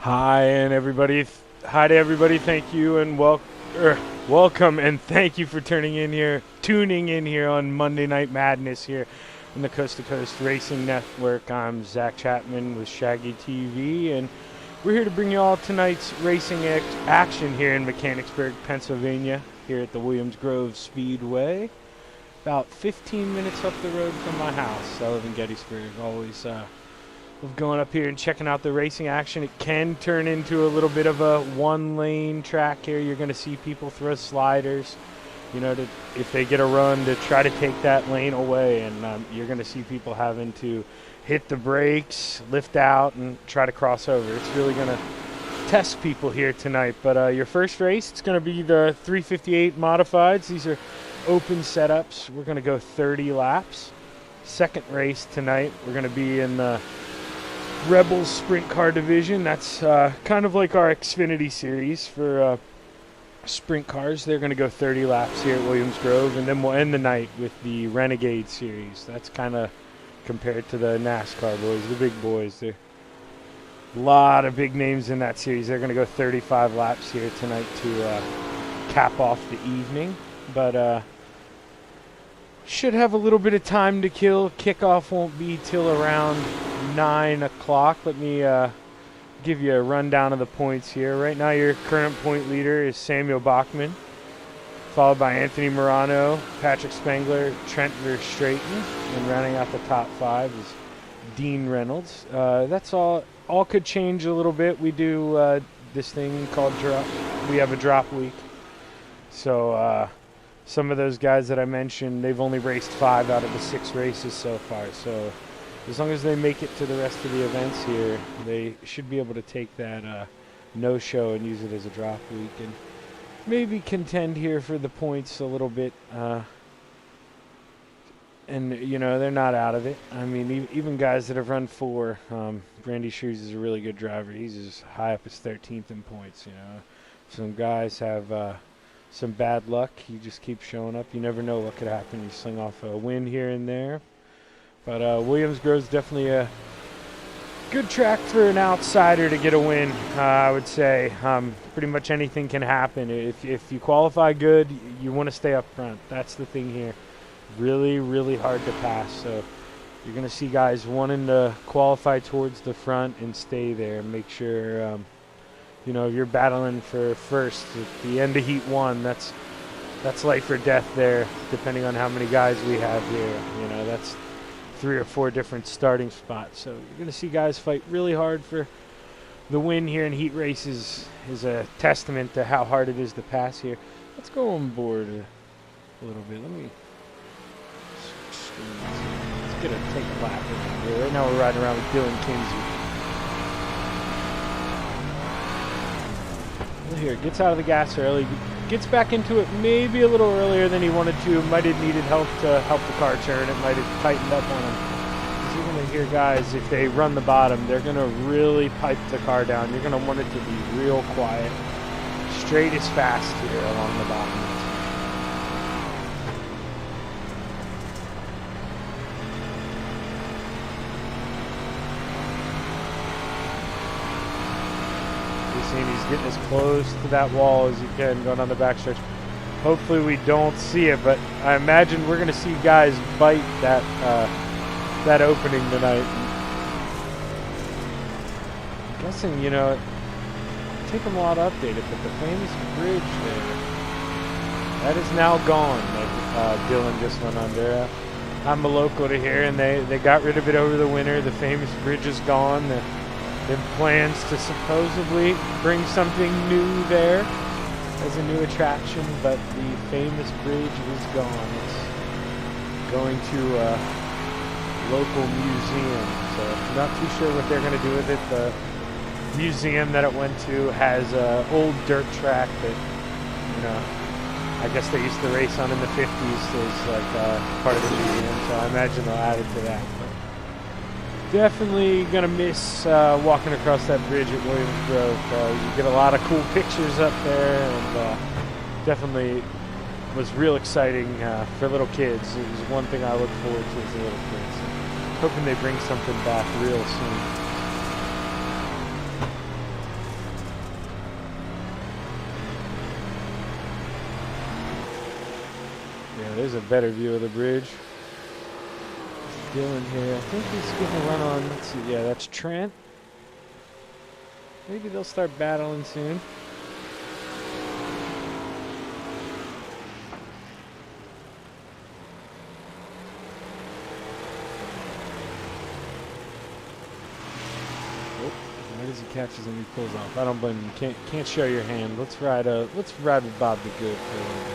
Hi to everybody. Thank you and welcome and thank you for tuning in here on Monday Night Madness here on the Coast to Coast Racing Network. I'm Zach Chapman with Shaggy TV, and we're here to bring you all tonight's racing action here in Mechanicsburg, Pennsylvania, here at the Williams Grove Speedway. About 15 minutes up the road from my house. I live in Gettysburg. Always of going up here and checking out the racing action. It can turn into a little bit of a one-lane track here. You're going to see people throw sliders, if they get a run, to try to take that lane away. And you're going to see people having to hit the brakes, lift out, and try to cross over. It's really going to test people here tonight. But your first race, it's going to be the 358 Modifieds. These are open setups. We're going to go 30 laps. Second race tonight, we're going to be in the Rebels Sprint Car Division. That's kind of like our Xfinity series for sprint cars. They're going to go 30 laps here at Williams Grove, and then we'll end the night with the Renegade series. That's kind of compared to the NASCAR boys, the big boys. There a lot of big names in that series. They're going to go 35 laps here tonight to cap off the evening. But should have a little bit of time to kill. Kickoff won't be till around 9 o'clock. Let me give you a rundown of the points here. Right now, your current point leader is Samuel Bachman, followed by Anthony Morano, Patrick Spangler, Trent Verstraeten, and rounding out the top five is Dean Reynolds. That's all could change a little bit. We do this thing called drop. We have a drop week. So some of those guys that I mentioned, they've only raced 5 out of the 6 races so far. So as long as they make it to the rest of the events here, they should be able to take that no-show and use it as a drop week and maybe contend here for the points a little bit. And, they're not out of it. I mean, even guys that have run 4, Randy Shrews is a really good driver. He's as high up as 13th in points, Some guys have some bad luck. He just keeps showing up. You never know what could happen. You sling off a win here and there. But Williams Grove's definitely a good track for an outsider to get a win, I would say. Pretty much anything can happen. If you qualify good, you want to stay up front. That's the thing here. Really, really hard to pass. So you're going to see guys wanting to qualify towards the front and stay there. Make sure, you're battling for first at the end of Heat 1. That's life or death there, depending on how many guys we have here. That's 3 or 4 different starting spots. So you're going to see guys fight really hard for the win here in heat races. Is a testament to how hard it is to pass here. Let's go on board a little bit. Let me switch screens. Let's take a lap here. Right now we're riding around with Dylan Kinsey. Well, here, gets out of the gas early. Gets back into it maybe a little earlier than he wanted to. Might have needed help to help the car turn. It might have tightened up on him. Because you're going to hear guys, if they run the bottom, they're going to really pipe the car down. You're going to want it to be real quiet. Straight is fast here along the bottom. He's getting as close to that wall as he can going on the backstretch. Hopefully we don't see it, but I imagine we're going to see guys bite that opening tonight. I'm guessing, take them a lot to update it, but the famous bridge there, that is now gone. Dylan just went under. I'm a local to here, and they got rid of it over the winter. The famous bridge is gone. They have plans to supposedly bring something new there as a new attraction, but the famous bridge is gone. It's going to a local museum, so not too sure what they're going to do with it. The museum that it went to has an old dirt track that, I guess they used to race on in the 50s as like part of the museum, so I imagine they'll add it to that. Definitely going to miss walking across that bridge at Williams Grove. You get a lot of cool pictures up there, and definitely was real exciting for little kids. It was one thing I look forward to as a little kid. So hoping they bring something back real soon. there's a better view of the bridge. Dylan here. I think he's getting a run on. Let's see. Yeah, that's Trent. Maybe they'll start battling soon. Why does he catches and he pulls off? I don't blame him. Can't show your hand. Let's ride with Bob the Good for a little bit.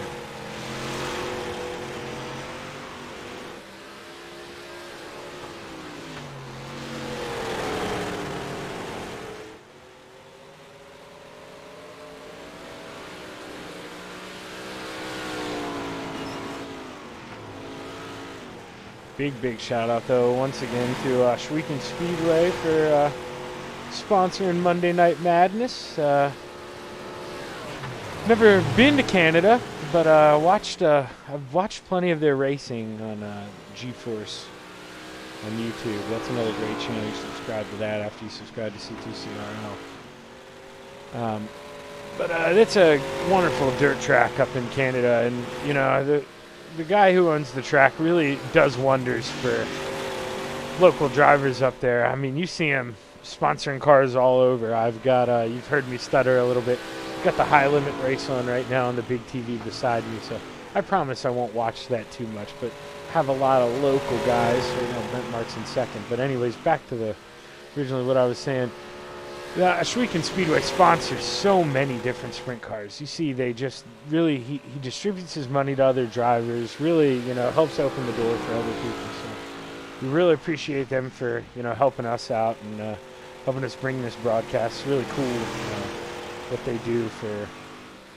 Big shout out though once again to Schweeken Speedway for sponsoring Monday Night Madness. Never been to Canada, but I've watched plenty of their racing on GeForce on YouTube. That's another great channel. You subscribe to that after you subscribe to C2CRL. But it's a wonderful dirt track up in Canada, and you know the guy who owns the track really does wonders for local drivers up there. I mean, you see him sponsoring cars all over. I've got, you've heard me stutter a little bit. Got the high limit race on right now on the big TV beside me, so I promise I won't watch that too much, but have a lot of local guys. So, you know, Brent Mark's in second. But anyways, back to originally what I was saying. Schweeken Speedway sponsors so many different sprint cars. You see, they just really, he distributes his money to other drivers, really, you know, helps open the door for other people. So we really appreciate them for, you know, helping us out and helping us bring this broadcast. It's really cool what they do for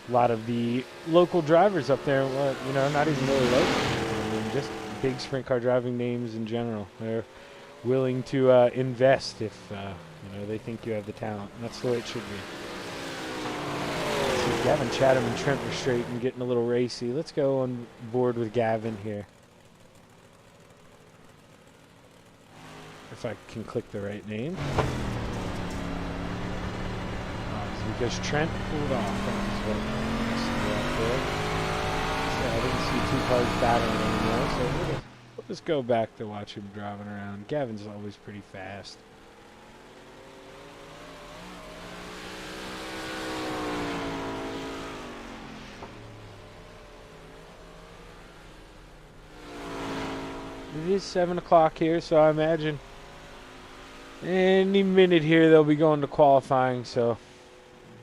a lot of the local drivers up there. You know, not even really local. I mean, just big sprint car driving names in general. They're willing to invest if you know, they think you have the talent, and that's the way it should be. See, Gavin Chatham and Trent were straight and getting a little racy. Let's go on board with Gavin here. If I can click the right name. Because Trent pulled off. So I didn't see two cars battling anymore, so we'll just go back to watch him driving around. Gavin's always pretty fast. It is 7 o'clock here, so I imagine any minute here they'll be going to qualifying. So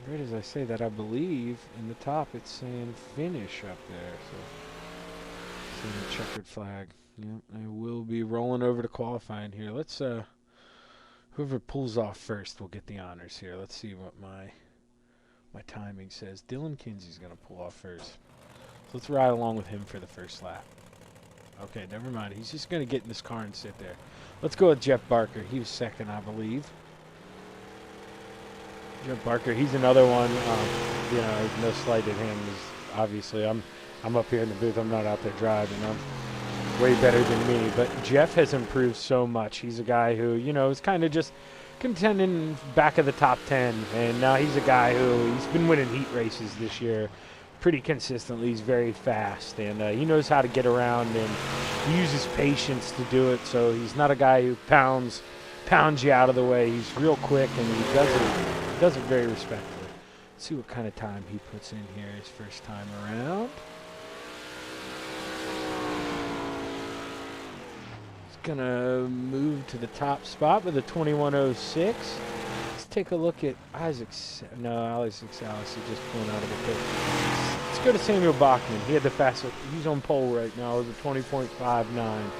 right as I say that, I believe in the top it's saying finish up there. So seeing the checkered flag. Yep, I will be rolling over to qualifying here. Let's whoever pulls off first will get the honors here. Let's see what my timing says. Dylan Kinsey's gonna pull off first. So let's ride along with him for the first lap. Okay, never mind. He's just going to get in this car and sit there. Let's go with Jeff Barker. He was second, I believe. Jeff Barker, he's another one. You know, no slight at him. Obviously, I'm up here in the booth. I'm not out there driving. I'm way better than me. But Jeff has improved so much. He's a guy who, you know, is kind of just contending back of the top 10. And now he's a guy who he's been winning heat races this year pretty consistently. He's very fast, and he knows how to get around, and he uses patience to do it. So he's not a guy who pounds you out of the way. He's real quick, and he does it very respectfully. Let's see what kind of time he puts in here his first time around. He's gonna move to the top spot with a 21.06. Let's take a look at Isaac. No, Isaac Salas is just pulling out of the pit. Let's go to Samuel Bachman. He had the fastest. He's on pole right now with a 20.59.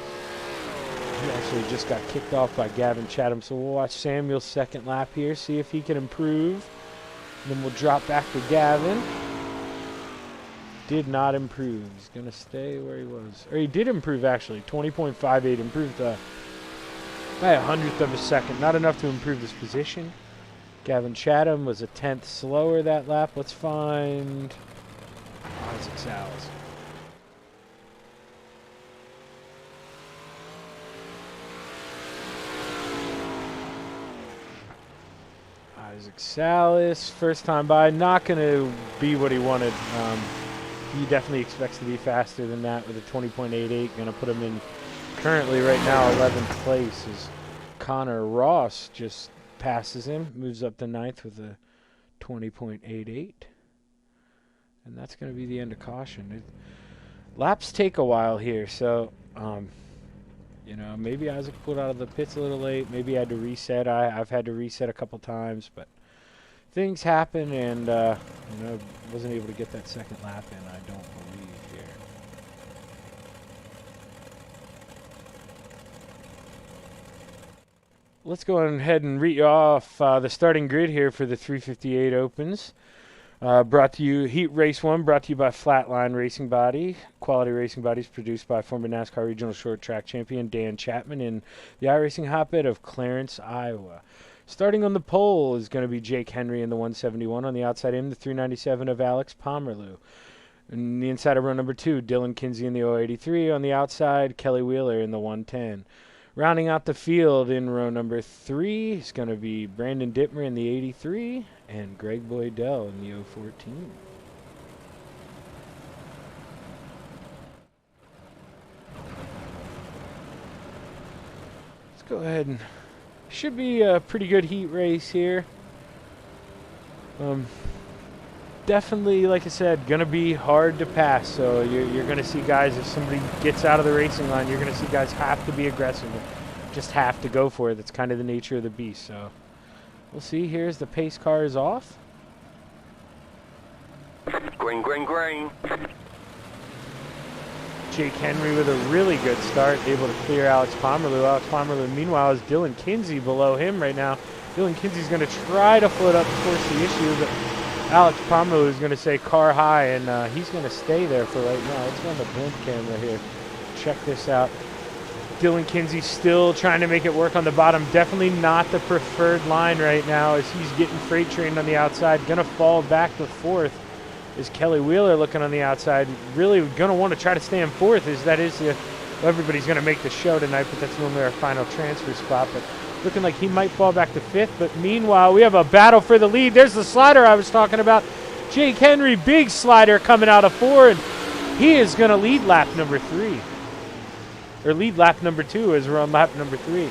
He actually just got kicked off by Gavin Chatham. So we'll watch Samuel's second lap here, see if he can improve. And then we'll drop back to Gavin. Did not improve. He's going to stay where he was. Or he did improve, actually. 20.58. Improved by 100th of a second. Not enough to improve his position. Gavin Chatham was a 10th slower that lap. Let's find Isaac Salas. Isaac Salas, first time by. Not going to be what he wanted. he definitely expects to be faster than that with a 20.88. Going to put him in currently right now 11th place as Connor Ross just passes him, moves up to 9th with a 20.88. And that's going to be the end of caution. Laps take a while here, so you know, maybe Isaac pulled out of the pits a little late. Maybe he had to reset. I've had to reset a couple times, but things happen, and you know, wasn't able to get that second lap in, I don't believe, here. Let's go ahead and read you off the starting grid here for the 358 Opens. Brought to you, Heat Race 1, brought to you by Flatline Racing Body. Quality racing bodies produced by former NASCAR Regional Short Track Champion Dan Chapman in the iRacing hotbed of Clarence, Iowa. Starting on the pole is going to be Jake Henry in the 171. On the outside him, the 397 of Alex Pomerleau. On the inside of row number 2, Dylan Kinsey in the 083. On the outside, Kelly Wheeler in the 110. Rounding out the field in row number 3 is going to be Brandon Dittmer in the 83 and Greg Boydell in the 014. Let's go ahead and should be a pretty good heat race here. Definitely, like I said, going to be hard to pass. So you're going to see guys, if somebody gets out of the racing line, you're going to see guys have to be aggressive. Just have to go for it. That's kind of the nature of the beast. So we'll see. Here's the pace car is off. Green, green, green. Jake Henry with a really good start, able to clear Alex Pomerleau. Alex Pomerleau, meanwhile, is Dylan Kinsey below him right now. Dylan Kinsey's going to try to float up towards the issue, but Alex Pomerleau is going to say car high, and he's going to stay there for right now. Let's run the blimp camera here. Check this out. Dylan Kinsey still trying to make it work on the bottom. Definitely not the preferred line right now as he's getting freight trained on the outside. Going to fall back to 4th is Kelly Wheeler looking on the outside. Really going to want to try to stay in 4th. Everybody's going to make the show tonight, but that's normally our final transfer spot. But looking like he might fall back to 5th. But meanwhile, we have a battle for the lead. There's the slider I was talking about. Jake Henry, big slider coming out of 4, and he is going to lead lap number 3. Or lead lap number 2 as we're on lap number 3.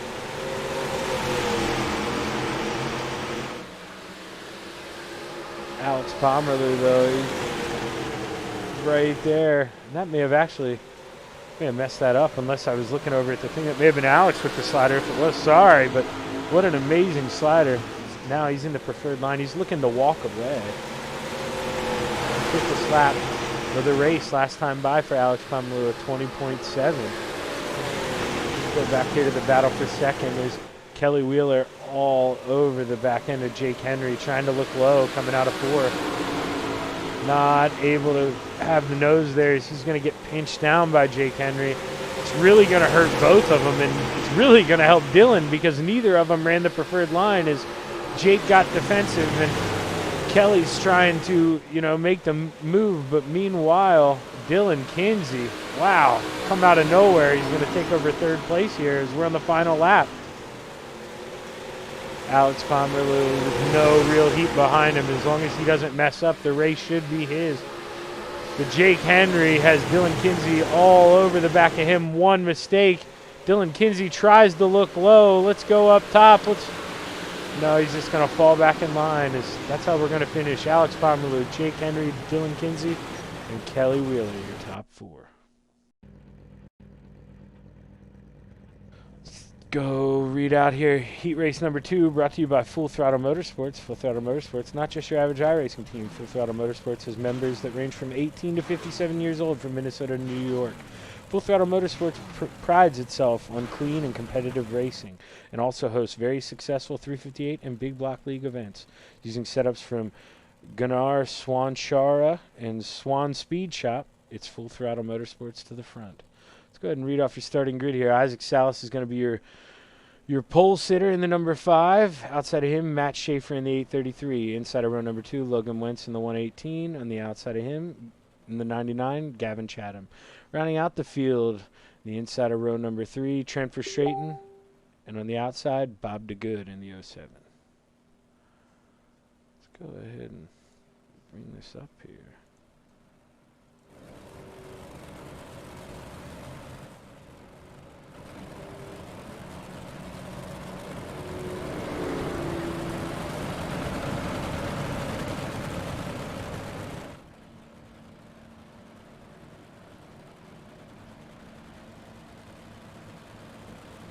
Alex Pomerleau, though, he's right there. And that may have messed that up unless I was looking over at the thing. That may have been Alex with the slider if it was. Sorry, but what an amazing slider. Now he's in the preferred line. He's looking to walk away. 5th lap of the race last time by for Alex Pomerleau at 20.7. Go back here to the battle for second. There's Kelly Wheeler all over the back end of Jake Henry, trying to look low, coming out of 4. Not able to have the nose there as he's going to get pinched down by Jake Henry. It's really going to hurt both of them, and it's really going to help Dylan because neither of them ran the preferred line as Jake got defensive and Kelly's trying to, make them move. But meanwhile, Dylan Kinsey, wow, come out of nowhere. He's going to take over 3rd place here as we're on the final lap. Alex Pomerleau with no real heat behind him. As long as he doesn't mess up, the race should be his. But Jake Henry has Dylan Kinsey all over the back of him. One mistake. Dylan Kinsey tries to look low. Let's go up top. No, he's just going to fall back in line. That's how we're going to finish. Alex Pomerleau, Jake Henry, Dylan Kinsey, and Kelly Wheeler, your top 4. Go read out here. Heat race number 2 brought to you by Full Throttle Motorsports. Full Throttle Motorsports, not just your average iRacing team. Full Throttle Motorsports has members that range from 18 to 57 years old from Minnesota to New York. Full Throttle Motorsports prides itself on clean and competitive racing and also hosts very successful 358 and Big Block League events using setups from Gunnar Swanshara and Swan Speed Shop. It's Full Throttle Motorsports to the front. Let's go ahead and read off your starting grid here. Isaac Salas is going to be your pole sitter in the number 5. Outside of him, Matt Schaefer in the 833. Inside of row number 2, Logan Wentz in the 118. On the outside of him, in the 99, Gavin Chatham. Rounding out the field, the inside of row number 3, Trent Verstraeten. And on the outside, Bob DeGood in the 07. Let's go ahead and bring this up here.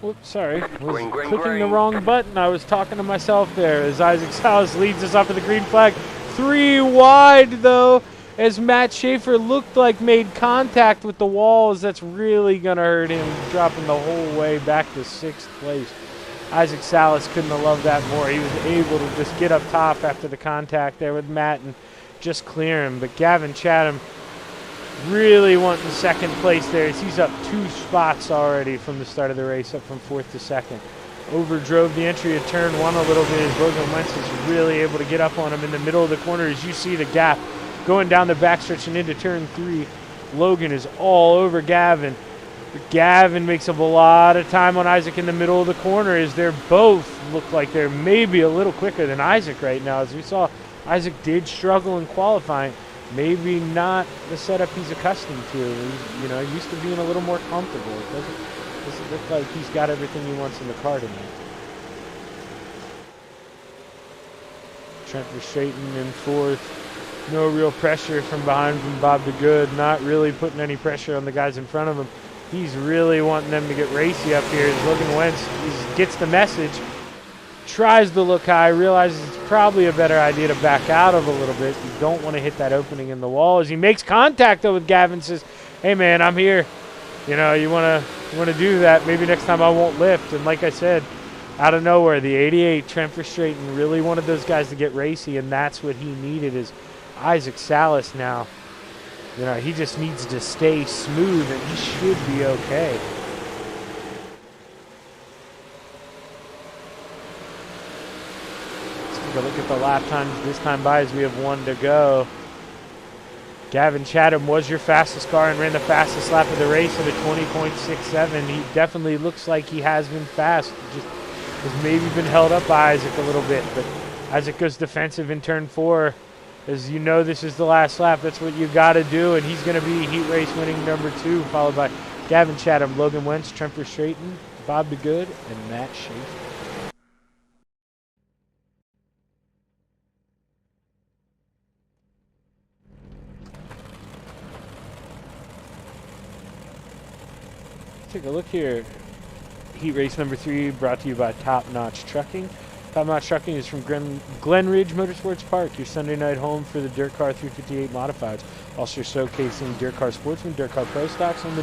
Whoops, sorry. Was Green, green, clicking the green. wrong button. I was talking to myself there as Isaac Salas leads us off of the green flag. 3 wide, though, as Matt Schaefer looked like made contact with the walls. That's really going to hurt him, dropping the whole way back to 6th place. Isaac Salas couldn't have loved that more. He was able to just get up top after the contact there with Matt and just clear him. But Gavin Chatham really wanting 2nd place there as he's up 2 spots already from the start of the race, up from 4th to 2nd. Overdrove the entry of turn 1 a little bit as Logan Wentz is really able to get up on him in the middle of the corner. As you see the gap going down the backstretch and into turn 3, Logan is all over Gavin. But Gavin makes up a lot of time on Isaac in the middle of the corner as they're both look like they're maybe a little quicker than Isaac right now. As we saw, Isaac did struggle in qualifying. Maybe not the setup he's accustomed to. He's, used to being a little more comfortable. It doesn't look like he's got everything he wants in the car tonight. Trent Verstraeten in 4th. No real pressure from behind from Bob DeGood. Not really putting any pressure on the guys in front of him. He's really wanting them to get racy up here. As Logan Wentz gets the message, tries to look high, realizes it's probably a better idea to back out of a little bit. You don't want to hit that opening in the wall. As he makes contact though with Gavin, says, "Hey man, I'm here. You want to do that. Maybe next time I won't lift." And like I said, out of nowhere, the 88 Trent Verstraeten really wanted those guys to get racy, and that's what he needed. Is Isaac Salas now. He just needs to stay smooth, and he should be okay. Take a look at the lap times this time by as we have 1 to go. Gavin Chatham was your fastest car and ran the fastest lap of the race at a 20.67. He definitely looks like he has been fast. Just has maybe been held up by Isaac a little bit, but Isaac goes defensive in turn 4. As this is the last lap. That's what you got to do, and he's going to be heat race winning number 2, followed by Gavin Chatham, Logan Wentz, Trent Verstraeten, Bob DeGood, and Matt Schaefer. Take a look here. Heat race number 3 brought to you by Top Notch Trucking. Top Notch Trucking is from Glen Ridge Motorsports Park, your Sunday night home for the Dirt Car 358 Modifieds. Also showcasing Dirt Car Sportsman, Dirt Car Pro Stocks, and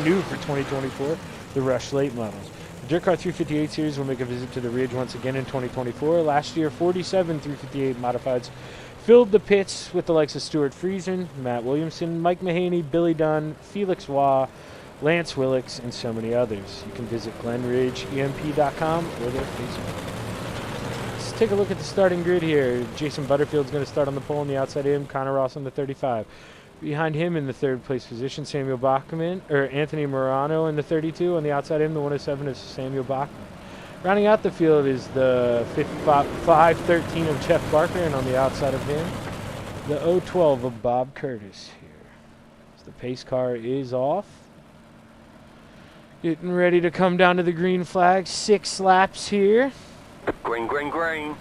new for 2024, the Rush Late models. The Dirt Car 358 series will make a visit to the Ridge once again in 2024. Last year, 47 358 Modifieds filled the pits with the likes of Stuart Friesen, Matt Williamson, Mike Mahaney, Billy Dunn, Felix Waugh, Lance Willix, and so many others. You can visit GlenRidgeEMP.com or their Facebook. Let's take a look at the starting grid here. Jason Butterfield's going to start on the pole on the outside of him. Connor Ross on the 35. Behind him in the 3rd place position, Anthony Morano in the 32. On the outside of him, the 107 is Samuel Bachman. Rounding out the field is the 513 of Jeff Barker, and on the outside of him, the 012 of Bob Curtis here. So the pace car is off. Getting ready to come down to the green flag. 6 laps here. Green, green, green.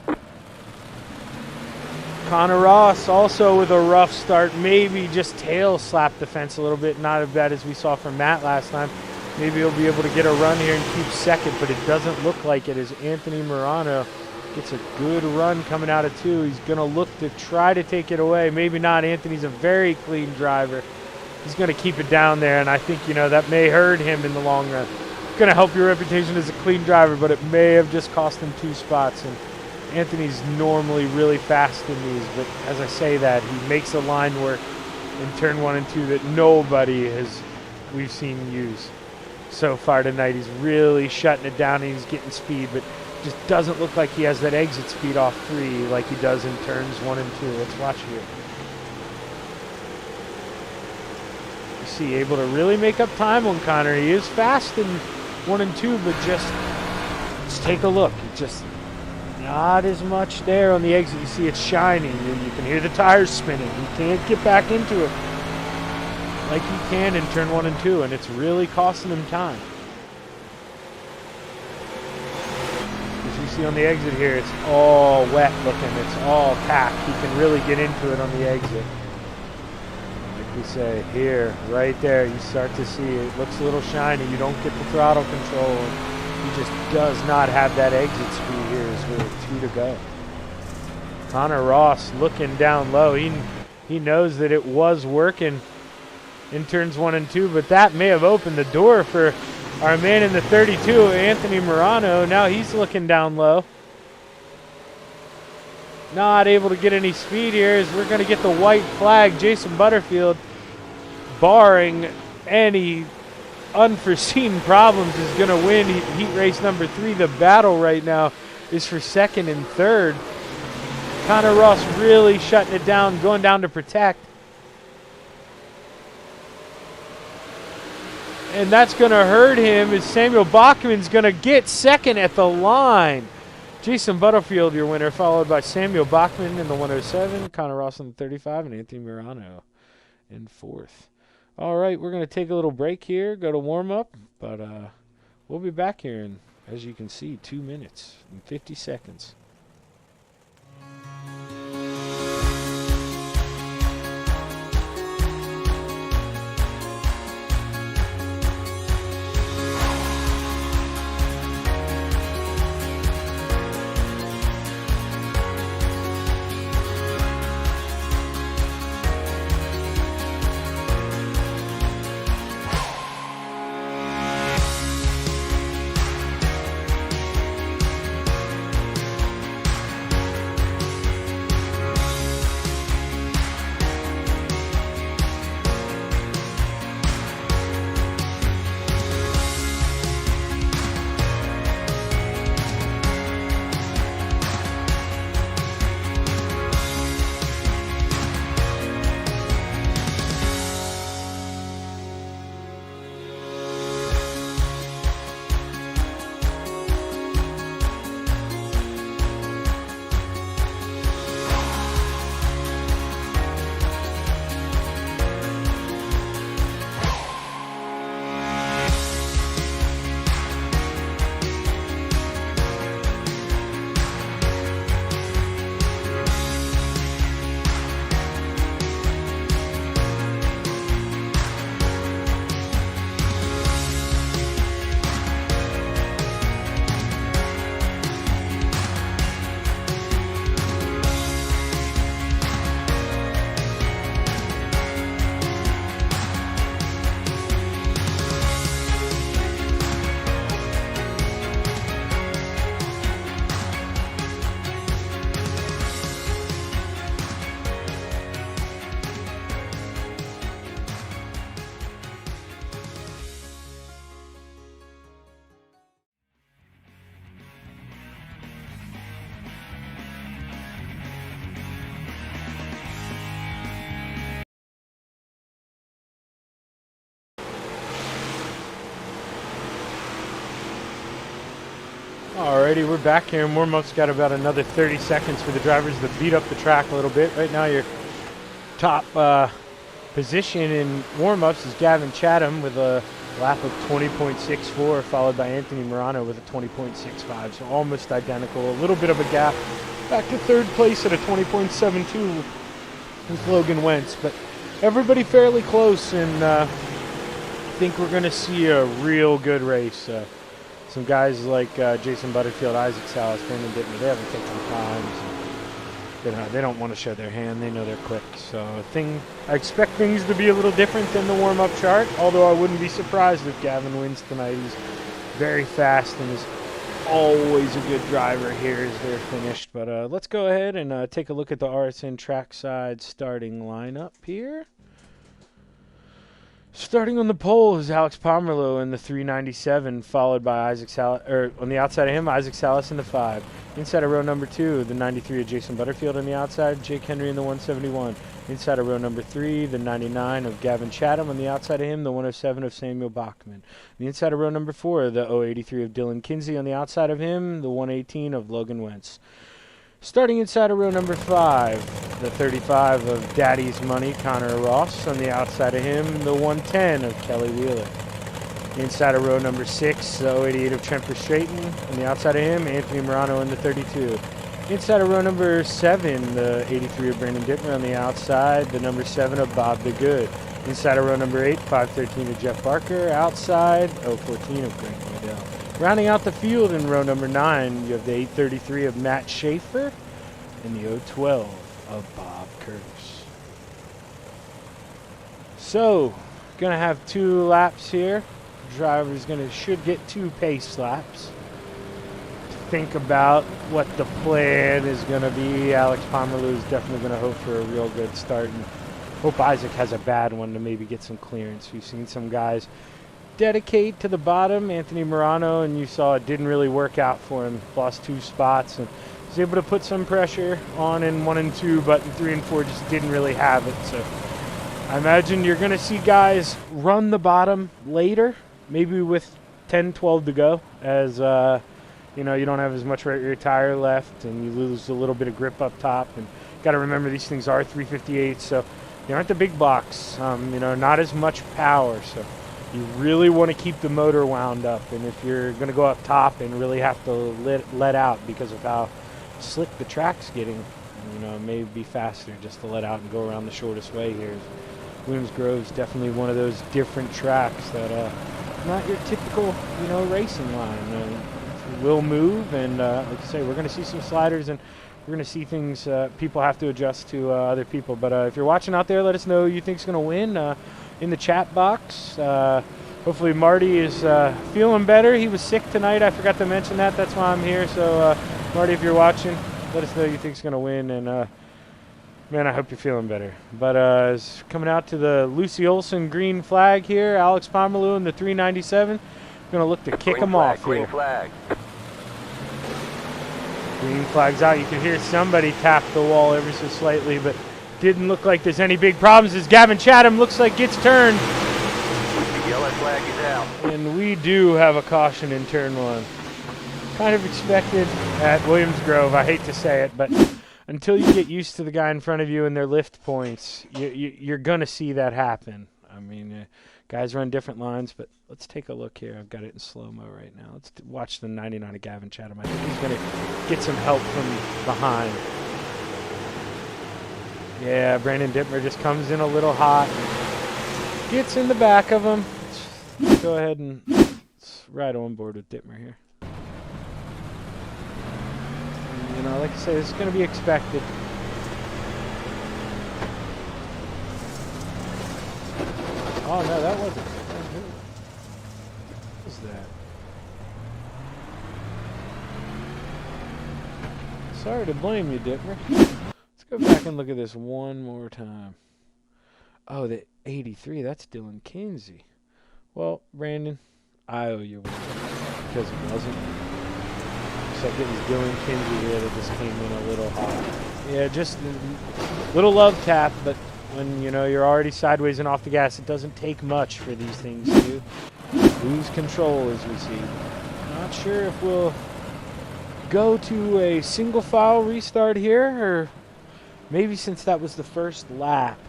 Connor Ross also with a rough start. Maybe just tail slapped the fence a little bit. Not as bad as we saw from Matt last time. Maybe he'll be able to get a run here and keep 2nd, but it doesn't look like it as Anthony Morano gets a good run coming out of 2. He's going to look to try to take it away. Maybe not. Anthony's a very clean driver. He's going to keep it down there, and I think, that may hurt him in the long run. It's going to help your reputation as a clean driver, but it may have just cost him 2 spots. And Anthony's normally really fast in these, but as I say that, he makes a line work in turn 1 and 2 that we've seen use so far tonight. He's really shutting it down, and he's getting speed, but just doesn't look like he has that exit speed off 3 like he does in turns 1 and 2. Let's watch here. See, able to really make up time on Connor. He is fast in 1 and 2, but just take a look. It's just not as much there on the exit. You see it's shining, and you can hear the tires spinning. He can't get back into it like he can in turn 1 and 2, and it's really costing him time. As you see on the exit here, it's all wet looking. It's all packed. He can really get into it on the exit. We say here, right there, you start to see it looks a little shiny. You don't get the throttle control. He just does not have that exit speed here as we're 2 to go. Connor Ross looking down low. He knows that it was working in turns 1 and 2, but that may have opened the door for our man in the 32, Anthony Morano. Now he's looking down low. Not able to get any speed here as we're going to get the white flag. Jason Butterfield, barring any unforeseen problems, is going to win heat race number 3. The battle right now is for 2nd and 3rd. Connor Ross really shutting it down, going down to protect. And that's going to hurt him as Samuel Bachman's going to get 2nd at the line. Jason Butterfield, your winner, followed by Samuel Bachman in the 107, Connor Ross in the 35, and Anthony Morano in 4th. All right, we're going to take a little break here, go to warm-up, but we'll be back here in, as you can see, 2 minutes and 50 seconds. Alrighty, we're back here, and warm-up's got about another 30 seconds for the drivers to beat up the track a little bit. Right now, your top position in warm-ups is Gavin Chatham with a lap of 20.64, followed by Anthony Morano with a 20.65, so almost identical. A little bit of a gap back to 3rd place at a 20.72 with Logan Wentz, but everybody fairly close, and I think we're going to see a real good race. Some guys like Jason Butterfield, Isaac Salas, Brandon Dittmer, they haven't taken times. They don't want to show their hand. They know they're quick. So I expect things to be a little different than the warm-up chart, although I wouldn't be surprised if Gavin wins tonight. He's very fast and is always a good driver here as they're finished. But let's go ahead and take a look at the RSN trackside starting lineup here. Starting on the pole is Alex Pomerleau in the 397, followed by Isaac Salas, or on the outside of him, Isaac Salas in the 5. Inside of row number 2, the 93 of Jason Butterfield on the outside, Jake Henry in the 171. Inside of row number 3, the 99 of Gavin Chatham. On the outside of him, the 107 of Samuel Bachman. On the inside of row number 4, the 083 of Dylan Kinsey. On the outside of him, the 118 of Logan Wentz. Starting inside of row number 5, the 35 of Daddy's Money, Connor Ross. On the outside of him, the 110 of Kelly Wheeler. Inside of row number 6, the 088 of Trent Straighten. On the outside of him, Anthony Morano in the 32. Inside of row number 7, the 83 of Brandon Dittmer on the outside, the number 7 of Bob the Good. Inside of row number 8, 513 of Jeff Barker. Outside, 014 of Grant Waddell. Rounding out the field in row number 9, you have the 833 of Matt Schaefer and the 012 of Bob Curtis. So, gonna have 2 laps here. Driver's should get 2 pace laps. Think about what the plan is going to be. Alex Pomerleau is definitely going to hope for a real good start and hope Isaac has a bad one to maybe get some clearance. We've seen some guys dedicate to the bottom. Anthony Morano, and you saw it didn't really work out for him. Lost 2 spots and was able to put some pressure on in 1 and 2, but in 3 and 4 just didn't really have it. So I imagine you're going to see guys run the bottom later, maybe with 10, 12 to go, as you know, you don't have as much rear tire left and you lose a little bit of grip up top. And got to remember these things are 358, so they aren't the big blocks. You know, not as much power, so you really want to keep the motor wound up. And if you're going to go up top and really have to let out because of how slick the track's getting, you know, it may be faster just to let out and go around the shortest way here. Williams Grove's definitely one of those different tracks that not your typical, you know, racing line. Will move, and like I say, we're going to see some sliders, and we're going to see things people have to adjust to other people. But if you're watching out there, let us know who you think's going to win in the chat box. Hopefully Marty is feeling better. He was sick tonight. I forgot to mention that. That's why I'm here. So Marty, if you're watching, let us know who you think's going to win, and man, I hope you're feeling better. But it's coming out to the Lucy Olson green flag here. Alex Pomerleau in the 397. Going to look to kick him off here. Green flag. Green flag's out. You can hear somebody tap the wall ever so slightly, but didn't look like there's any big problems as Gavin Chatham looks like gets turned. The yellow flag is out. And we do have a caution in turn 1. Kind of expected at Williams Grove. I hate to say it, but until you get used to the guy in front of you and their lift points, you're going to see that happen. I mean, guys run different lines, but let's take a look here. I've got it in slow-mo right now. Let's watch the 99 of Gavin Chatham. I think he's going to get some help from behind. Yeah, Brandon Dittmer just comes in a little hot. Gets in the back of him. Let's go ahead and let's ride on board with Dittmer here. And, you know, like I say, this is going to be expected. Oh, no, that wasn't. What was that? Sorry to blame you, Dittmer. Let's go back and look at this one more time. Oh, the 83, that's Dylan Kinsey. Well, Brandon, I owe you one because it wasn't. Looks like it was Dylan Kinsey here that just came in a little hot. Yeah, just a little love tap, but when, you know, you're already sideways and off the gas, it doesn't take much for these things to lose control, as we see. Not sure if we'll go to a single file restart here, or maybe since that was the first lap,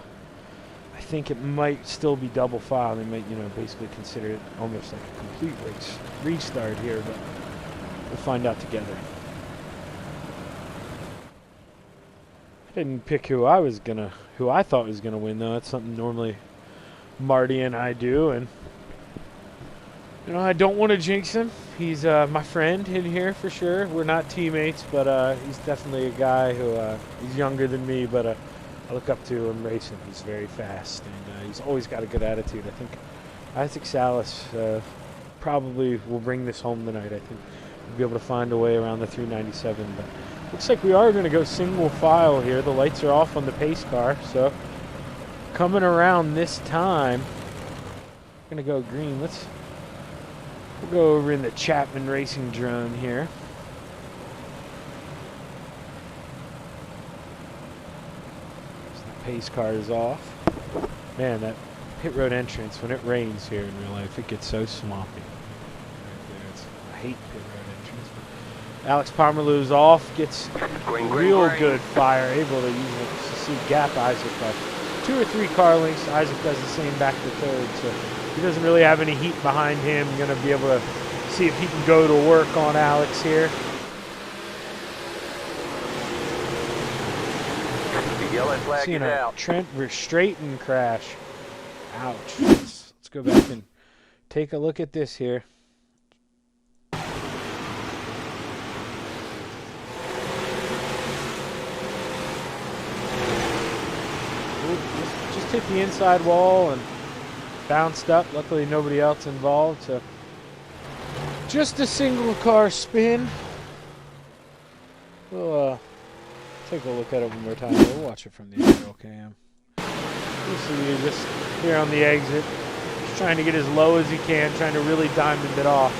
I think it might still be double file. They might, you know, basically consider it almost like a complete race restart here, but we'll find out together. Didn't pick who I thought was gonna win though. That's something normally Marty and I do, and you know, I don't want to jinx him. He's my friend in here for sure. We're not teammates, but he's definitely a guy who he's younger than me, but I look up to him racing. He's very fast, and he's always got a good attitude. I think Isaac Salas probably will bring this home tonight. I think we'll be able to find a way around the 397, but looks like we are going to go single file here. The lights are off on the pace car, so coming around this time, we're going to go green. We'll go over in the Chapman Racing drone here. So the pace car is off. Man, that pit road entrance, when it rains here in real life, it gets so swampy. Right there. I hate pit road entrance. Alex Pomerleau's off, gets real good fire, able to use it to see gap Isaac by 2 or 3 car lengths. Isaac does the same back to third, so he doesn't really have any heat behind him. Going to be able to see if he can go to work on Alex here. Yellow flag Seeing is a out. Trent Verstraeten crash. Ouch. Let's go back and take a look at this here. Just hit the inside wall and bounced up. Luckily, nobody else involved. So just a single car spin. We'll take a look at it one more time. We'll watch it from the aerial cam. You see, just here on the exit, just trying to get as low as he can, trying to really diamond it off.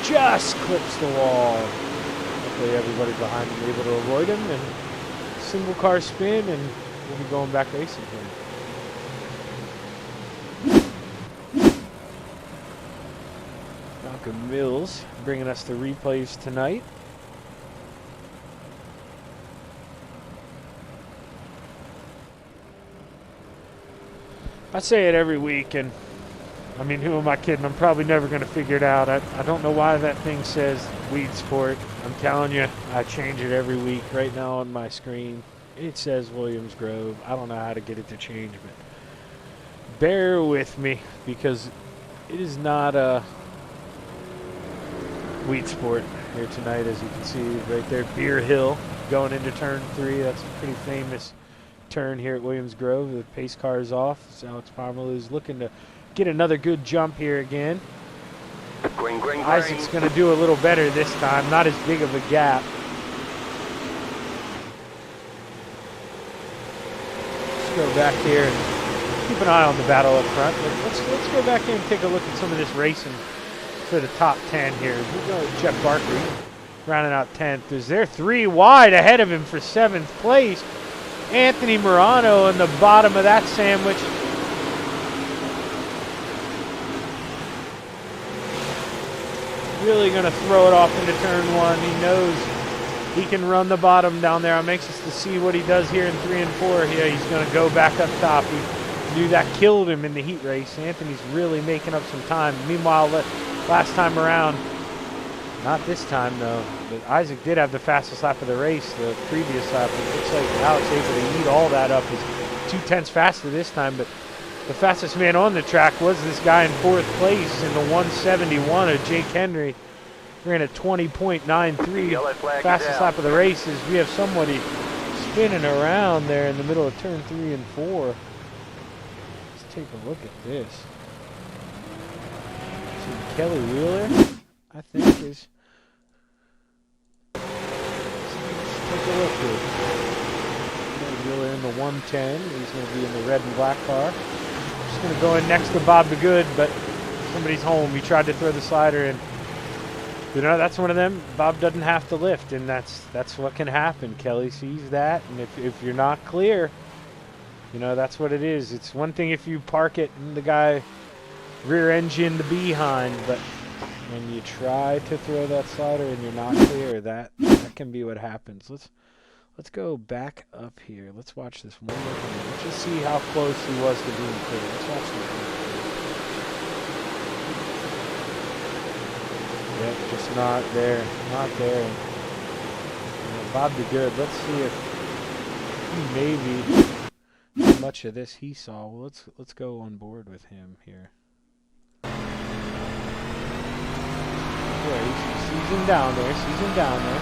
Just clips the wall. Luckily, everybody behind him able to avoid him, and single car spin, and we'll be going back racing here. Malcolm Mills bringing us the replays tonight. I say it every week, and I mean, who am I kidding? I'm probably never going to figure it out. I don't know why that thing says Weed Sport. I'm telling you, I change it every week. Right now on my screen, it says Williams Grove. I don't know how to get it to change, but bear with me because it is not a Weed Sport here tonight, as you can see right there. Beer Hill going into turn 3. That's a pretty famous turn here at Williams Grove. The pace car is off. So Alex Pomerleau is looking to get another good jump here again. Green, green, green. Isaac's going to do a little better this time. Not as big of a gap. Let's go back here and keep an eye on the battle up front. But let's go back here and take a look at some of this racing for the top 10 here. We'll go with Jeff Barkley rounding out 10th. Is there 3 wide ahead of him for 7th place? Anthony Morano in the bottom of that sandwich. Really going to throw it off into turn 1. He knows he can run the bottom down there. I'm anxious to see what he does here in 3 and 4. Yeah, he's going to go back up top. He knew that killed him in the heat race. Anthony's really making up some time. Meanwhile, last time around, not this time though, but Isaac did have the fastest lap of the race the previous lap. It looks like Alex able to eat all that up. Is 2/10 faster this time, but the fastest man on the track was this guy in 4th place in the 171 of Jake Henry. Ran a 20.93. Fastest lap of the race is we have somebody spinning around there in the middle of turn 3 and 4. Let's take a look at this. See, Kelly Wheeler, I think, is. Let's take a look here. Kelly Wheeler in the 110. He's going to be in the red and black car. Just going to go in next to Bob the Good, but somebody's home. He tried to throw the slider in. You know, that's one of them. Bob doesn't have to lift, and that's what can happen. Kelly sees that, and if you're not clear, you know, that's what it is. It's one thing if you park it and the guy rear engine the behind, but when you try to throw that slider and you're not clear, that can be what happens. Let's go back up here. Let's watch this one more time. Let's just see how close he was to being clear. Let's watch this. Yep, just not there. Not there. You know, Bob the Good. Let's see if he maybe how much of this he saw. Well, let's go on board with him here. Yeah, he sees him down there. Sees him down there.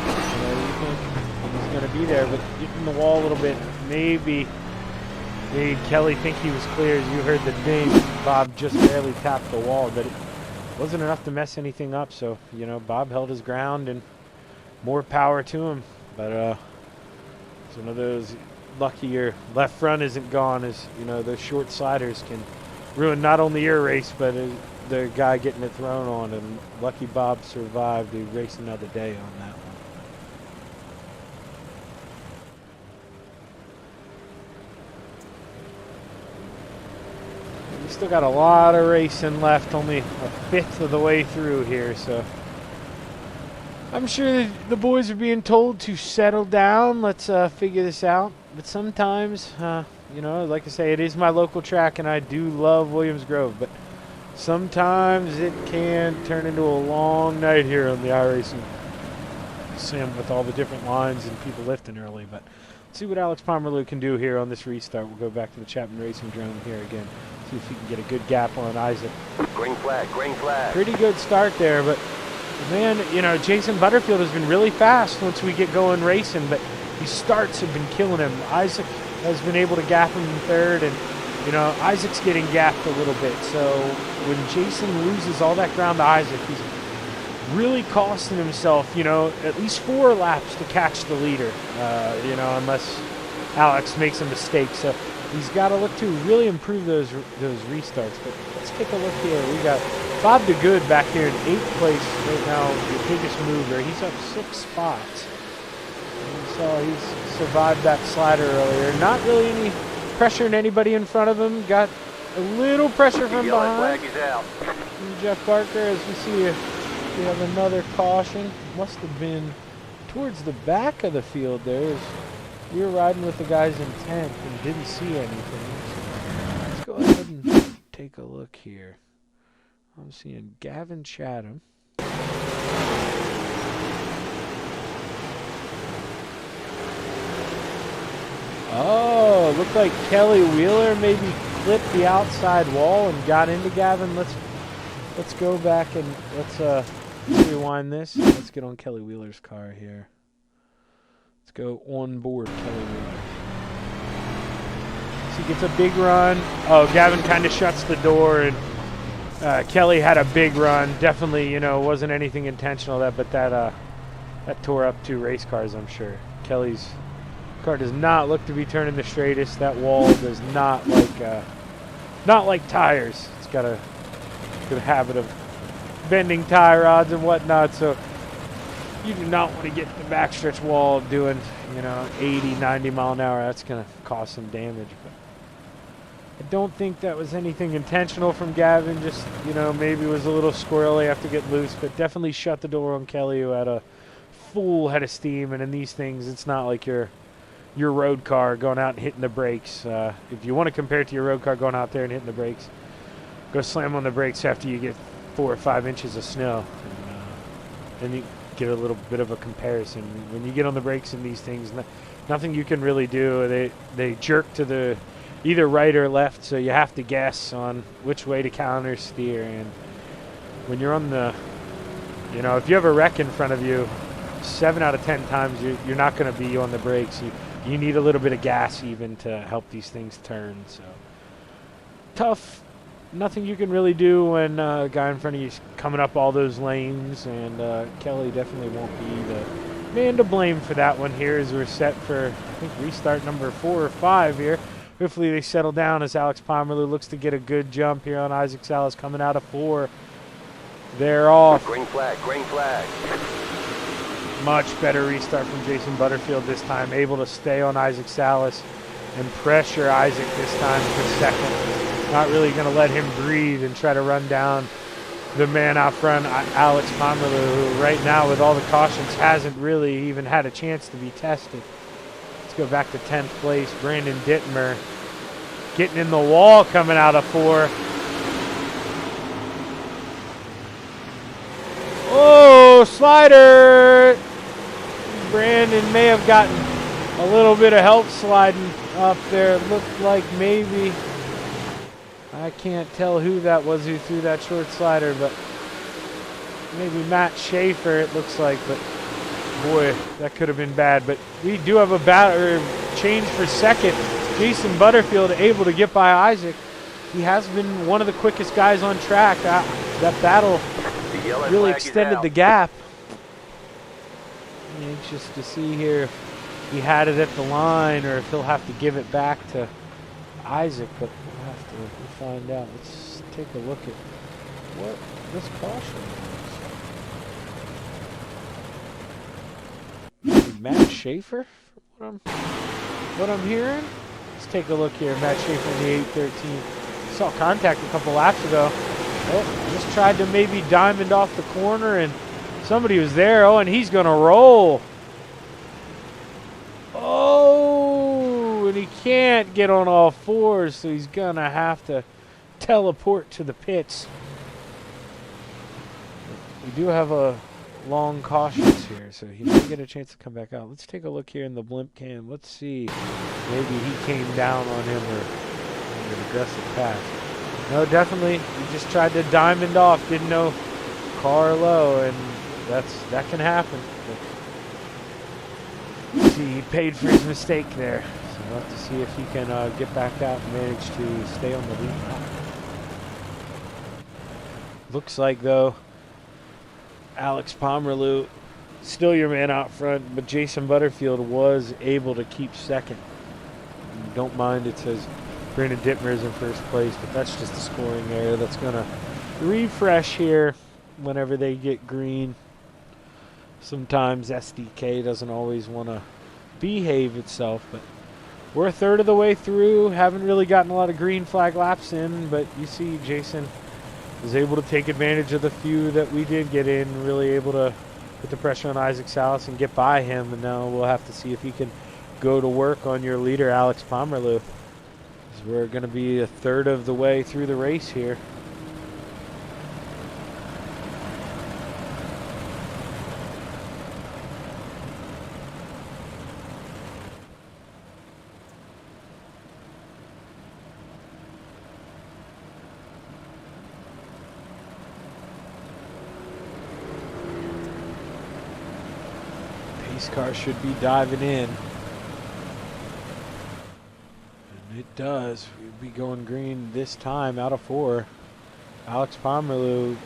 You know, you think he's going to be there, but hitting the wall a little bit. Maybe made Kelly think he was clear. As you heard the ding, Bob just barely tapped the wall, but it wasn't enough to mess anything up. So, you know, Bob held his ground, and more power to him. But it's one of those lucky your left front isn't gone, as you know, those short sliders can ruin not only your race, but the guy getting it thrown on. And lucky Bob survived to race another day on that one. We still got a lot of racing left, only a fifth of the way through here, so I'm sure the boys are being told to settle down. Let's figure this out. But sometimes, you know, like I say, it is my local track, and I do love Williams Grove, but sometimes it can turn into a long night here on the iRacing Sim with all the different lines and people lifting early. But See what Alex Pomerleau can do here on this restart. We'll go back to the Chapman Racing drone here again. See if he can get a good gap on Isaac. Green flag, green flag. Pretty good start there, but man, you know, Jason Butterfield has been really fast once we get going racing, but these starts have been killing him. Isaac has been able to gap him in third, and you know, Isaac's getting gapped a little bit. So when Jason loses all that ground to Isaac, he's really costing himself, you know, at least 4 laps to catch the leader, you know, unless Alex makes a mistake. So he's got to look to really improve those restarts. But let's take a look here. We got Bob DeGood back here in 8th place right now, the biggest mover. He's up 6 spots. So he's survived that slider earlier. Not really any pressure in anybody in front of him. Got a little pressure from behind. Flag is out. And Jeff Barker, as we see, we have another caution. Must have been towards the back of the field there. We were riding with the guys in 10th and didn't see anything. So let's go ahead and take a look here. I'm seeing Gavin Chatham. Oh, looked like Kelly Wheeler maybe clipped the outside wall and got into Gavin. Let's go back and let's rewind this. Let's get on Kelly Wheeler's car here. Let's go on board Kelly Wheeler. So he gets a big run. Oh, Gavin kind of shuts the door, and Kelly had a big run. Definitely, you know, wasn't anything intentional but that tore up 2 race cars, I'm sure. Kelly's car does not look to be turning the straightest. That wall does not like tires. It's got a good habit of bending tie rods and whatnot, so you do not want to get the backstretch wall doing, you know, 80, 90 mile an hour. That's going to cause some damage. But I don't think that was anything intentional from Gavin. Just, you know, maybe it was a little squirrely after getting loose, but definitely shut the door on Kelly, who had a full head of steam. And in these things, it's not like your road car going out and hitting the brakes. If you want to compare it to your road car going out there and hitting the brakes, go slam on the brakes after you get 4 or 5 inches of snow, and you get a little bit of a comparison. When you get on the brakes in these things, nothing you can really do. They jerk to the either right or left, so you have to guess on which way to counter steer. And when you're on the, you know, if you have a wreck in front of you, 7 out of 10 times you're not going to be on the brakes. You need a little bit of gas even to help these things turn. So tough. Nothing you can really do when a guy in front of you is coming up all those lanes, and Kelly definitely won't be the man to blame for that one here, as we're set for, I think, restart number 4 or 5 here. Hopefully they settle down as Alex Pomerleau looks to get a good jump here on Isaac Salas coming out of 4. They're off. Green flag, green flag. Much better restart from Jason Butterfield this time, able to stay on Isaac Salas and pressure Isaac this time for second. Not really going to let him breathe and try to run down the man out front, Alex Pomerleau, who right now with all the cautions hasn't really even had a chance to be tested. Let's go back to 10th place. Brandon Dittmer getting in the wall coming out of 4. Oh, slider! Brandon may have gotten a little bit of help sliding up there. It looked like maybe, I can't tell who that was who threw that short slider, but maybe Matt Schaefer it looks like. But boy, that could have been bad. But we do have a change for second. Jason Butterfield able to get by Isaac. He has been one of the quickest guys on track. That battle really extended the gap. I'm anxious to see here if he had it at the line or if he'll have to give it back to Isaac, but we'll find out. Let's take a look at what this caution is. Matt Schaefer, what I'm hearing? Let's take a look here. Matt Schaefer in the 813. Saw contact a couple laps ago. Oh, just tried to maybe diamond off the corner and somebody was there. Oh, and he's going to roll. Oh, and he can't get on all 4s, so he's going to have to teleport to the pits. We do have a long cautions here, so he may get a chance to come back out. Let's take a look here in the blimp cam. Let's see. Maybe he came down on him or an aggressive pass. No, definitely. He just tried to diamond off. Didn't know car low, and that can happen. But see, he paid for his mistake there. So we'll have to see if he can get back out and manage to stay on the lead. Looks like, though, Alex Pomerleau, still your man out front, but Jason Butterfield was able to keep second. Don't mind it says Brandon Dittmer is in first place, but that's just a scoring error. That's going to refresh here whenever they get green. Sometimes SDK doesn't always want to behave itself, but we're a third of the way through. Haven't really gotten a lot of green flag laps in, but you see Jason was able to take advantage of the few that we did get in, really able to put the pressure on Isaac Salas and get by him, and now we'll have to see if he can go to work on your leader, Alex Pomerleau. We're going to be a third of the way through the race here. Pace car should be diving in. It does. We'd be going green this time out of 4. Alex Pomerleau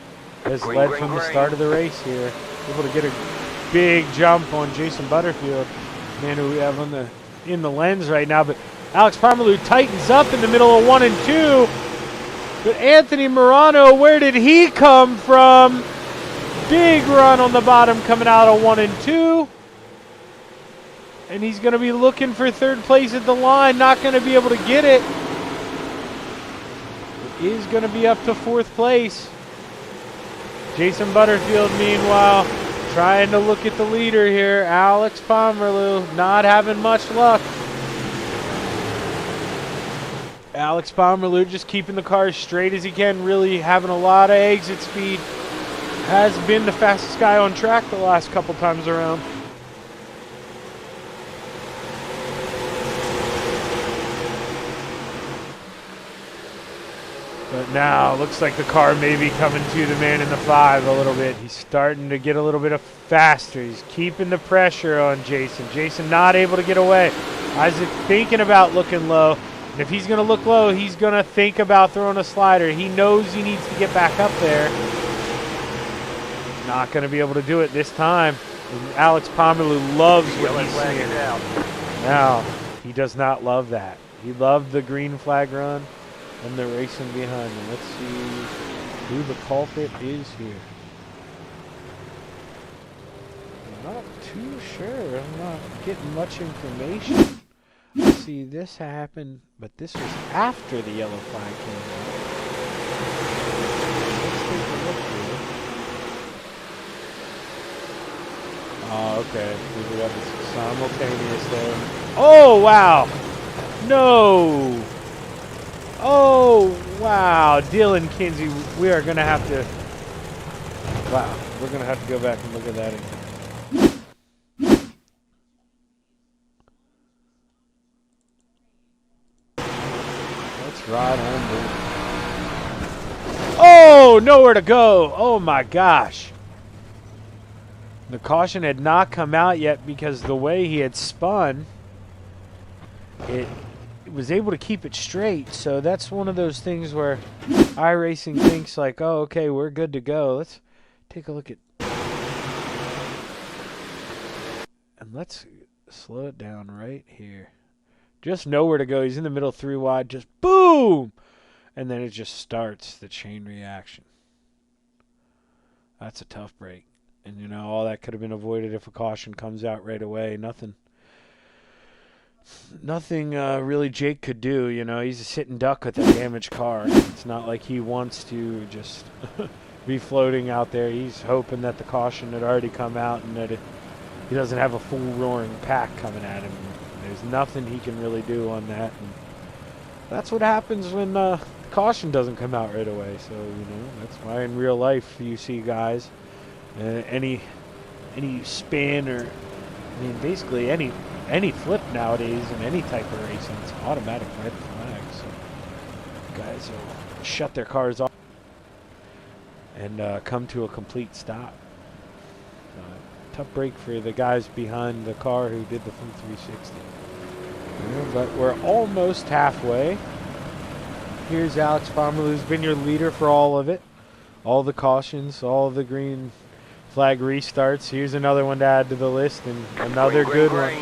has Green, led green, from the green. start of the race here. Able to get a big jump on Jason Butterfield, man who we have on in the lens right now. But Alex Pomerleau tightens up in the middle of 1 and 2. But Anthony Morano, where did he come from? Big run on the bottom coming out of 1 and 2. And he's going to be looking for third place at the line. Not going to be able to get it. It is going to be up to 4th place. Jason Butterfield, meanwhile, trying to look at the leader here. Alex Pomerleau not having much luck. Alex Pomerleau just keeping the car as straight as he can. Really having a lot of exit speed. Has been the fastest guy on track the last couple times around. But now, looks like the car may be coming to the man in the 5 a little bit. He's starting to get a little bit faster. He's keeping the pressure on Jason. Jason not able to get away. Isaac thinking about looking low. And if he's going to look low, he's going to think about throwing a slider. He knows he needs to get back up there. Not going to be able to do it this time. And Alex Pomerleau loves what he's seeing. Now, he does not love that. He loved the green flag run. And they're racing behind him. Let's see who the culprit is here. I'm not too sure. I'm not getting much information. I see this happen, but this was after the yellow flag came out. Let's take a look here. Oh, okay. We got this simultaneous there. Oh, wow. No. Oh, wow. Dylan Kinsey, we are going to have to... Wow. We're going to have to go back and look at that again. Let's ride on, dude. Oh, nowhere to go. Oh, my gosh. The caution had not come out yet because the way he had spun, it was able to keep it straight. So that's one of those things where iRacing thinks like, oh, okay, we're good to go. Let's take a look at, and let's slow it down right here. Just nowhere to go. He's in the middle, 3 wide, just boom, and then it just starts the chain reaction. That's a tough break. And you know, all that could have been avoided if a caution comes out right away. Nothing really Jake could do. You know, he's a sitting duck with a damaged car. It's not like he wants to just be floating out there. He's hoping that the caution had already come out and that he doesn't have a full roaring pack coming at him. There's nothing he can really do on that. And that's what happens when the caution doesn't come out right away. So, you know, that's why in real life you see guys, any any spin or, I mean, basically any flip nowadays in any type of racing, it's automatic red flag. So guys will shut their cars off and come to a complete stop. Tough break for the guys behind the car who did the full 360. Yeah, but we're almost halfway. Here's Alex Pomerleau, who's been your leader for all of it. All the cautions, all the green flag restarts. Here's another one to add to the list, and another good one.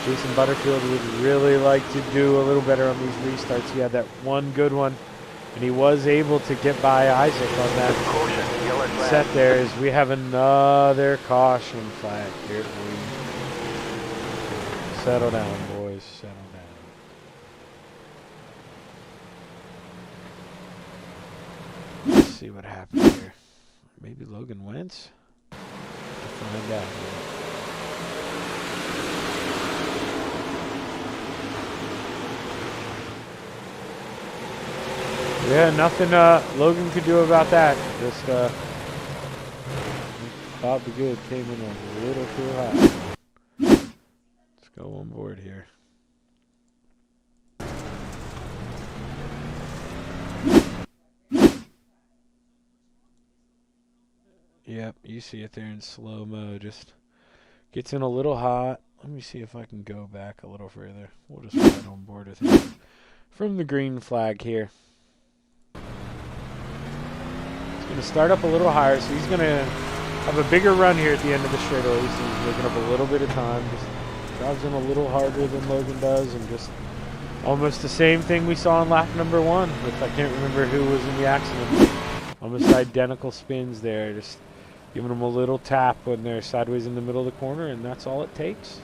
Jason Butterfield would really like to do a little better on these restarts. He had that one good one, and he was able to get by Isaac on that set there. As we have another caution flag here. Settle down, boys. Settle down. Let's see what happens here. Maybe Logan Wentz? We'll find out. Yeah, nothing Logan could do about that. Just Bob the Good came in a little too high. Let's go on board here. Yep, you see it there in slow-mo. Just gets in a little hot. Let me see if I can go back a little further. We'll just ride on board with him from the green flag here. He's going to start up a little higher, so he's going to have a bigger run here at the end of the straightaway. So he's making up a little bit of time. Just drives in a little harder than Logan does, and just almost the same thing we saw in lap number 1 with, I can't remember who was in the accident. Almost identical spins there. Just giving them a little tap when they're sideways in the middle of the corner, and that's all it takes.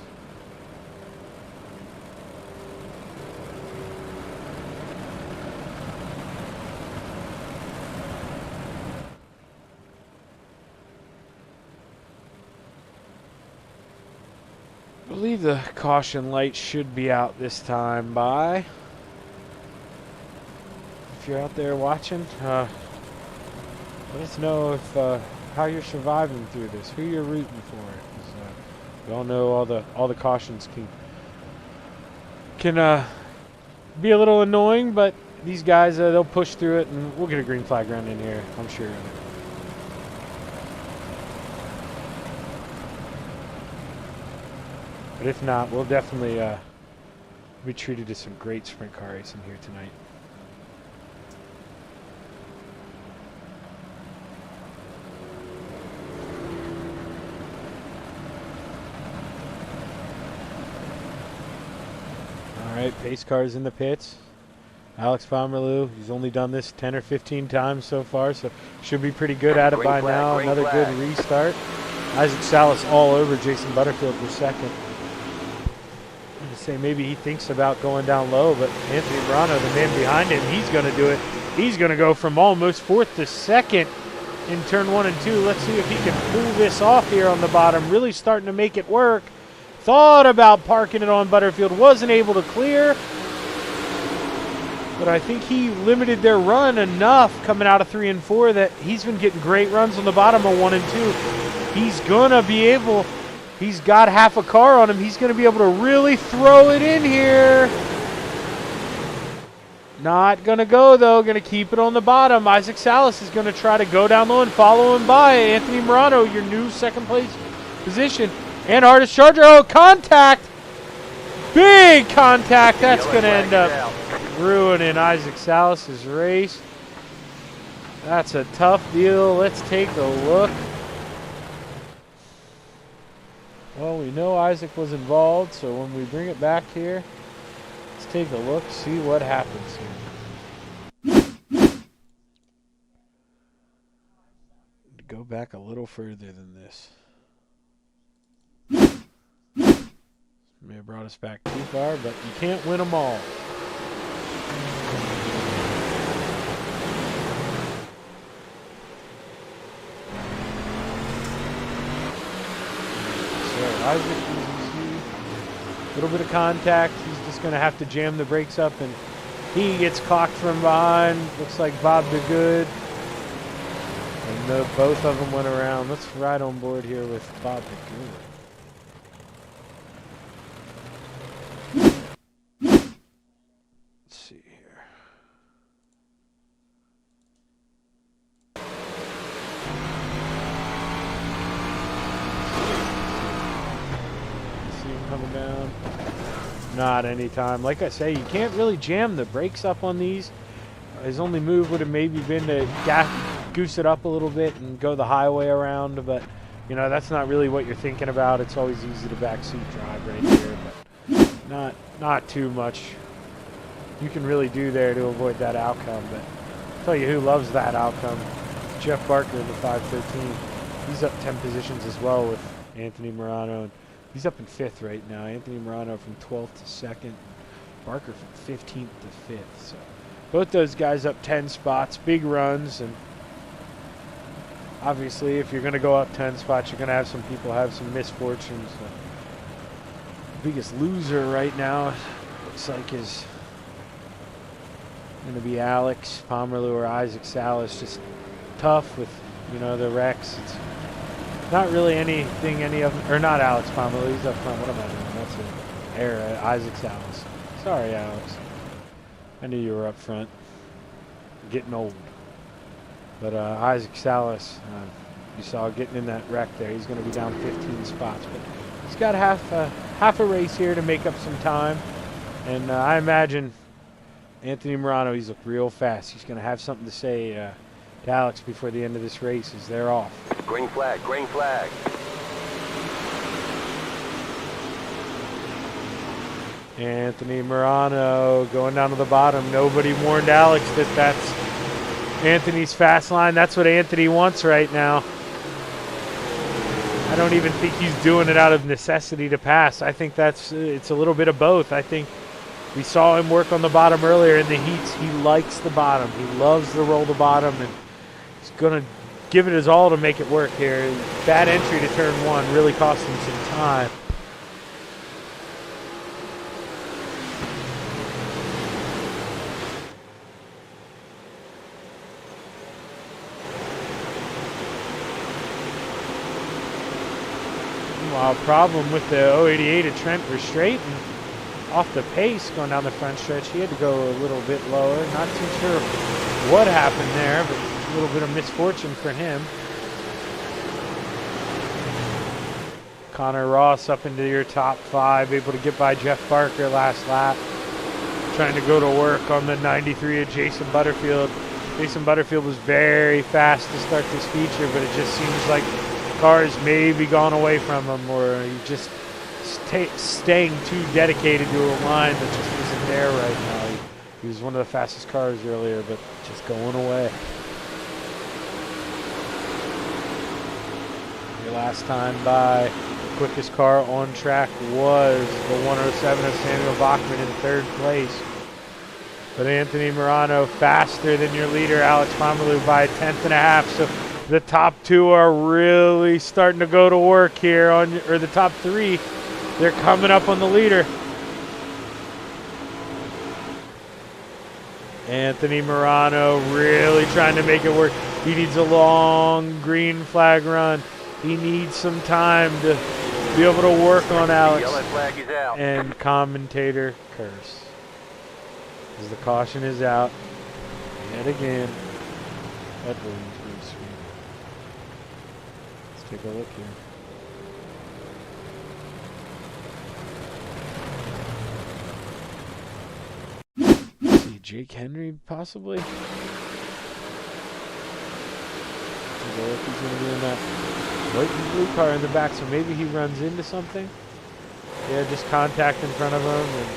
I believe the caution light should be out this time by. If you're out there watching, let us know if how you're surviving through this, who you're rooting for. We all know all the cautions can be a little annoying, but these guys they'll push through it, and we'll get a green flag round in here, I'm sure of it. But if not, we'll definitely be treated to some great sprint car racing here tonight. All right, pace cars in the pits. Alex Pomerleau, he's only done this 10 or 15 times so far, so should be pretty good at it by now. Another good restart. Isaac Salas all over Jason Butterfield for second. Say maybe he thinks about going down low, but Anthony Morano, the man behind him, he's going to do it. He's going to go from almost 4th to 2nd in turn 1 and 2. Let's see if he can pull this off here on the bottom. Really starting to make it work. Thought about parking it on Butterfield, wasn't able to clear. But I think he limited their run enough coming out of 3 and 4 that he's been getting great runs on the bottom of 1 and 2. He's going to be able... He's got half a car on him. He's going to be able to really throw it in here. Not going to go, though. Going to keep it on the bottom. Isaac Salas is going to try to go down low and follow him by. Anthony Morano, your new second place position. And hardest charger. Oh, contact. Big contact. That's going to end up ruining Isaac Salas' race. That's a tough deal. Let's take a look. Well, we know Isaac was involved, so when we bring it back here, let's take a look, see what happens here. Go back a little further than this. May have brought us back too far, but you can't win them all. Isaac, a little bit of contact. He's just going to have to jam the brakes up, and he gets cocked from behind. Looks like Bob the Good. No, both of them went around. Let's ride on board here with Bob McGoon. Let's see here. See him coming down. Not anytime. Like I say, you can't really jam the brakes up on these. His only move would have maybe been to goose it up a little bit and go the highway around, but you know that's not really what you're thinking about. It's always easy to backseat drive right here, but not too much you can really do there to avoid that outcome. But I'll tell you who loves that outcome: Jeff Barker in the 513. He's up 10 positions as well with Anthony Morano, and he's up in 5th right now. Anthony Morano from 12th to 2nd, Barker from 15th to 5th. So both those guys up 10 spots, big runs, and obviously if you're going to go up 10 spots, you're going to have some people have some misfortunes. The biggest loser right now looks like is going to be Alex Pomerleau or Isaac Salas. Just tough with, you know, the wrecks. It's not really anything any of them, or not Alex Pomerleau, he's up front. What am I doing? That's it. Error, Isaac Salas. Sorry, Alex. I knew you were up front. Getting old. But Isaac Salas, you saw getting in that wreck there. He's going to be down 15 spots. But he's got half a race here to make up some time. And I imagine Anthony Morano, he's looked real fast. He's going to have something to say to Alex before the end of this race as they're off. Green flag, green flag. Anthony Morano going down to the bottom. Nobody warned Alex that that's Anthony's fast line. That's what Anthony wants right now. I don't even think he's doing it out of necessity to pass. I think it's a little bit of both. I think we saw him work on the bottom earlier in the heats. He likes the bottom. He loves to roll the bottom, and he's going to give it his all to make it work here. Bad entry to turn 1 really cost him some time. Problem with the 088 at Trent. We're straight and off the pace going down the front stretch. He had to go a little bit lower. Not too sure what happened there, but a little bit of misfortune for him. Connor Ross up into your top 5, able to get by Jeff Barker last lap. Trying to go to work on the 93 of Jason Butterfield. Jason Butterfield was very fast to start this feature, but it just seems like cars maybe gone away from him, or he just staying too dedicated to a line that just isn't there right now. He was one of the fastest cars earlier, but just going away. Your last time by, the quickest car on track was the 107 of Samuel Bachman in 3rd place. But Anthony Morano faster than your leader, Alex Pomerleau, by a 10.5. So the top 2 are really starting to go to work here or the top 3. They're coming up on the leader. Anthony Morano really trying to make it work. He needs a long green flag run. He needs some time to be able to work on Alex. Yellow flag is out. And commentator curse as the caution is out yet again at Williamsburg Street. Let's take a look here. Let's see, Jake Henry possibly. Take a look. He's going to be in that white and blue car in the back, so maybe he runs into something. Yeah, just contact in front of him. And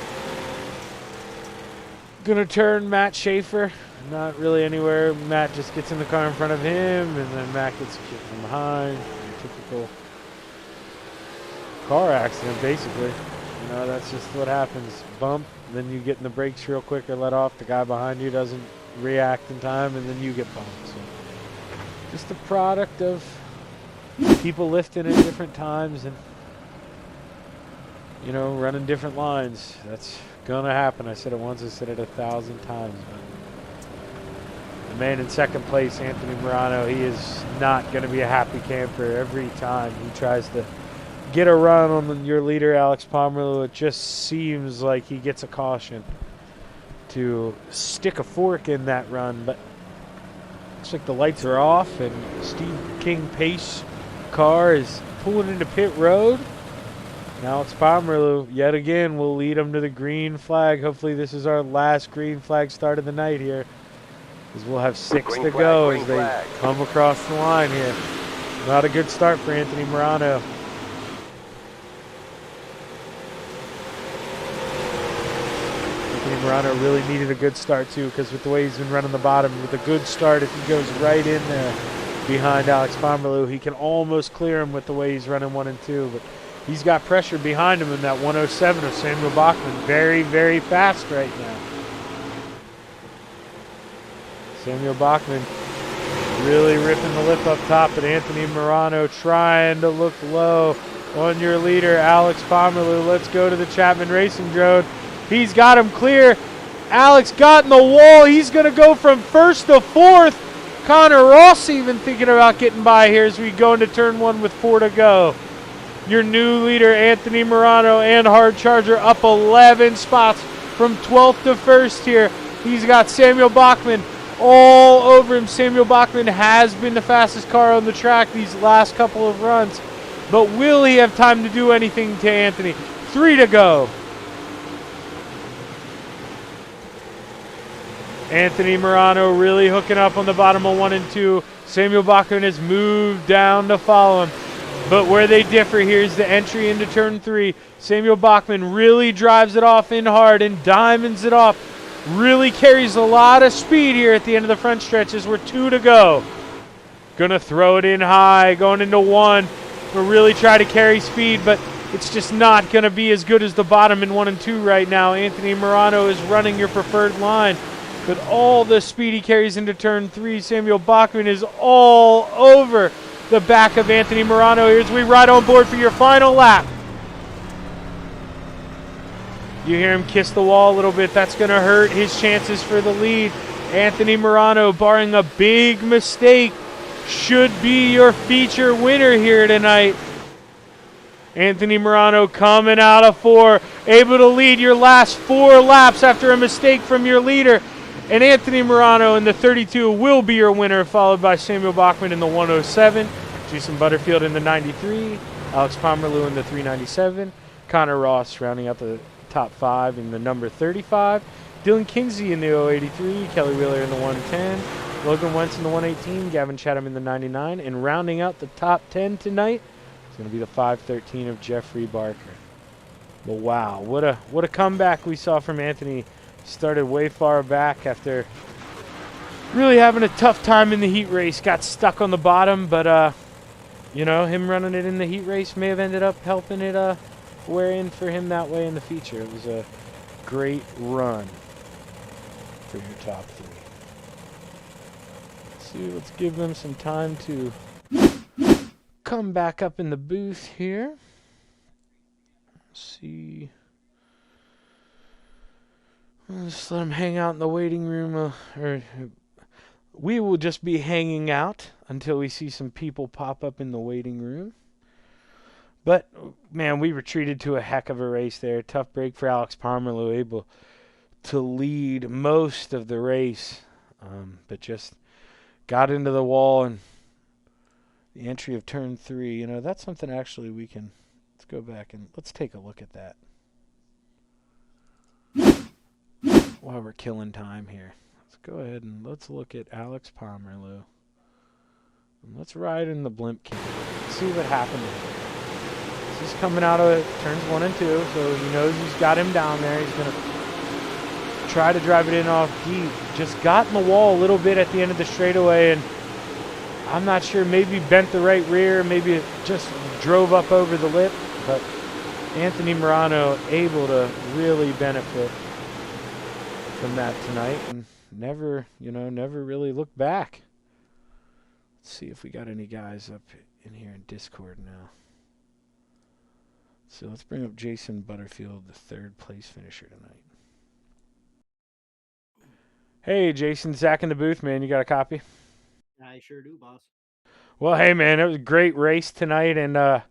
gonna turn Matt Schaefer. Not really anywhere. Matt just gets in the car in front of him, and then Matt gets kicked from behind. Typical car accident, basically. You know, that's just what happens. Bump, then you get in the brakes real quick or let off. The guy behind you doesn't react in time, and then you get bumped. So just a product of people lifting at different times and, you know, running different lines. That's gonna happen. I said it once, I said it 1,000 times. But The man in second place, Anthony Morano, he is not going to be a happy camper every time he tries to get a run on your leader, Alex Pomerleau. It just seems like he gets a caution to stick a fork in that run, but looks like the lights are off and Steve King Pace car is pulling into pit road. And Alex Pomerleau yet again will lead him to the green flag. Hopefully this is our last green flag start of the night here, as we'll have 6 Green to flag, go green as they flag. come across the line here. Not a good start for Anthony Morano. Anthony Morano really needed a good start too, because with the way he's been running the bottom, with a good start, if he goes right in there behind Alex Pomerleau, he can almost clear him with the way he's running 1 and 2. But he's got pressure behind him in that 107 of Samuel Bachman. Very, very fast right now. Samuel Bachman really ripping the lip up top, but Anthony Morano trying to look low on your leader, Alex Pomerleau. Let's go to the Chapman Racing drone. He's got him clear. Alex got in the wall. He's going to go from first to fourth. Connor Ross even thinking about getting by here as we go into turn 1 with 4 to go. Your new leader, Anthony Morano, and Hard Charger up 11 spots from 12th to 1st here. He's got Samuel Bachman all over him. Samuel Bachman has been the fastest car on the track these last couple of runs, but will he have time to do anything to Anthony? 3 to go. Anthony Morano really hooking up on the bottom of 1 and 2. Samuel Bachman has moved down to follow him. But where they differ here is the entry into turn 3. Samuel Bachman really drives it off in hard and diamonds it off. Really carries a lot of speed here at the end of the front stretch as we're 2 to go. Gonna throw it in high, going into 1. We'll really try to carry speed, but it's just not gonna be as good as the bottom in 1 and 2 right now. Anthony Morano is running your preferred line, but all the speed he carries into turn 3, Samuel Bachman is all over the back of Anthony Morano here as we ride on board for your final lap. You hear him kiss the wall a little bit. That's going to hurt his chances for the lead. Anthony Morano, barring a big mistake, should be your feature winner here tonight. Anthony Morano coming out of 4, able to lead your last 4 laps after a mistake from your leader. And Anthony Morano in the 32 will be your winner, followed by Samuel Bachman in the 107, Jason Butterfield in the 93, Alex Pomerleau in the 397, Connor Ross rounding out the top 5 in the number 35, Dylan Kinsey in the 083, Kelly Wheeler in the 110, Logan Wentz in the 118, Gavin Chatham in the 99, and rounding out the top 10 tonight is going to be the 513 of Jeffrey Barker. But wow, what a comeback we saw from Anthony. Started way far back after really having a tough time in the heat race. Got stuck on the bottom, but you know, him running it in the heat race may have ended up helping it wear in for him that way in the feature. It was a great run for your top 3. Let's see, let's give them some time to come back up in the booth here. Let's see. Just let them hang out in the waiting room, or we will just be hanging out until we see some people pop up in the waiting room. But, man, we retreated to a heck of a race there. Tough break for Alex Pomerleau, able to lead most of the race, but just got into the wall and the entry of turn 3. You know, that's something actually we can, let's go back and let's take a look at that while we're killing time here. Let's go ahead and let's look at Alex Pomerleau. And let's ride in the blimp camera. Let's see what happened. He's coming out of turns 1 and 2, so he knows he's got him down there. He's going to try to drive it in off deep. Just got in the wall a little bit at the end of the straightaway, and I'm not sure, maybe bent the right rear, maybe it just drove up over the lip, but Anthony Morano able to really benefit from that tonight and never really look back. Let's see if we got any guys up in here in Discord now. So let's bring up Jason Butterfield, the 3rd place finisher tonight. Hey, Jason, Zach in the booth, man. You got a copy? I sure do, boss. Well, hey, man, it was a great race tonight, and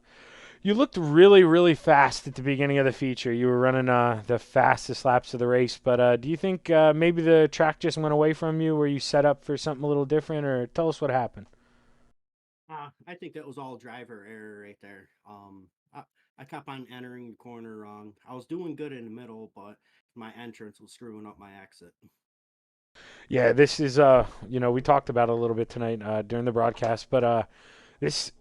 you looked really, really fast at the beginning of the feature. You were running the fastest laps of the race, but do you think maybe the track just went away from you? Were you set up for something a little different, or tell us what happened? I think that was all driver error right there. I kept on entering the corner wrong. I was doing good in the middle, but my entrance was screwing up my exit. Yeah, this is we talked about it a little bit tonight during the broadcast, but this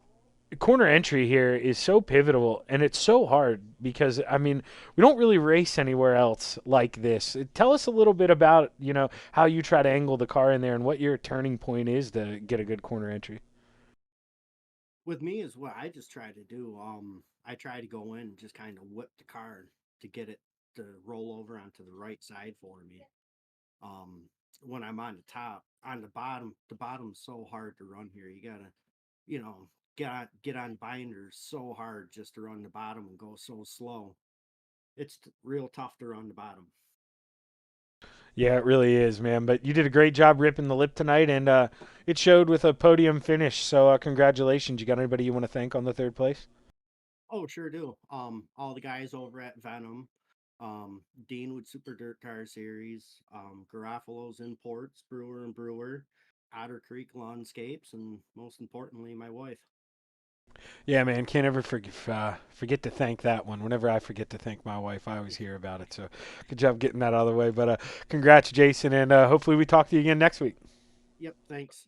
corner entry here is so pivotal and it's so hard because I mean we don't really race anywhere else like this. Tell us a little bit about how you try to angle the car in there and what your turning point is to get a good corner entry. With me is what I just try to do. I try to go in and just kind of whip the car to get it to roll over onto the right side for me. Um, when I'm on the top, on the bottom's so hard to run here. You gotta, you know, get on binders so hard just to run the bottom and go so slow. It's real tough to run the bottom. Yeah, it really is, man. But you did a great job ripping the lip tonight, and it showed with a podium finish. So congratulations. You got anybody you want to thank on the third place? Oh, sure do. All the guys over at Venom, Dean with Super Dirt Car Series, Garofalo's Imports, Brewer and Brewer, Otter Creek Lawnscapes, and most importantly, my wife. Yeah, man, can't ever forget to thank that one. Whenever I forget to thank my wife, I always hear about it. So, good job getting that out of the way. But congrats, Jason, and hopefully we talk to you again next week. Yep, thanks.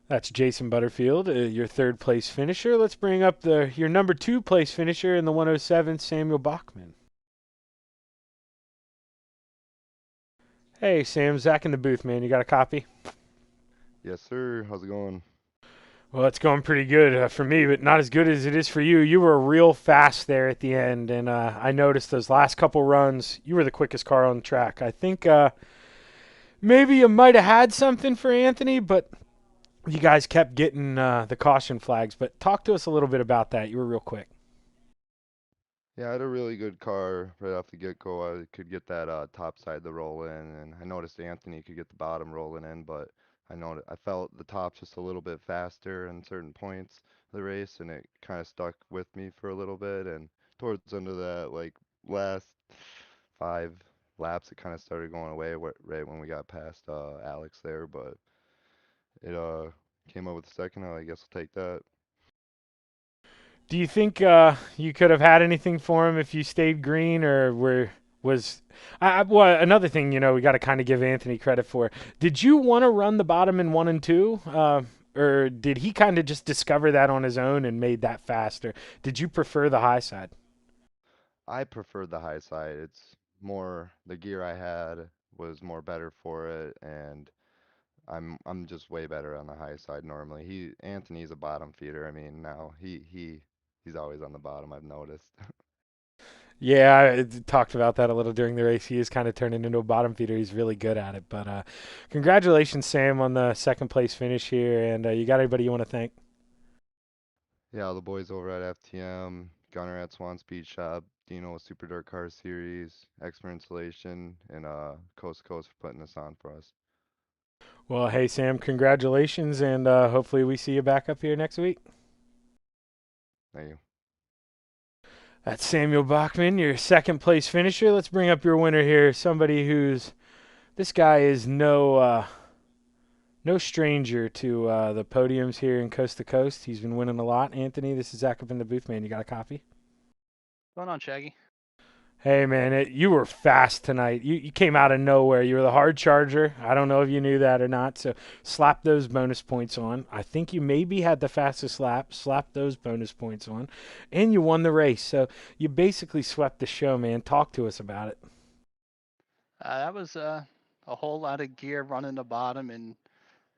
That's Jason Butterfield, your third place finisher. Let's bring up your number two place finisher in the 107, Samuel Bachman. Hey, Sam, Zach in the booth, man. You got a copy? Yes, sir. How's it going? Well, it's going pretty good for me, but not as good as it is for you. You were real fast there at the end, and I noticed those last couple runs, you were the quickest car on the track. I think maybe you might have had something for Anthony, but you guys kept getting the caution flags. But talk to us a little bit about that. You were real quick. Yeah, I had a really good car right off the get-go. I could get that top side the roll in, and I noticed Anthony could get the bottom rolling in, but I felt the top just a little bit faster in certain points of the race, and it kind of stuck with me for a little bit. And towards the end of that, like last 5 laps, it kind of started going away right when we got past Alex there, but it came up with the second. I guess I'll take that. Do you think you could have had anything for him if you stayed green, or was well, another thing, we got to kind of give Anthony credit for. Did you want to run the bottom in one and two, or did he kind of just discover that on his own and made that faster? Did you prefer the high side? I preferred the high side. It's more the gear I had was more better for it, and I'm just way better on the high side normally. Anthony's a bottom feeder. I mean, now he's always on the bottom, I've noticed. Yeah, I talked about that a little during the race. He is kind of turning into a bottom feeder. He's really good at it. But congratulations, Sam, on the second place finish here. And you got anybody you want to thank? Yeah, all the boys over at FTM, Gunner at Swan Speed Shop, Dino with Super Dirt Car Series, Expert Installation, and Coast to Coast for putting this on for us. Well, hey, Sam, congratulations. And hopefully we see you back up here next week. Thank you. That's Samuel Bachman, your second place finisher. Let's bring up your winner here. Somebody who's this guy is no stranger to the podiums here in Coast to Coast. He's been winning a lot. Anthony, this is Zach up in the booth, man. You got a copy? Going on, Shaggy? Hey, man, you were fast tonight. You came out of nowhere. You were the hard charger. I don't know if you knew that or not. So slap those bonus points on. I think you maybe had the fastest lap. Slap those bonus points on. And you won the race. So you basically swept the show, man. Talk to us about it. That was a whole lot of gear running the bottom and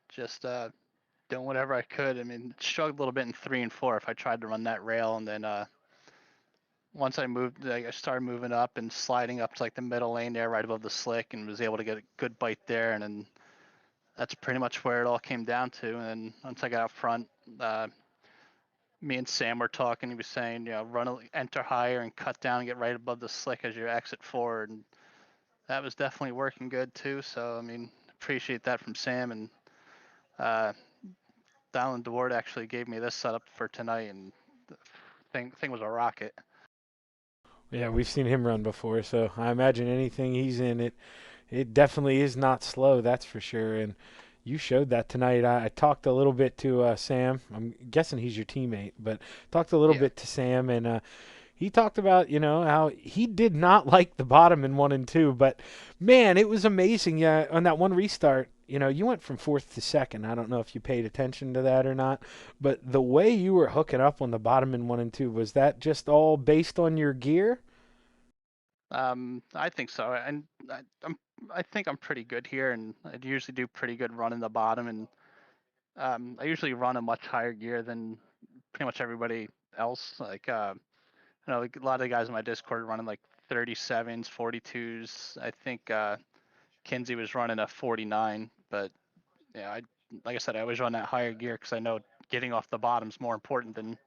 just doing whatever I could. I mean, struggled a little bit in 3 and 4 if I tried to run that rail, and then once I moved, I started moving up and sliding up to like the middle lane there, right above the slick, and was able to get a good bite there. And then that's pretty much where it all came down to. And then once I got up front, me and Sam were talking. He was saying, enter higher and cut down and get right above the slick as you exit forward. And that was definitely working good too. So I mean, appreciate that from Sam, and uh, Dallin DeWard actually gave me this setup for tonight, and the thing was a rocket. Yeah, we've seen him run before, so I imagine anything he's in, it definitely is not slow, that's for sure. And you showed that tonight. I talked a little bit to Sam. I'm guessing he's your teammate, but talked a little Yeah. bit to Sam, and he talked about, how he did not like the bottom in 1 and 2, but man, it was amazing. Yeah, on that one restart, you went from fourth to second. I don't know if you paid attention to that or not, but the way you were hooking up on the bottom in 1 and 2, was that just all based on your gear? I think so, and I think I'm pretty good here, and I usually do pretty good running the bottom, and I usually run a much higher gear than pretty much everybody else. Like like a lot of the guys in my Discord are running like 37s, 42s. I think Kinsey was running a 49, but yeah, like I said, I always run that higher gear because I know getting off the bottom's more important than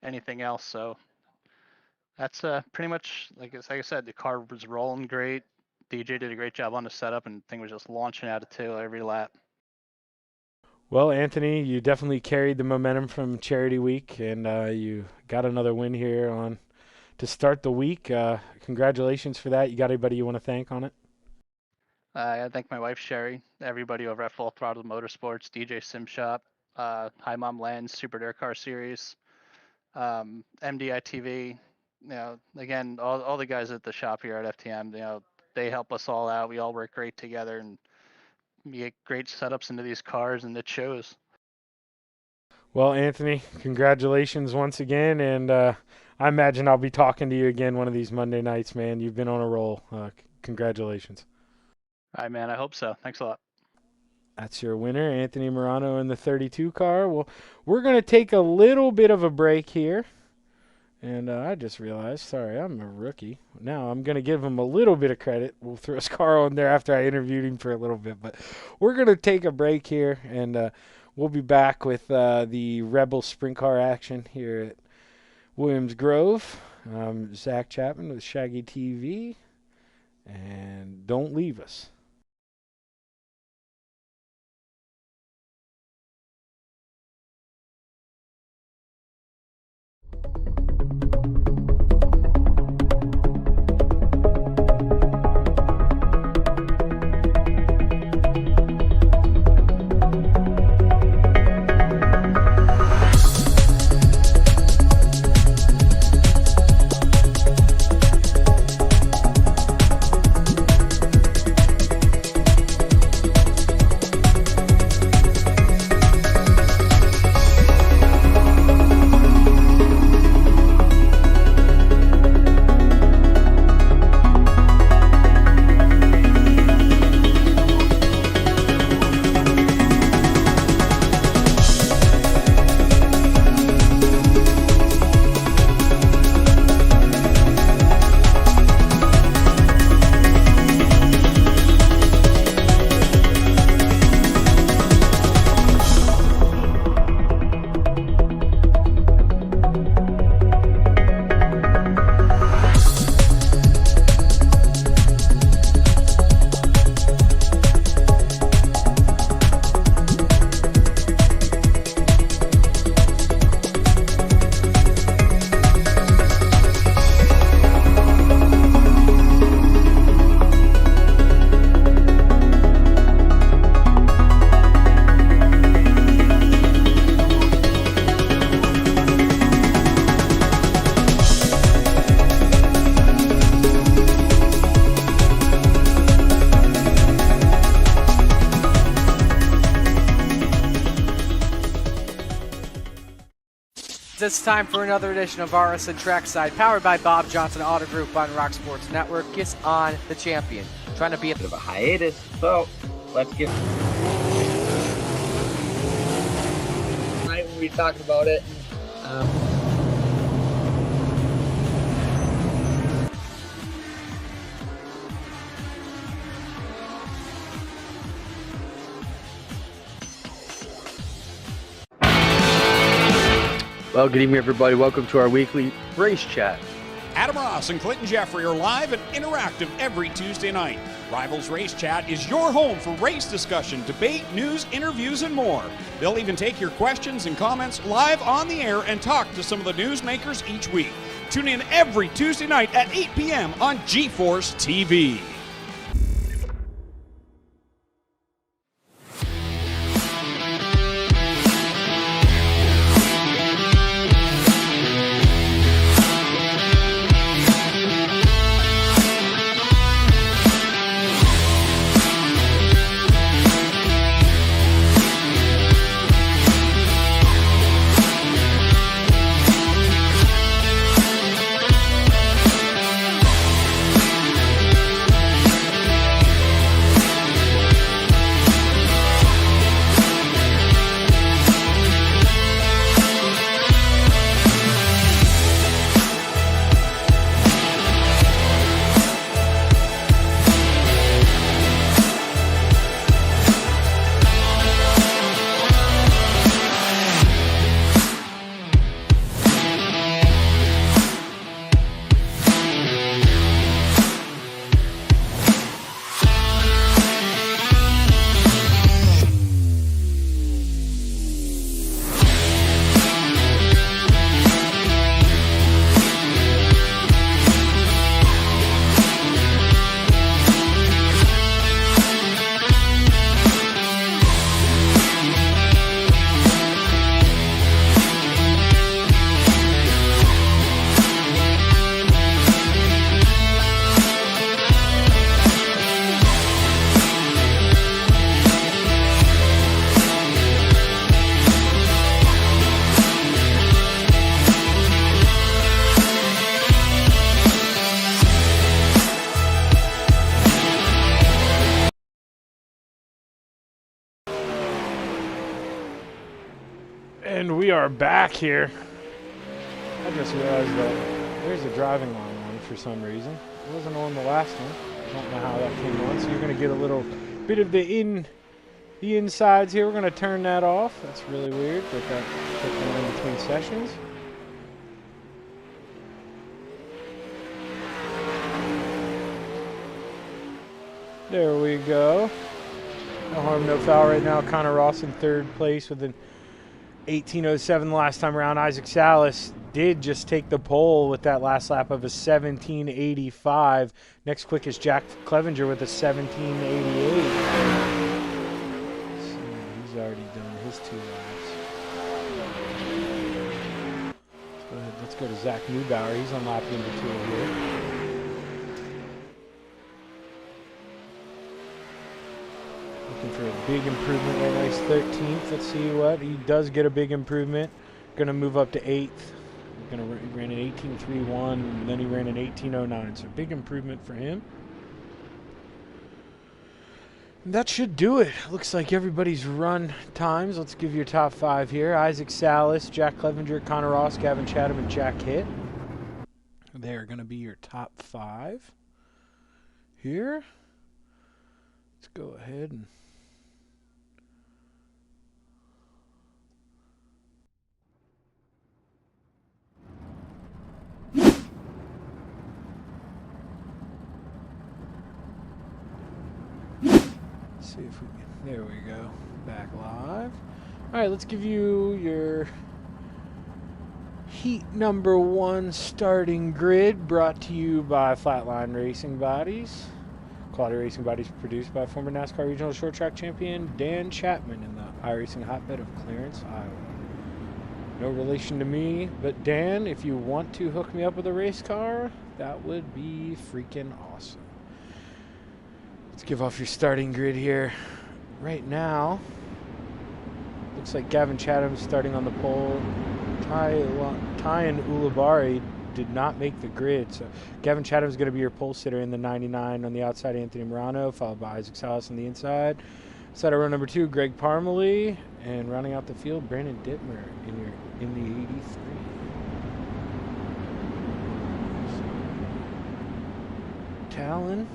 anything else. So that's pretty much like I said, the car was rolling great. DJ did a great job on the setup, and the thing was just launching out of tail every lap. Well, Anthony, you definitely carried the momentum from Charity Week, and you got another win here on to start the week. Congratulations for that. You got anybody you want to thank on it? I thank my wife Sherry, everybody over at Full Throttle Motorsports, DJ Sim Shop, Hi Mom Lens, Super Dirt Car Series, MDI TV. Again, all the guys at the shop here at FTM. They help us all out. We all work great together, and we get great setups into these cars, and it shows. Well, Anthony, congratulations once again, and I imagine I'll be talking to you again one of these Monday nights, man. You've been on a roll. Congratulations. All right, man. I hope so. Thanks a lot. That's your winner, Anthony Morano in the 32 car. Well, we're going to take a little bit of a break here. And I just realized, sorry, I'm a rookie. Now I'm going to give him a little bit of credit. We'll throw Carl in there after I interviewed him for a little bit. But we're going to take a break here, and we'll be back with the Rebel Sprint Car action here at Williams Grove. Zach Chapman with Shaggy TV. And don't leave us. It's time for another edition of RSN Trackside, powered by Bob Johnson Auto Group on Rock Sports Network. Kiss on the champion. Trying to be a bit of a hiatus, so let's get. Right when we talked about it. Well, good evening, everybody. Welcome to our weekly race chat. Adam Ross and Clinton Jeffrey are live and interactive every Tuesday night. Rivals Race Chat is your home for race discussion, debate, news, interviews, and more. They'll even take your questions and comments live on the air and talk to some of the newsmakers each week. Tune in every Tuesday night at 8 p.m. on GeForce TV. And we are back here. I just realized that there's a driving line on for some reason. It wasn't on the last one. I don't know how that came on. So you're going to get a little bit of the insides here. We're going to turn that off. That's really weird, but that clicked on in between sessions. There we go. No harm, no foul right now. Connor Ross in third place with an 18:07 the last time around. Isaac Salas did just take the pole with that last lap of a 17:85. Next quickest Jack Clevenger with a 17:88. So he's already done his 2 laps. Let's go to Zach Neubauer. He's on lap number 2 here. Looking for a big improvement right now. He's 13th. Let's see what he does. Get a big improvement. Going to move up to 8th. He ran an 18.31, and then he ran an 18.09. So big improvement for him. And that should do it. Looks like everybody's run times. Let's give you your top 5 here. Isaac Salas, Jack Clevenger, Connor Ross, Gavin Chatham, and Jack Hitt. They are going to be your top 5 here. Let's go ahead and see if we can. There we go. Back live. All right, let's give you your heat number 1 starting grid, brought to you by Flatline Racing Bodies. Quality Racing Bodies produced by former NASCAR Regional Short Track Champion Dan Chapman in the iRacing hotbed of Clarence, Iowa. No relation to me, but Dan, if you want to hook me up with a race car, that would be freaking awesome. Let's give off your starting grid here. Right now, looks like Gavin Chatham's starting on the pole. Ty and Ulibarri did not make the grid, so Gavin Chatham's going to be your pole sitter in the 99. On the outside, Anthony Morano, followed by Isaac Salas on the inside. Side of row number 2, Greg Parmalee, and rounding out the field, Brandon Dittmer in the 83. Talon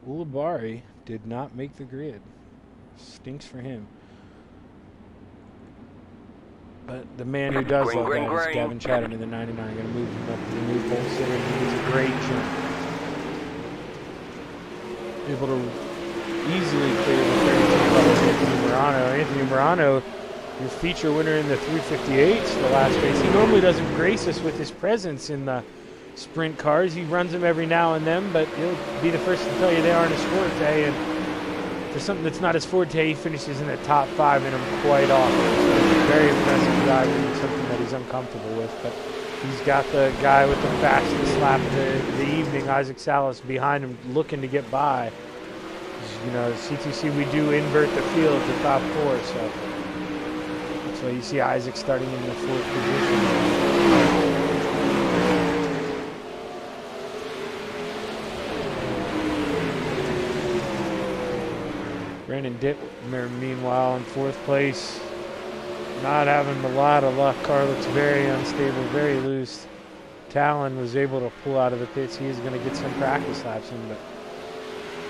Ulibarri did not make the grid. Stinks for him. But the man who does Green, all green, that is green. Gavin Chatham in the 99. Going to move him up to the new pole sitter. He needs a great jump. Able to easily clear the 32 by Anthony Morano. Anthony Morano, your feature winner in the 358s, the last race. He normally doesn't grace us with his presence in the sprint cars. He runs them every now and then, but he'll be the first to tell you they aren't his forte. And for something that's not his forte, he finishes in the top 5 in them quite often. So he's a very impressive driver and something that he's uncomfortable with. But he's got the guy with the fastest lap of the evening, Isaac Salas, behind him looking to get by. You know, CTC, we do invert the field to top 4, so that's why you see Isaac starting in the 4th position. Brandon Dittmer, meanwhile, in 4th place, not having a lot of luck. Car looks very unstable, very loose. Talon was able to pull out of the pits. He is going to get some practice laps in, but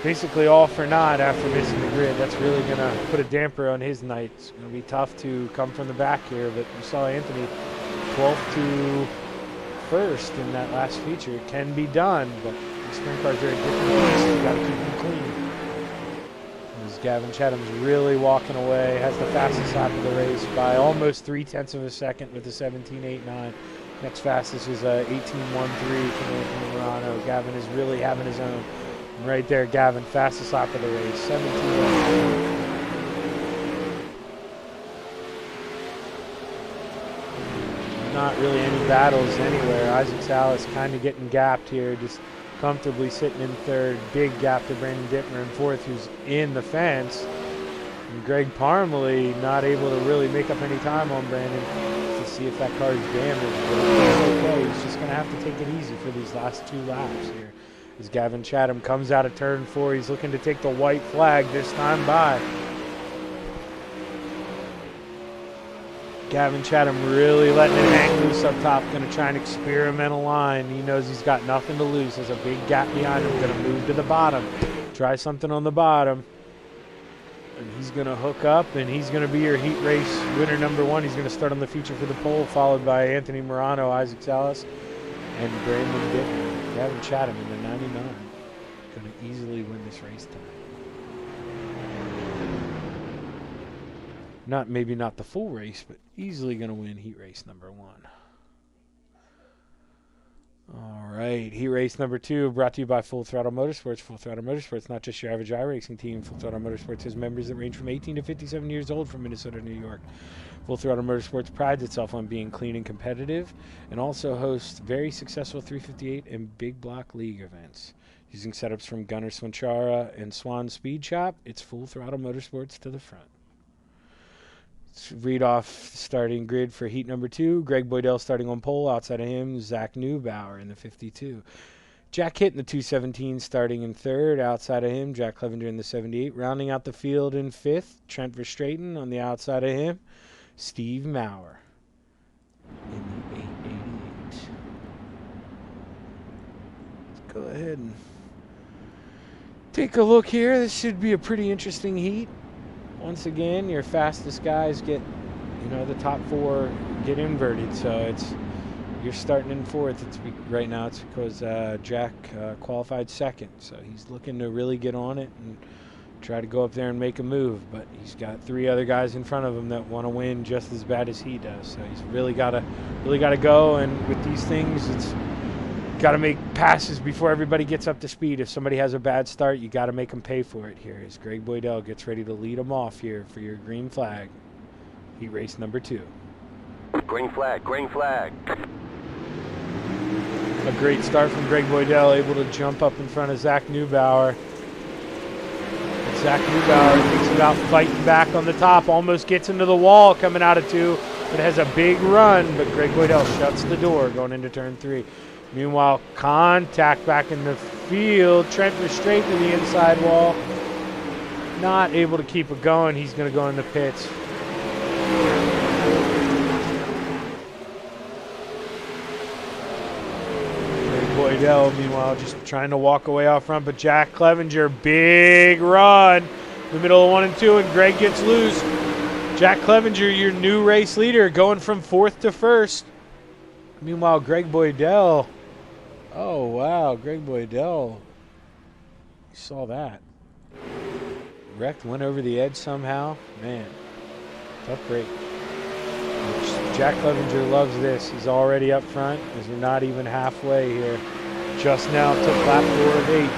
basically all for naught after missing the grid. That's really going to put a damper on his night. It's going to be tough to come from the back here, but you saw Anthony 12th to 1st in that last feature. It can be done, but the sprint cars are a different beast. You got to keep them clean. As Gavin Chatham's really walking away, has the fastest lap of the race by almost 0.3 of a second with the 17.89. Next fastest is 18.13 from Anthony Morano. Gavin is really having his own. And right there, Gavin, fastest lap of the race, 17.13. Not really any battles anywhere. Isaac Salas kind of getting gapped here, just comfortably sitting in 3rd. Big gap to Brandon Dittmer in 4th, who's in the fence. And Greg Parmalee not able to really make up any time on Brandon to see if that car is damaged. But it's okay. He's just going to have to take it easy for these last 2 laps here. As Gavin Chatham comes out of turn 4, he's looking to take the white flag this time by. Gavin Chatham really letting it hang loose up top, going to try an experimental line. He knows he's got nothing to lose. There's a big gap behind him, going to move to the bottom. Try something on the bottom. And he's going to hook up, and he's going to be your heat race winner number 1. He's going to start on the feature for the pole, followed by Anthony Morano, Isaac Salas, and Brandon Dittmer. Gavin Chatham in the 99. Going to easily win this race time. Maybe not the full race, but easily going to win heat race number 1. All right, heat race number 2 brought to you by Full Throttle Motorsports. Full Throttle Motorsports, not just your average iRacing team. Full Throttle Motorsports has members that range from 18 to 57 years old from Minnesota to New York. Full Throttle Motorsports prides itself on being clean and competitive, and also hosts very successful 358 and Big Block League events. Using setups from Gunnar Swanchara and Swan Speed Shop, it's Full Throttle Motorsports to the front. Let's read off the starting grid for heat number 2. Greg Boydell starting on pole. Outside of him, Zach Neubauer in the 52. Jack Hitt in the 217 starting in 3rd. Outside of him, Jack Clevenger in the 78. Rounding out the field in 5th, Trent Verstraeten. On the outside of him, Steve Maurer in the 888. Let's go ahead and take a look here. This should be a pretty interesting heat. Once again, your fastest guys get, the top 4 get inverted. So you're starting in 4th. Right now it's because Jack qualified 2nd. So he's looking to really get on it and try to go up there and make a move. But he's got 3 other guys in front of him that want to win just as bad as he does. So he's really got to go. And with these things, it's got to make passes before everybody gets up to speed. If somebody has a bad start, you got to make them pay for it here as Greg Boydell gets ready to lead them off here for your green flag. Heat race number 2. Green flag, green flag. A great start from Greg Boydell, able to jump up in front of Zach Neubauer. But Zach Neubauer thinks about fighting back on the top, almost gets into the wall coming out of 2, but has a big run, but Greg Boydell shuts the door going into turn 3. Meanwhile, contact back in the field. Trent was straight to the inside wall. Not able to keep it going. He's going to go in the pits. Boydell, meanwhile, just trying to walk away out front. But Jack Clevenger, big run. In the middle of 1 and 2, and Greg gets loose. Jack Clevenger, your new race leader, going from 4th to 1st. Meanwhile, Greg Boydell. Oh, wow. Greg Boydell. You saw that. Wrecked, went over the edge somehow. Man, tough break. Jack Clevenger loves this. He's already up front as we're not even halfway here. Just now took lap 4 of 8.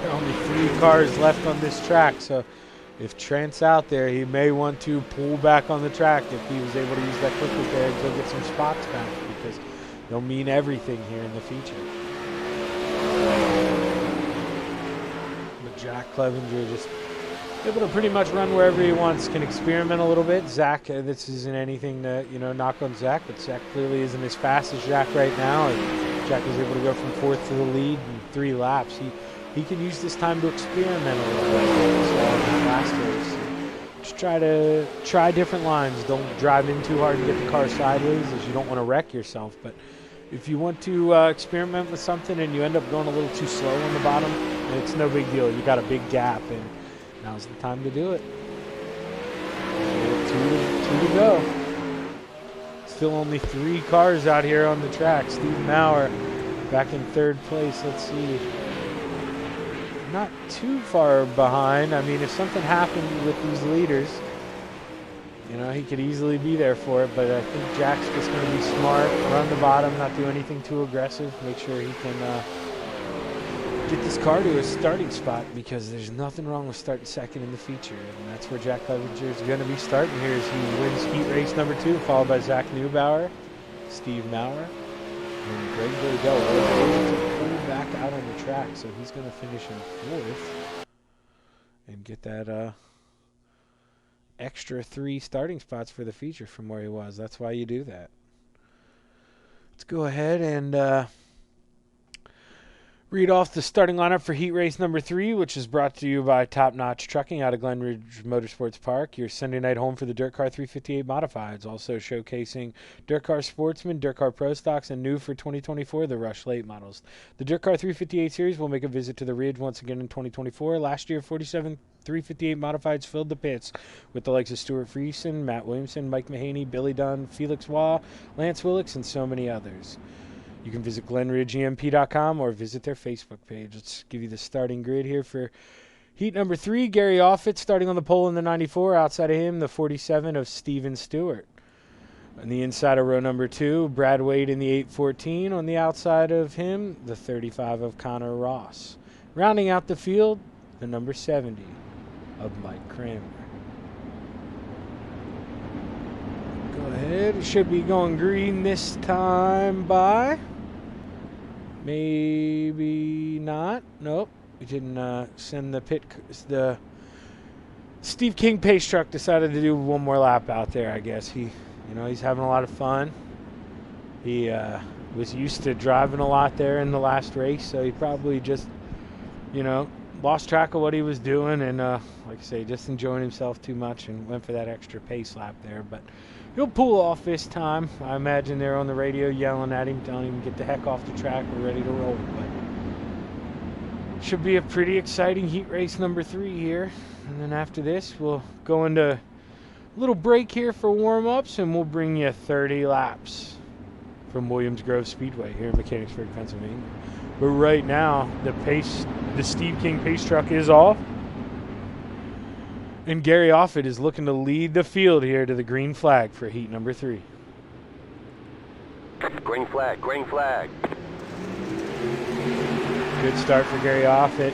There are only 3 cars left on this track, so if Trent's out there, he may want to pull back on the track if he was able to use that quickly there to get some spots back, because they'll mean everything here in the feature. But Jack Clevenger just able to pretty much run wherever he wants, can experiment a little bit. Zach, this isn't anything to, knock on Zach, but Zach clearly isn't as fast as Jack right now. And Jack was able to go from 4th to the lead in 3 laps. He can use this time to experiment a little bit. So in that last race, just try different lines. Don't drive in too hard to get the car sideways, as you don't want to wreck yourself. But if you want to experiment with something and you end up going a little too slow on the bottom, it's no big deal. You got a big gap, and now's the time to do it. 2 to go. Still only 3 cars out here on the track. Steve Maurer back in 3rd place. Let's see. Not too far behind. I mean, if something happened with these leaders, he could easily be there for it. But I think Jack's just going to be smart, run the bottom, not do anything too aggressive, make sure he can get this car to a starting spot, because there's nothing wrong with starting 2nd in the feature, and that's where Jack Clevenger is going to be starting here as he wins heat race number 2, followed by Zach Neubauer, Steve Maurer, and Greg Boydell to pull back out on the track, so he's going to finish in 4th and get that extra 3 starting spots for the feature from where he was. That's why you do that. Let's go ahead and read off the starting lineup for heat race number 3, which is brought to you by Top Notch Trucking out of Glen Ridge Motorsports Park, your Sunday night home for the Dirt Car 358 Modifieds, also showcasing Dirt Car Sportsman, Dirt Car Pro Stocks, and new for 2024, the Rush Late models. The Dirt Car 358 series will make a visit to the Ridge once again in 2024. Last year, 47 358 Modifieds filled the pits with the likes of Stuart Friesen, Matt Williamson, Mike Mahaney, Billy Dunn, Felix Waugh, Lance Willix, and so many others. You can visit GlenRidgeEMP.com or visit their Facebook page. Let's give you the starting grid here for heat number 3. Gary Offit starting on the pole in the 94. Outside of him, the 47 of Steven Stewart. On the inside of row number 2, Brad Wade in the 814. On the outside of him, the 35 of Connor Ross. Rounding out the field, the number 70 of Mike Kramer. Go ahead. It should be going green this time by... Maybe not. Nope. We didn't send the pit. The Steve King pace truck decided to do one more lap out there, I guess. He's having a lot of fun. He was used to driving a lot there in the last race, so he probably just, lost track of what he was doing and, like I say, just enjoying himself too much and went for that extra pace lap there. But he'll pull off this time. I imagine they're on the radio yelling at him, telling him, get the heck off the track, we're ready to roll. But should be a pretty exciting heat race number 3 here. And then after this, we'll go into a little break here for warm-ups, and we'll bring you 30 laps from Williams Grove Speedway here in Mechanicsburg, Pennsylvania. But right now, the Steve King pace truck is off. And Gary Offit is looking to lead the field here to the green flag for heat number 3. Green flag, green flag. Good start for Gary Offit.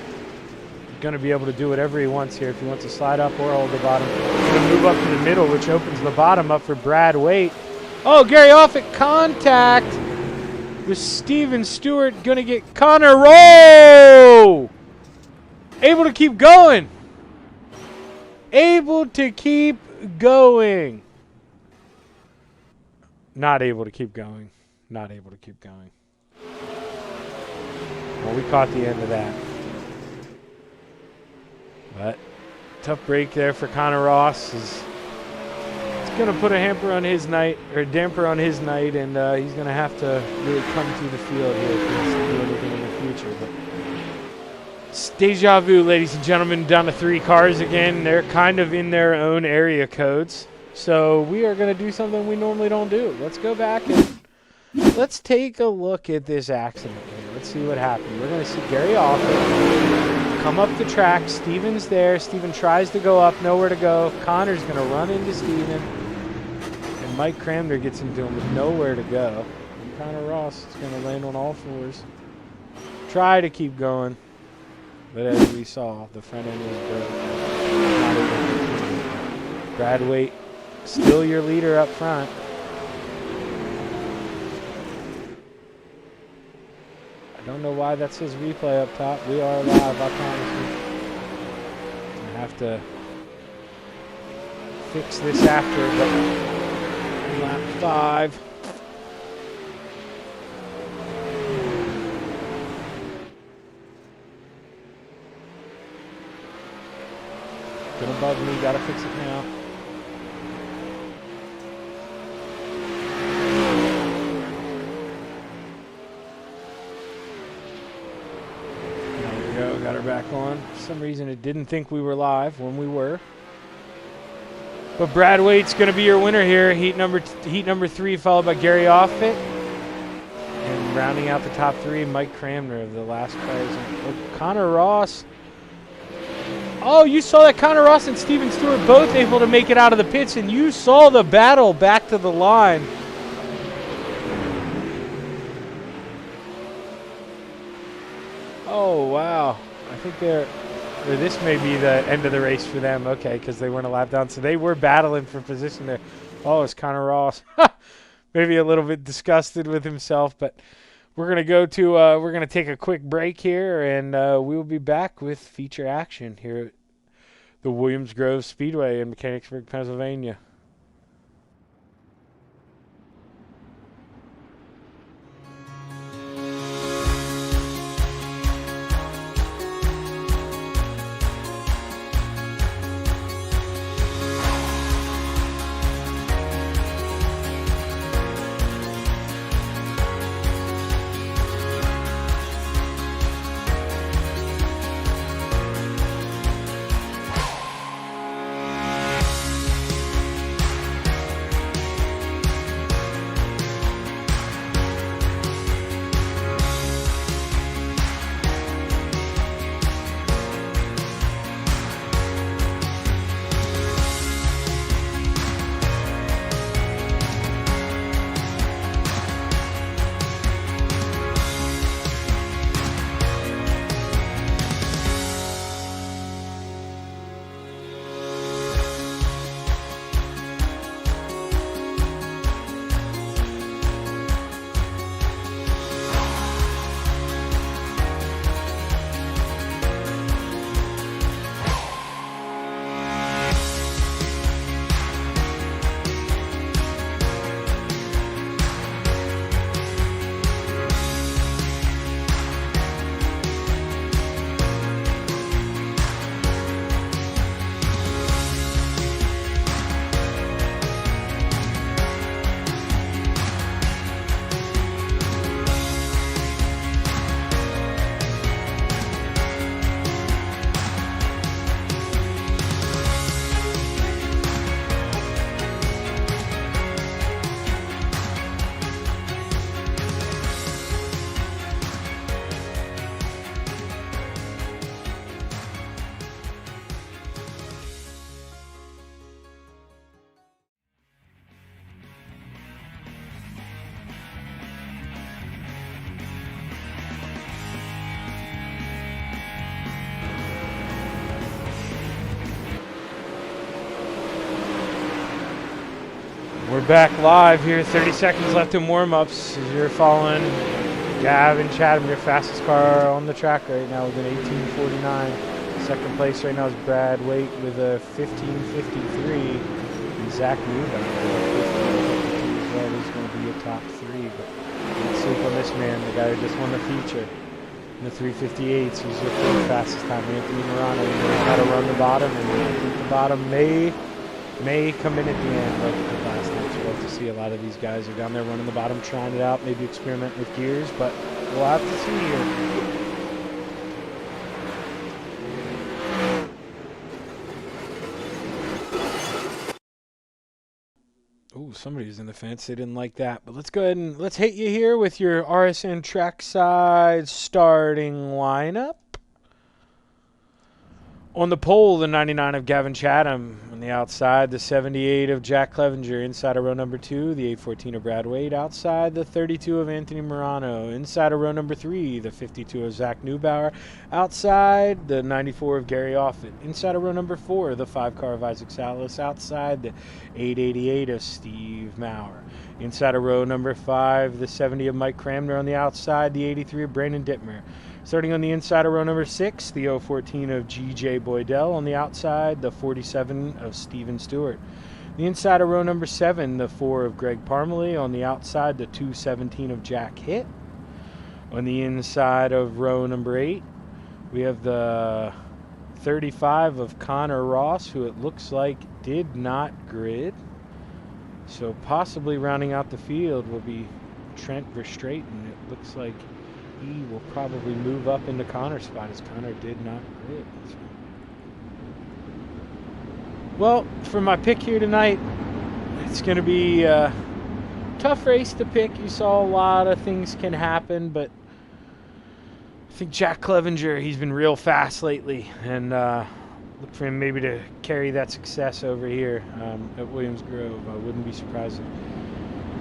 Going to be able to do whatever he wants here. If he wants to slide up or hold the bottom. Going to move up to the middle, which opens the bottom up for Brad Waite. Oh, Gary Offit contact with Steven Stewart. Going to get Connor Rowe. Able to keep going. Able to keep going. Not able to keep going. Not able to keep going. Well, we caught the end of that. But tough break there for Connor Ross. It's going to put a hamper on his night, or a damper on his night, and he's going to have to really come through the field here if he wants to do anything in the future. But It's deja vu, ladies and gentlemen, down to 3 cars again. They're kind of in their own area codes. So we are going to do something we normally don't do. Let's go back and let's take a look at this accident here. Let's see what happened. We're going to see Gary Offit come up the track. Steven's there. Steven tries to go up, nowhere to go. Connor's going to run into Steven. And Mike Cramner gets into him with nowhere to go. And Connor Ross is going to land on all fours. Try to keep going. But as we saw, the front end was broken. Brad Waite, still your leader up front. I don't know why that says replay up top. We are live, I promise you. I have to fix this after, but lap 5. Gonna bug me, gotta fix it now. There we go, got her back on. For some reason it didn't think we were live when we were. But Brad Waite's gonna be your winner here. Heat number 3, followed by Gary Offit. And rounding out the top 3, Mike Cramner of the last cars. Oh, Connor Ross. Oh, you saw that Connor Ross and Steven Stewart both able to make it out of the pits, and you saw the battle back to the line. Oh, wow. I think this may be the end of the race for them. Okay, because they weren't a lap down. So they were battling for position there. Oh, it's Connor Ross. Maybe a little bit disgusted with himself, but we're going to go to, we're going to take a quick break here, and we will be back with feature action here at the Williams Grove Speedway in Mechanicsburg, Pennsylvania. We're back live here. 30 seconds left in warm-ups as you're following Gavin Chatham, your fastest car on the track right now with an 18:49. Second place right now is Brad Waite with a 15:53. And Zach Newman as well. He's going to be a top 3. But don't sleep on this man, the guy who just won the feature. In the 358s, he's your 4th fastest time. Anthony Morano, he knows how to run the bottom, and I think the bottom may come in at the end like the last time. So we'll have to see. A lot of these guys are down there running the bottom, trying it out, maybe experiment with gears, but we'll have to see here. somebody was in the fence. They didn't like that. But let's go ahead and let's hit you here with your RSN Trackside starting lineup. On the pole, the 99 of Gavin Chatham. On the outside, the 78 of Jack Clevenger. Inside of row number 2, the 814 of Brad Wade. Outside, the 32 of Anthony Morano. Inside of row number 3, the 52 of Zach Neubauer. Outside, the 94 of Gary Offit. Inside of row number 4, the 5 car of Isaac Salas. Outside, the 888 of Steve Maurer. Inside of row number 5, the 70 of Mike Cramner. On the outside, the 83 of Brandon Dittmer. Starting on the inside of row number 6, the 014 of G.J. Boydell. On the outside, the 47 of Steven Stewart. The inside of row number 7, the 4 of Greg Parmalee. On the outside, the 217 of Jack Hitt. On the inside of row number 8, we have the 35 of Connor Ross, who it looks like did not grid. So possibly rounding out the field will be Trent Verstraeten. It looks like he will probably move up into Connor's spot as Connor did not grid. So. Well, for my pick here tonight, it's going to be a tough race to pick. You saw a lot of things can happen, but I think Jack Clevenger, he's been real fast lately, and look for him maybe to carry that success over here at Williams Grove. I wouldn't be surprised if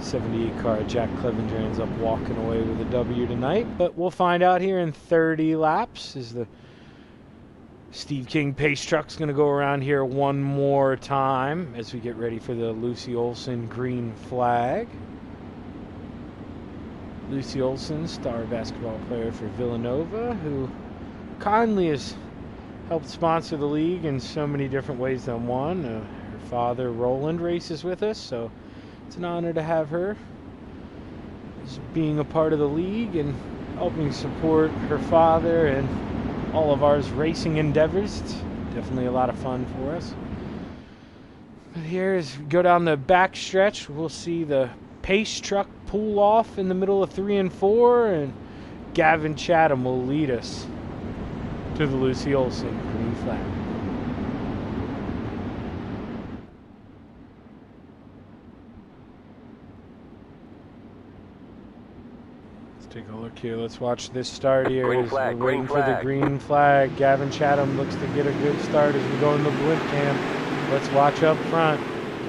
78 car Jack Clevenger ends up walking away with a W tonight, but we'll find out here in 30 laps. Is the Steve King pace truck's going to go around here one more time as we get ready for the Lucy Olson green flag. Lucy Olson, star basketball player for Villanova, who kindly has helped sponsor the league in so many different ways than one. Her father Roland races with us, so it's an honor to have her as being a part of the league and helping support her father and all of ours racing endeavors. It's definitely a lot of fun for us. But here, as we go down the back stretch, we'll see the pace truck pull off in the middle of 3 and 4, and Gavin Chatham will lead us to the Lucy Olson green flag. Take a look here. Let's watch this start here. Green As flag, we're waiting green for the flag. green flag. Gavin Chatham looks to get a good start as we go in the blimp cam. Let's watch up front.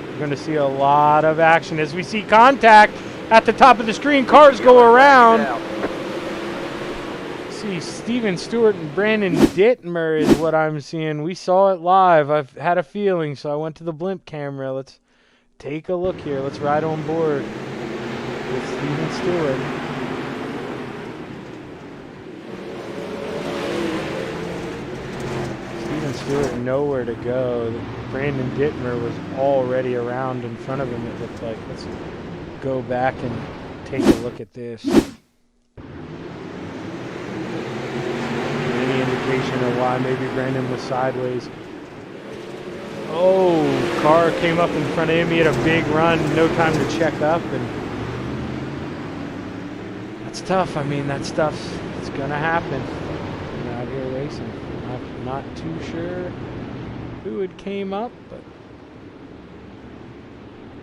We're going to see a lot of action as we see contact at the top of the screen. Cars go around. See Steven Stewart and Brandon Dittmer is what I'm seeing. We saw it live. I've had a feeling, so I went to the blimp camera. Let's take a look here. Let's ride on board with Steven Stewart. Stewart nowhere to go. Brandon Dittmer was already around in front of him, it looked like. Let's go back and take a look at this. Any indication of why maybe Brandon was sideways? Oh, car came up in front of him. He had a big run, no time to check up, and that's tough. I mean, that stuff's it's gonna happen. We're out here racing. Not too sure who it came up, but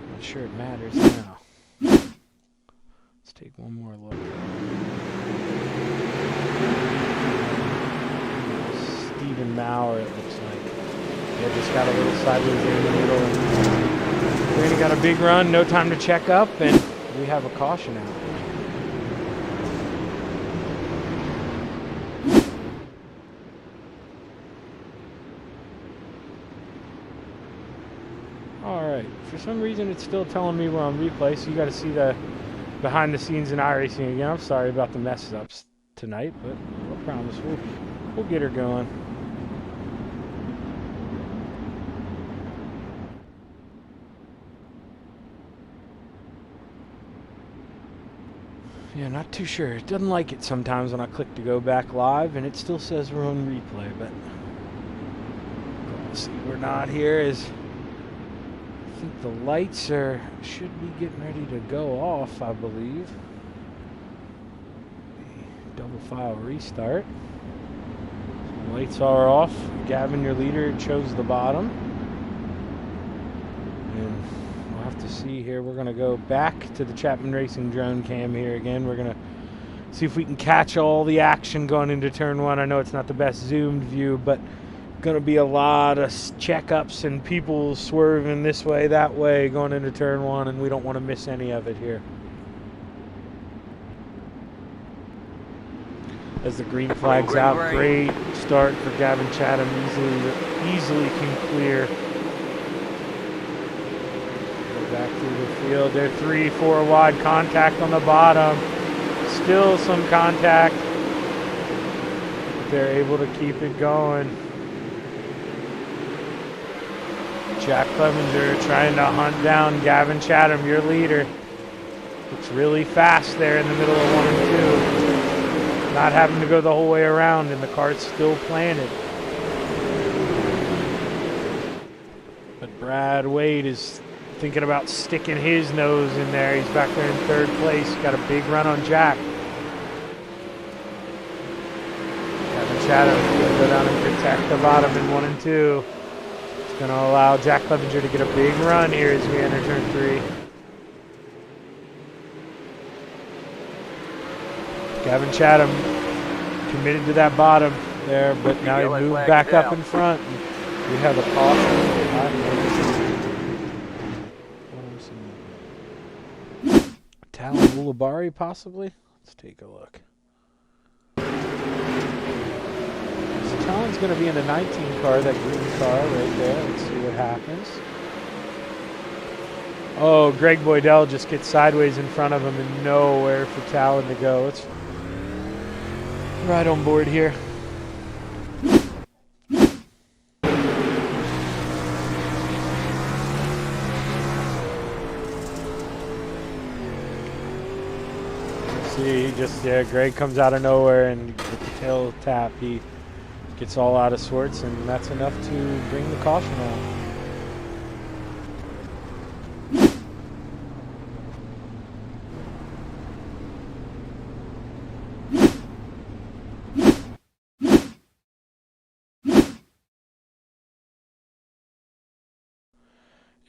I'm not sure it matters now. Let's take one more look. Stephen Maurer, it looks like. Yeah, just got a little sideways there in the middle. Brandon got a big run, no time to check up, and we have a caution out. Alright, for some reason it's still telling me we're on replay, so you got to see the behind the scenes in iRacing again. I'm sorry about the mess ups tonight, but I promise we'll get her going. Yeah, not too sure. It doesn't like it sometimes when I click to go back live, and it still says we're on replay, but let's see, we're not here as I think the lights should be getting ready to go off, I believe. Double file restart. Lights are off. Gavin, your leader, chose the bottom. And we'll have to see here. We're going to go back to the Chapman Racing drone cam here again. We're going to see if we can catch all the action going into turn one. I know it's not the best zoomed view, but going to be a lot of checkups and people swerving this way, that way, going into turn one, and we don't want to miss any of it here. As the green flag's out, great start for Gavin Chatham. Easily can clear. Go back through the field. They're 3-4 wide. Contact on the bottom. Still some contact. They're able to keep it going. Jack Clevenger trying to hunt down Gavin Chatham, your leader. Looks really fast there in the middle of 1 and 2. Not having to go the whole way around, and the car's still planted. But Brad Wade is thinking about sticking his nose in there. He's back there in 3rd place. Got a big run on Jack. Gavin Chatham going to go down and protect the bottom in 1 and 2. It's going to allow Jack Clevenger to get a big run here as we enter turn 3. Gavin Chatham committed to that bottom there, but now he moved back up in front. We have a caution. Talon Wulabari possibly? Let's take a look. So Talon's going to be in the 19 car, that green car right there. Let's see what happens. Oh, Greg Boydell just gets sideways in front of him and nowhere for Talon to go. It's right on board here. See, Greg comes out of nowhere and with the tail tap, he gets all out of sorts, and that's enough to bring the caution out.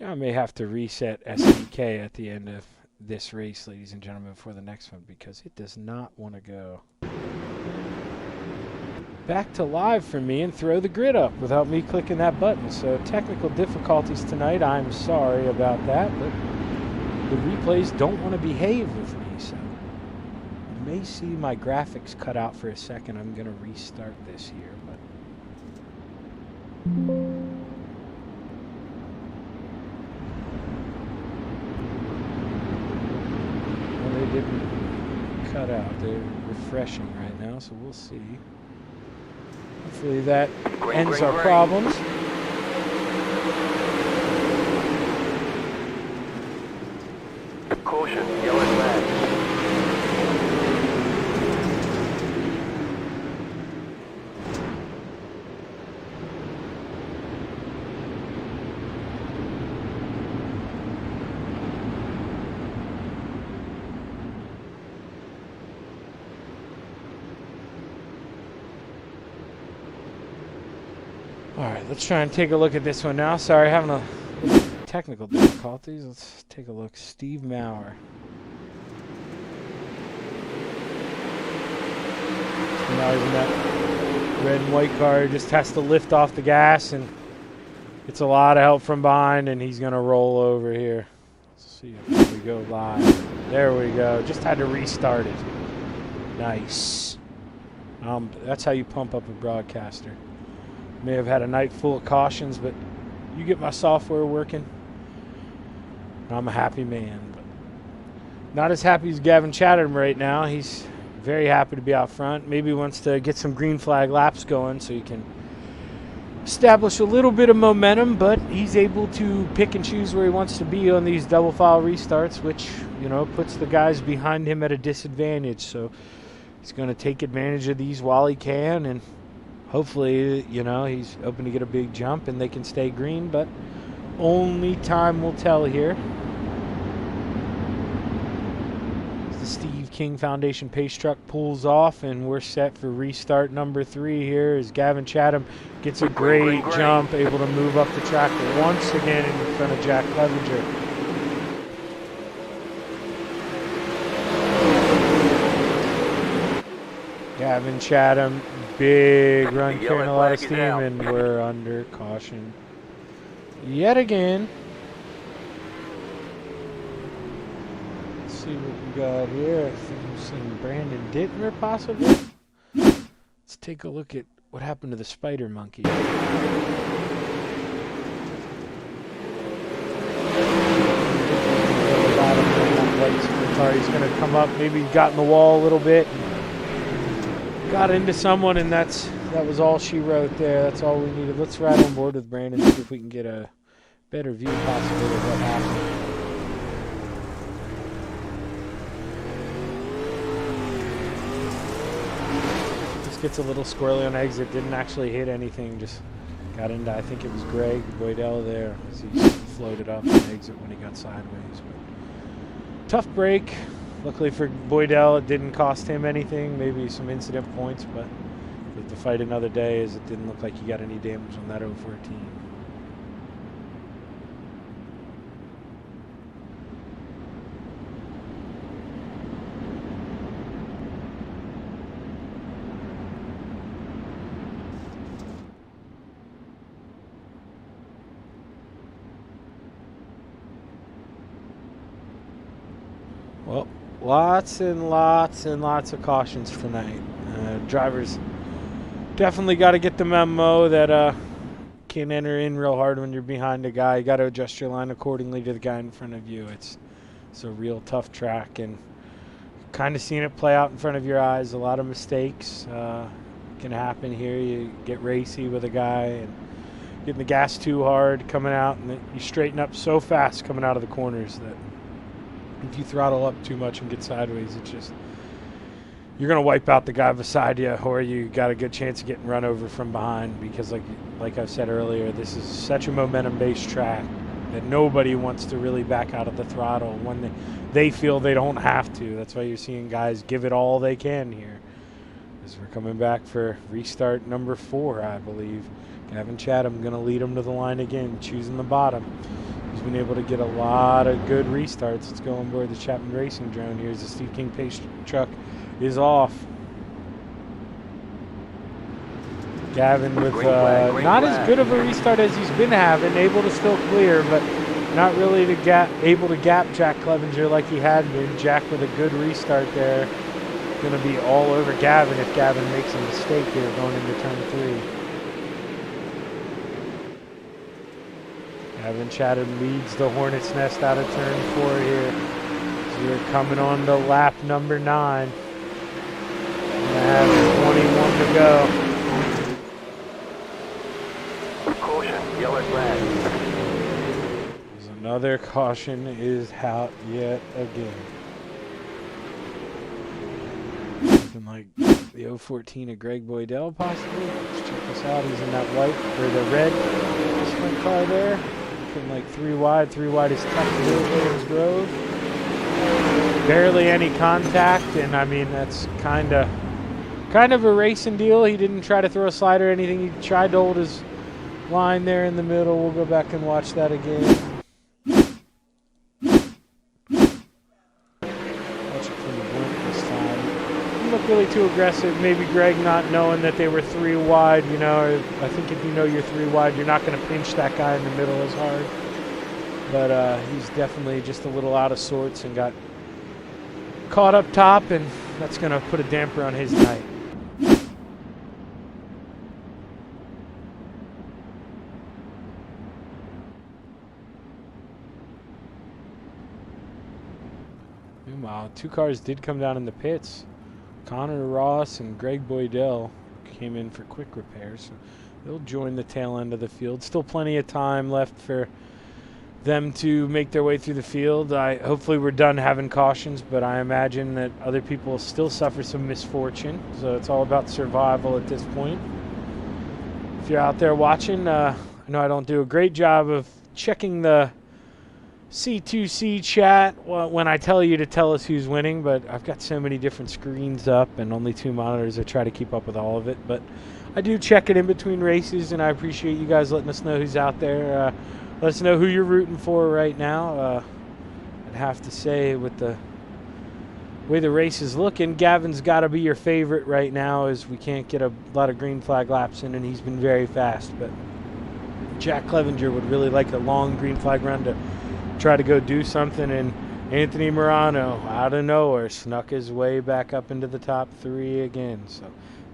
I may have to reset SDK at the end of this race, ladies and gentlemen, for the next one, because it does not want to go back to live for me and throw the grid up without me clicking that button. So technical difficulties tonight. I'm sorry about that, but the replays don't want to behave with me, so you may see my graphics cut out for a second. I'm going to restart this here, but they didn't cut out. They're refreshing right now, so we'll see. Hopefully that ends our problems. Caution, yellow flag. All right, let's try and take a look at this one now. Sorry, having a technical difficulties. Let's take a look. Steve Maurer. So now he's in that red and white car. He just has to lift off the gas, and it's a lot of help from behind, and he's going to roll over here. Let's see if we go live. There we go. Just had to restart it. Nice. That's how you pump up a broadcaster. May have had a night full of cautions, but you get my software working, I'm a happy man. But not as happy as Gavin Chatham right now. He's very happy to be out front. Maybe wants to get some green flag laps going so he can establish a little bit of momentum, but he's able to pick and choose where he wants to be on these double file restarts, which, you know, puts the guys behind him at a disadvantage. So he's going to take advantage of these while he can, and hopefully, you know, he's hoping to get a big jump and they can stay green, but only time will tell here. The Steve King Foundation pace truck pulls off, and we're set for restart number 3 here as Gavin Chatham gets a great jump, able to move up the track once again in front of Jack Clevenger. Gavin Chatham, big run, The carrying a yellow lot of flag is steam, out. and we're under caution yet again. Let's see what we got here. I think I'm seeing Brandon Dittmer possibly. Let's take a look at what happened to the spider monkey. He's going to come up. Maybe he got in the wall a little bit. Got into someone, and that was all she wrote there. That's all we needed. Let's ride on board with Brandon and see if we can get a better view possibly of what happened. Just gets a little squirrely on exit. Didn't actually hit anything. Just got into, I think it was Greg Boydell there as he floated up and exit when he got sideways. But tough break. Luckily for Boydell, it didn't cost him anything. Maybe some incident points, but we have to fight another day as it didn't look like he got any damage on that 014. Well, lots and lots and lots of cautions tonight. Drivers definitely got to get the memo that can't enter in real hard when you're behind a guy. You got to adjust your line accordingly to the guy in front of you. It's a real tough track, and kind of seeing it play out in front of your eyes. A lot of mistakes can happen here. You get racy with a guy and getting the gas too hard coming out, and you straighten up so fast coming out of the corners that if you throttle up too much and get sideways, it's just you're going to wipe out the guy beside you, or you got a good chance of getting run over from behind because like I said earlier, this is such a momentum-based track that nobody wants to really back out of the throttle when they feel they don't have to. That's why you're seeing guys give it all they can here. As we're coming back for restart number 4, I believe. Gavin Chatham going to lead them to the line again, choosing the bottom. He's been able to get a lot of good restarts. Let's go on board the Chapman Racing drone here as the Steve King pace truck is off. Gavin with not as good of a restart as he's been having, able to still clear, but not really able to gap Jack Clevenger like he had been. Jack with a good restart there. Going to be all over Gavin if Gavin makes a mistake here going into turn 3. Gavin Chatham leads the Hornet's Nest out of turn 4 here. So we're coming on to lap number 9. And I have 21 to go. Caution, yellow flag. There's another caution is out yet again. Looking like the 014 of Greg Boydell possibly. Let's check this out. He's in that white, or the red sprint car there. Looking like 3 wide. 3 wide is tough to do at Williams Grove. Barely any contact, and I mean that's kind of a racing deal. He didn't try to throw a slider or anything. He tried to hold his line there in the middle. We'll go back and watch that again. Watch it from the blink this time. Didn't look really too aggressive. Maybe Greg not knowing that they were 3 wide. You know, I think if you know you're 3 wide, you're not going to pinch that guy in the middle as hard. But he's definitely just a little out of sorts and got caught up top, and that's going to put a damper on his night. Meanwhile, 2 cars did come down in the pits. Connor Ross and Greg Boydell came in for quick repairs. So they'll join the tail end of the field. Still plenty of time left for them to make their way through the field. Hopefully we're done having cautions, but I imagine that other people still suffer some misfortune. So it's all about survival at this point. If you're out there watching, I know I don't do a great job of checking the C2C chat when I tell you to tell us who's winning, but I've got so many different screens up and only 2 monitors. I try to keep up with all of it, but I do check it in between races, and I appreciate you guys letting us know who's out there. Let us know who you're rooting for right now. I'd have to say with the way the race is looking, Gavin's got to be your favorite right now, as we can't get a lot of green flag laps in, and he's been very fast. But Jack Clevenger would really like a long green flag run to try to go do something, and Anthony Morano, out of nowhere, snuck his way back up into the top 3 again. So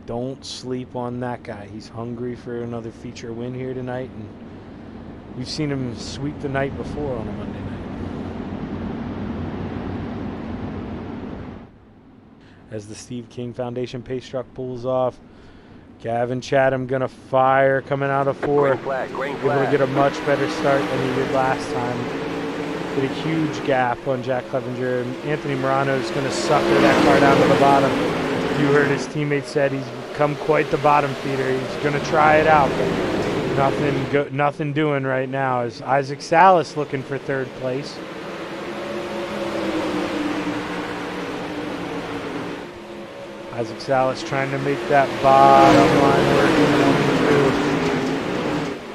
don't sleep on that guy. He's hungry for another feature win here tonight, and we've seen him sweep the night before on a Monday night. As the Steve King Foundation pace truck pulls off, Gavin Chatham gonna fire coming out of 4. Green flag, green Able to flag. get a much better start than he did last time. Get a huge gap on Jack Clevenger. Anthony Morano is gonna sucker that car down to the bottom. You heard his teammate said he's become quite the bottom feeder. He's gonna try it out, but nothing doing right now. Is Isaac Salas looking for 3rd place? Isaac Salas trying to make that bottom line work.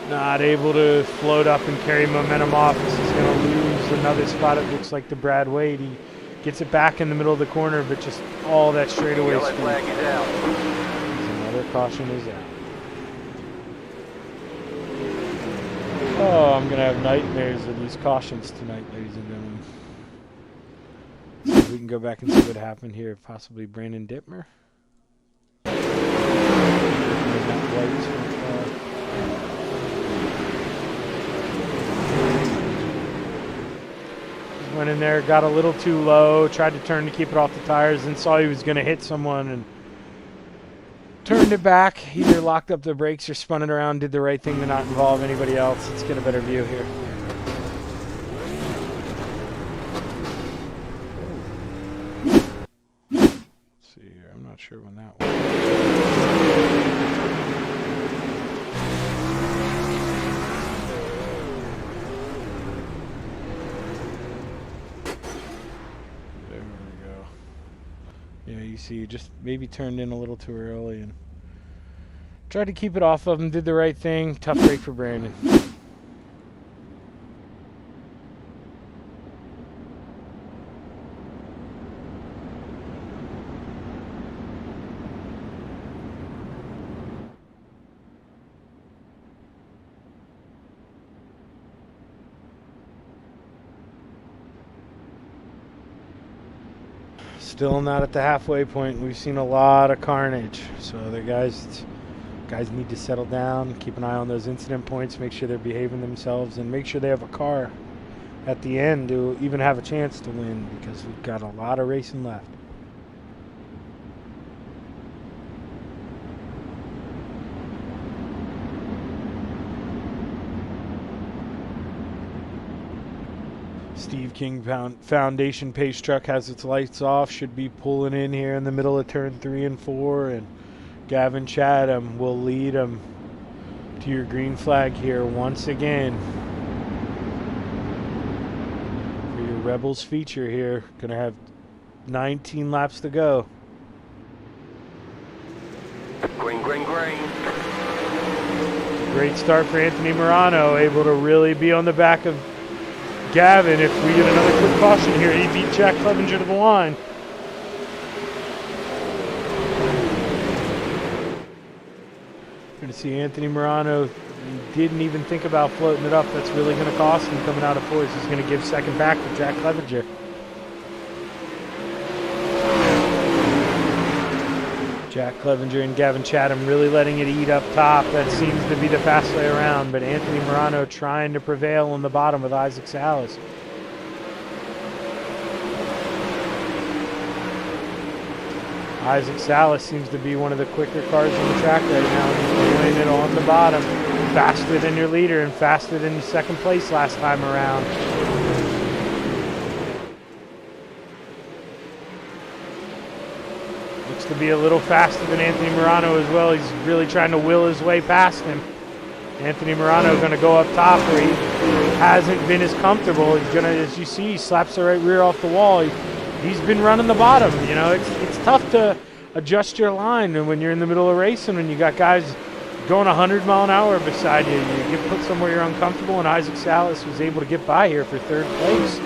Not able to float up and carry momentum off. This is going to lose another spot. It looks like to Brad Wade. He gets it back in the middle of the corner, but just all that straightaway Yellow speed. flag is out. Another caution is out. Oh, I'm going to have nightmares of these cautions tonight, ladies and gentlemen. We can go back and see what happened here. Possibly Brandon Dittmer. Went in there, got a little too low, tried to turn to keep it off the tires, and saw he was going to hit someone and turned it back. Either locked up the brakes or spun it around, did the right thing to not involve anybody else. Let's get a better view here. I'm not sure when that was. There we go. Yeah, you see, you just maybe turned in a little too early and tried to keep it off of him, did the right thing. Tough break for Brandon. Still not at the halfway point. We've seen a lot of carnage. So the guys need to settle down, keep an eye on those incident points, make sure they're behaving themselves, and make sure they have a car at the end to even have a chance to win, because we've got a lot of racing left. Steve King Foundation pace truck has its lights off, should be pulling in here in the middle of turn 3 and 4, and Gavin Chatham will lead him to your green flag here once again for your Rebels feature here. Gonna have 19 laps to go. Green, green, green. Great start for Anthony Morano, able to really be on the back of Gavin. If we get another quick caution here, he beat Jack Clevenger to the line. Going to see Anthony Morano didn't even think about floating it up. That's really going to cost him coming out of 4s. He's going to give second back to Jack Clevenger. Jack Clevenger and Gavin Chatham really letting it eat up top. That seems to be the fast way around, but Anthony Morano trying to prevail on the bottom with Isaac Salas. Isaac Salas seems to be one of the quicker cars on the track right now. He's doing it on the bottom. Faster than your leader and faster than your second place last time around. Looks to be a little faster than Anthony Morano as well. He's really trying to will his way past him. Anthony Morano going to go up top where he hasn't been as comfortable. He's going to, as you see, he slaps the right rear off the wall. He's been running the bottom. You know, it's tough to adjust your line, and when you're in the middle of racing, when you got guys going 100 mile an hour beside you, you get put somewhere you're uncomfortable, and Isaac Salas was able to get by here for 3rd place.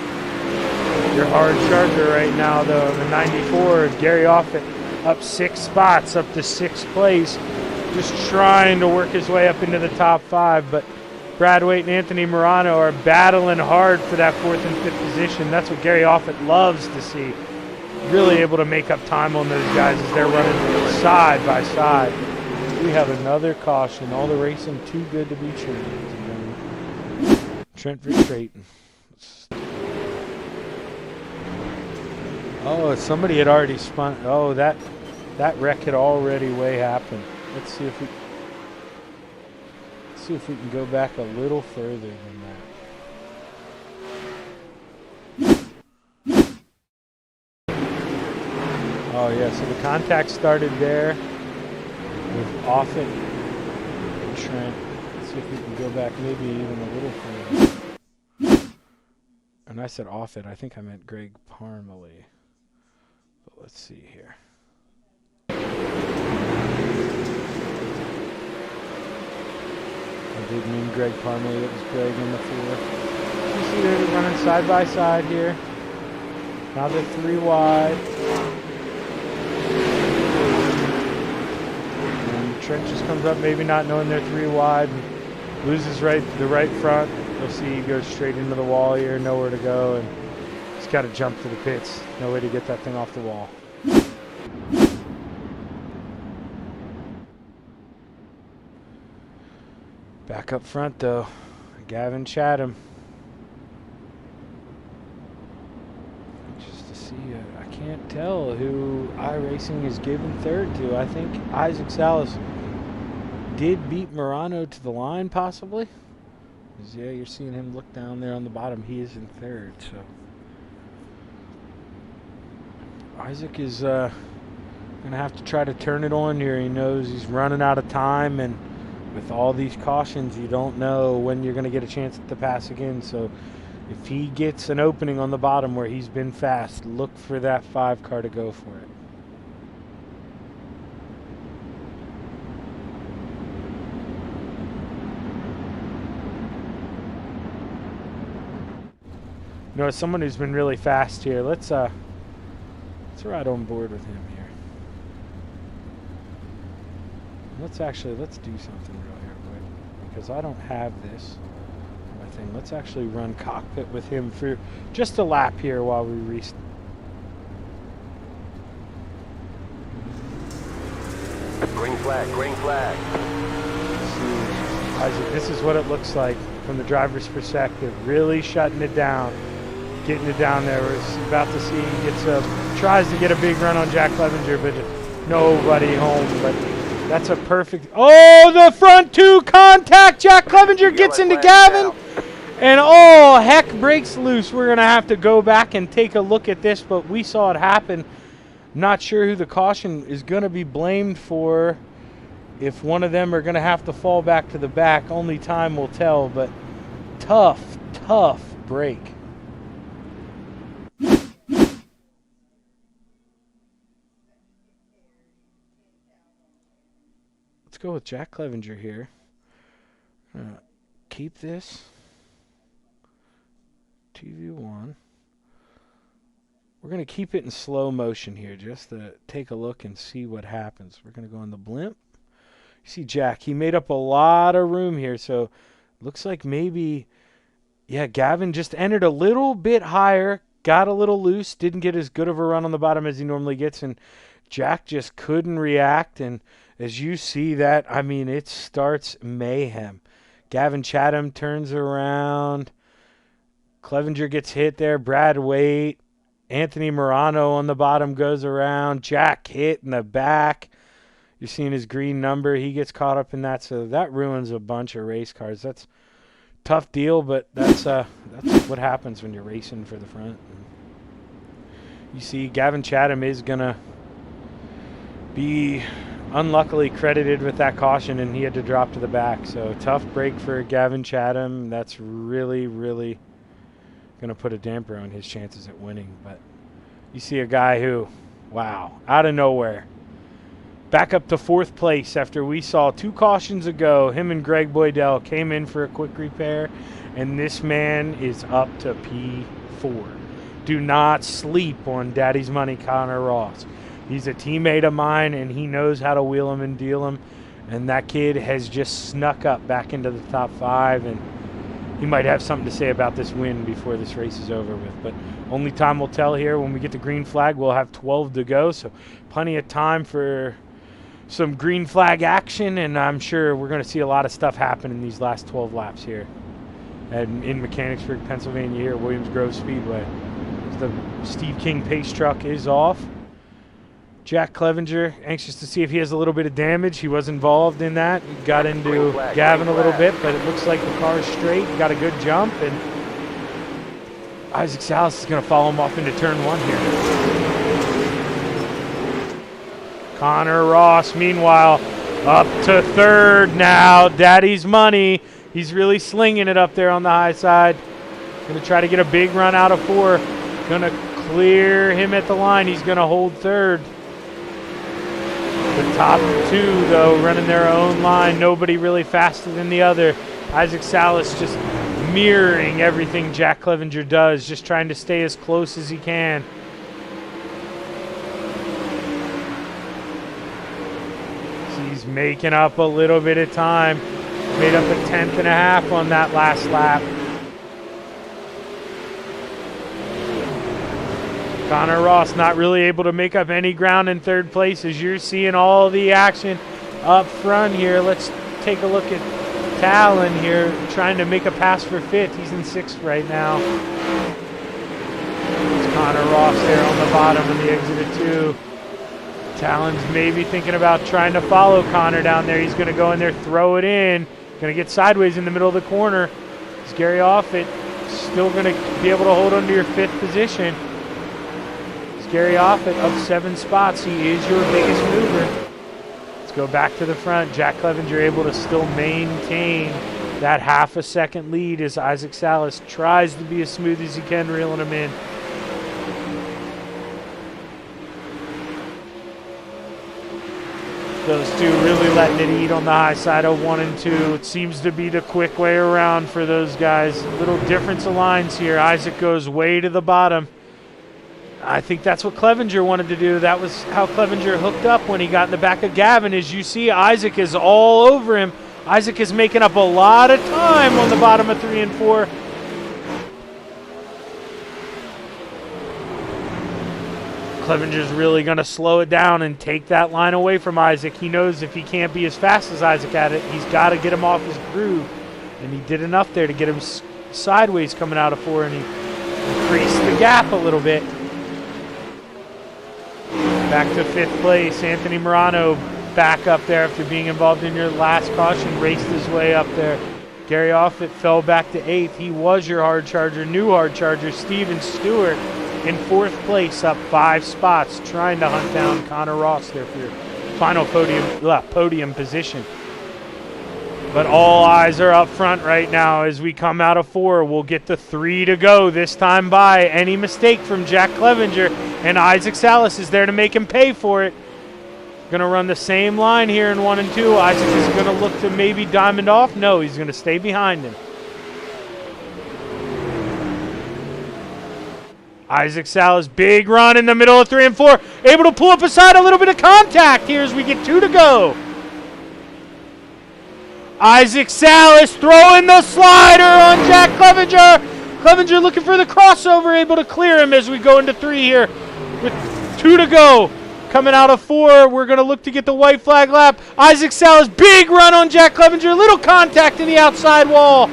Your hard charger right now, though, the 94, Gary Offit up 6 spots, up to 6th place, just trying to work his way up into the top 5. But Brad Waite and Anthony Morano are battling hard for that 4th and 5th position. That's what Gary Offit loves to see. Really able to make up time on those guys as they're running side by side. We have another caution. All the racing too good to be true. Trent Verstraeten. Oh, somebody had already spun. Oh, that wreck had already way happened. Let's see if we can go back a little further than that. Oh yeah, so the contact started there with Offit and Trent. Let's see if we can go back maybe even a little further. And I said Offit, I think I meant Greg Parmalee. But let's see here. I did mean Greg Parmalee, it was Greg in the 4. You see they're running side by side here. Now they're 3 wide. Trent just comes up, maybe not knowing they're 3 wide, and loses the right front. You'll see he goes straight into the wall here, nowhere to go, and he's got to jump to the pits. No way to get that thing off the wall. Back up front, though, Gavin Chatham. Just to see, I can't tell who iRacing is giving 3rd to. I think Isaac Salas did beat Morano to the line, possibly. Yeah, you're seeing him look down there on the bottom. He is in 3rd, so Isaac is gonna have to try to turn it on here. He knows he's running out of time, and with all these cautions, you don't know when you're gonna get a chance to pass again. So if he gets an opening on the bottom where he's been fast, look for that 5 car to go for it. You know, as someone who's been really fast here, let's ride on board with him here. Let's do something real here quick, because I don't have this on my thing. Let's actually run cockpit with him for just a lap here while we restart. Green flag, green flag. Isaac, this is what it looks like from the driver's perspective. Really shutting it down. Getting it down there. We're about to see he tries to get a big run on Jack Clevenger, but nobody home. But that's a perfect. Oh, the front 2 contact. Jack Clevenger gets into Gavin, and oh, heck breaks loose. We're gonna have to go back and take a look at this, but we saw it happen. Not sure who the caution is gonna be blamed for. If one of them are gonna have to fall back to the back, only time will tell. But tough break. Let's go with Jack Clevenger here. Keep this. 2v1. We're going to keep it in slow motion here just to take a look and see what happens. We're going to go in the blimp. You see Jack, he made up a lot of room here, so looks like maybe, yeah, Gavin just entered a little bit higher, got a little loose, didn't get as good of a run on the bottom as he normally gets, and Jack just couldn't react, and as you see that, I mean, it starts mayhem. Gavin Chatham turns around. Clevenger gets hit there. Brad Waite. Anthony Morano on the bottom goes around. Jack hit in the back. You're seeing his green number. He gets caught up in that, so that ruins a bunch of race cars. That's a tough deal, but that's what happens when you're racing for the front. You see Gavin Chatham is going to be unluckily credited with that caution, and he had to drop to the back. So tough break for Gavin Chatham. That's really, really going to put a damper on his chances at winning. But you see a guy who, wow, out of nowhere, back up to 4th place after we saw 2 cautions ago. Him and Greg Boydell came in for a quick repair, and this man is up to P4. do not sleep on Daddy's Money Connor Ross. He's a teammate of mine, and he knows how to wheel him and deal him. And that kid has just snuck up back into the top 5, and he might have something to say about this win before this race is over with. But only time will tell here. When we get the green flag, we'll have 12 to go, so plenty of time for some green flag action, and I'm sure we're going to see a lot of stuff happen in these last 12 laps here and in Mechanicsburg, Pennsylvania, here at Williams Grove Speedway. The Steve King pace truck is off. Jack Clevenger, anxious to see if he has a little bit of damage. He was involved in that. He got into Gavin a little bit, but it looks like the car's straight. Got a good jump, and Isaac Salas is going to follow him off into turn 1 here. Connor Ross, meanwhile, up to 3rd now. Daddy's Money. He's really slinging it up there on the high side. Going to try to get a big run out of 4. Going to clear him at the line. He's going to hold 3rd. The top 2, though, running their own line. Nobody really faster than the other. Isaac Salas just mirroring everything Jack Clevenger does, just trying to stay as close as he can. He's making up a little bit of time. Made up a 10th and a half on that last lap. Connor Ross not really able to make up any ground in 3rd place as you're seeing all the action up front here. Let's take a look at Talon here trying to make a pass for 5th. He's in 6th right now. It's Connor Ross there on the bottom of the exit of 2. Talon's maybe thinking about trying to follow Connor down there. He's going to go in there, throw it in. Going to get sideways in the middle of the corner. Is Gary Offit still going to be able to hold on to your 5th position? Is Gary Offit up 7 spots? He is your biggest mover. Let's go back to the front. Jack Clevenger able to still maintain that half a second lead as Isaac Salas tries to be as smooth as he can, reeling him in. Those two really letting it eat on the high side of 1 and 2. It seems to be the quick way around for those guys. Little difference of lines here. Isaac goes way to the bottom. I think that's what Clevenger wanted to do. That was how Clevenger hooked up when he got in the back of Gavin. As you see, Isaac is all over him. Isaac is making up a lot of time on the bottom of 3 and 4. Clevenger's really going to slow it down and take that line away from Isaac. He knows if he can't be as fast as Isaac at it, he's got to get him off his groove. And he did enough there to get him sideways coming out of 4, and he increased the gap a little bit. Back to 5th place. Anthony Morano back up there after being involved in your last caution, raced his way up there. Gary Offit fell back to 8th. He was your hard charger, new hard charger. Steven Stewart in 4th place, up 5 spots, trying to hunt down Connor Ross there for your final podium position. But all eyes are up front right now as we come out of 4. We'll get the 3 to go this time by. Any mistake from Jack Clevenger, and Isaac Salas is there to make him pay for it. Going to run the same line here in 1 and 2. Isaac is going to look to maybe diamond off. No, he's going to stay behind him. Isaac Salas, big run in the middle of 3 and 4. Able to pull up aside, a little bit of contact here as we get 2 to go. Isaac Salas throwing the slider on Jack Clevenger. Clevenger looking for the crossover, able to clear him as we go into 3 here with 2 to go. Coming out of 4, we're going to look to get the white flag lap. Isaac Salas, big run on Jack Clevenger. Little contact in the outside wall.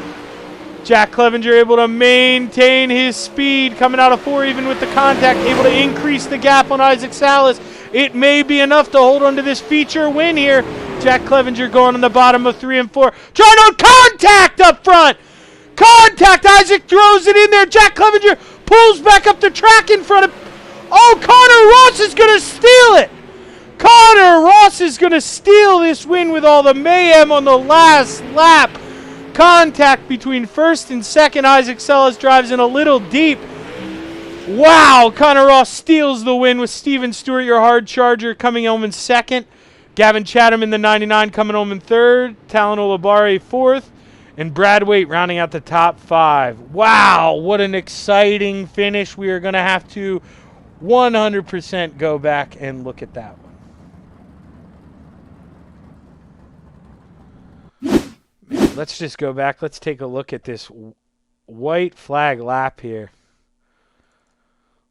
Jack Clevenger able to maintain his speed coming out of 4, even with the contact, able to increase the gap on Isaac Salas. It may be enough to hold on to this feature win here. Jack Clevenger going on the bottom of 3 and 4. Trying on contact up front. Contact. Isaac throws it in there. Jack Clevenger pulls back up the track in front of... Oh, Connor Ross is going to steal it. Connor Ross is going to steal this win with all the mayhem on the last lap. Contact between 1st and 2nd. Isaac Salas drives in a little deep. Wow, Connor Ross steals the win with Steven Stewart, your hard charger, coming home in 2nd. Gavin Chatham in the 99 coming home in 3rd. Talon Olabare 4th. And Brad Waite rounding out the top 5. Wow, what an exciting finish. We are going to have to 100% go back and look at that one. Man, let's just go back. Let's take a look at this white flag lap here.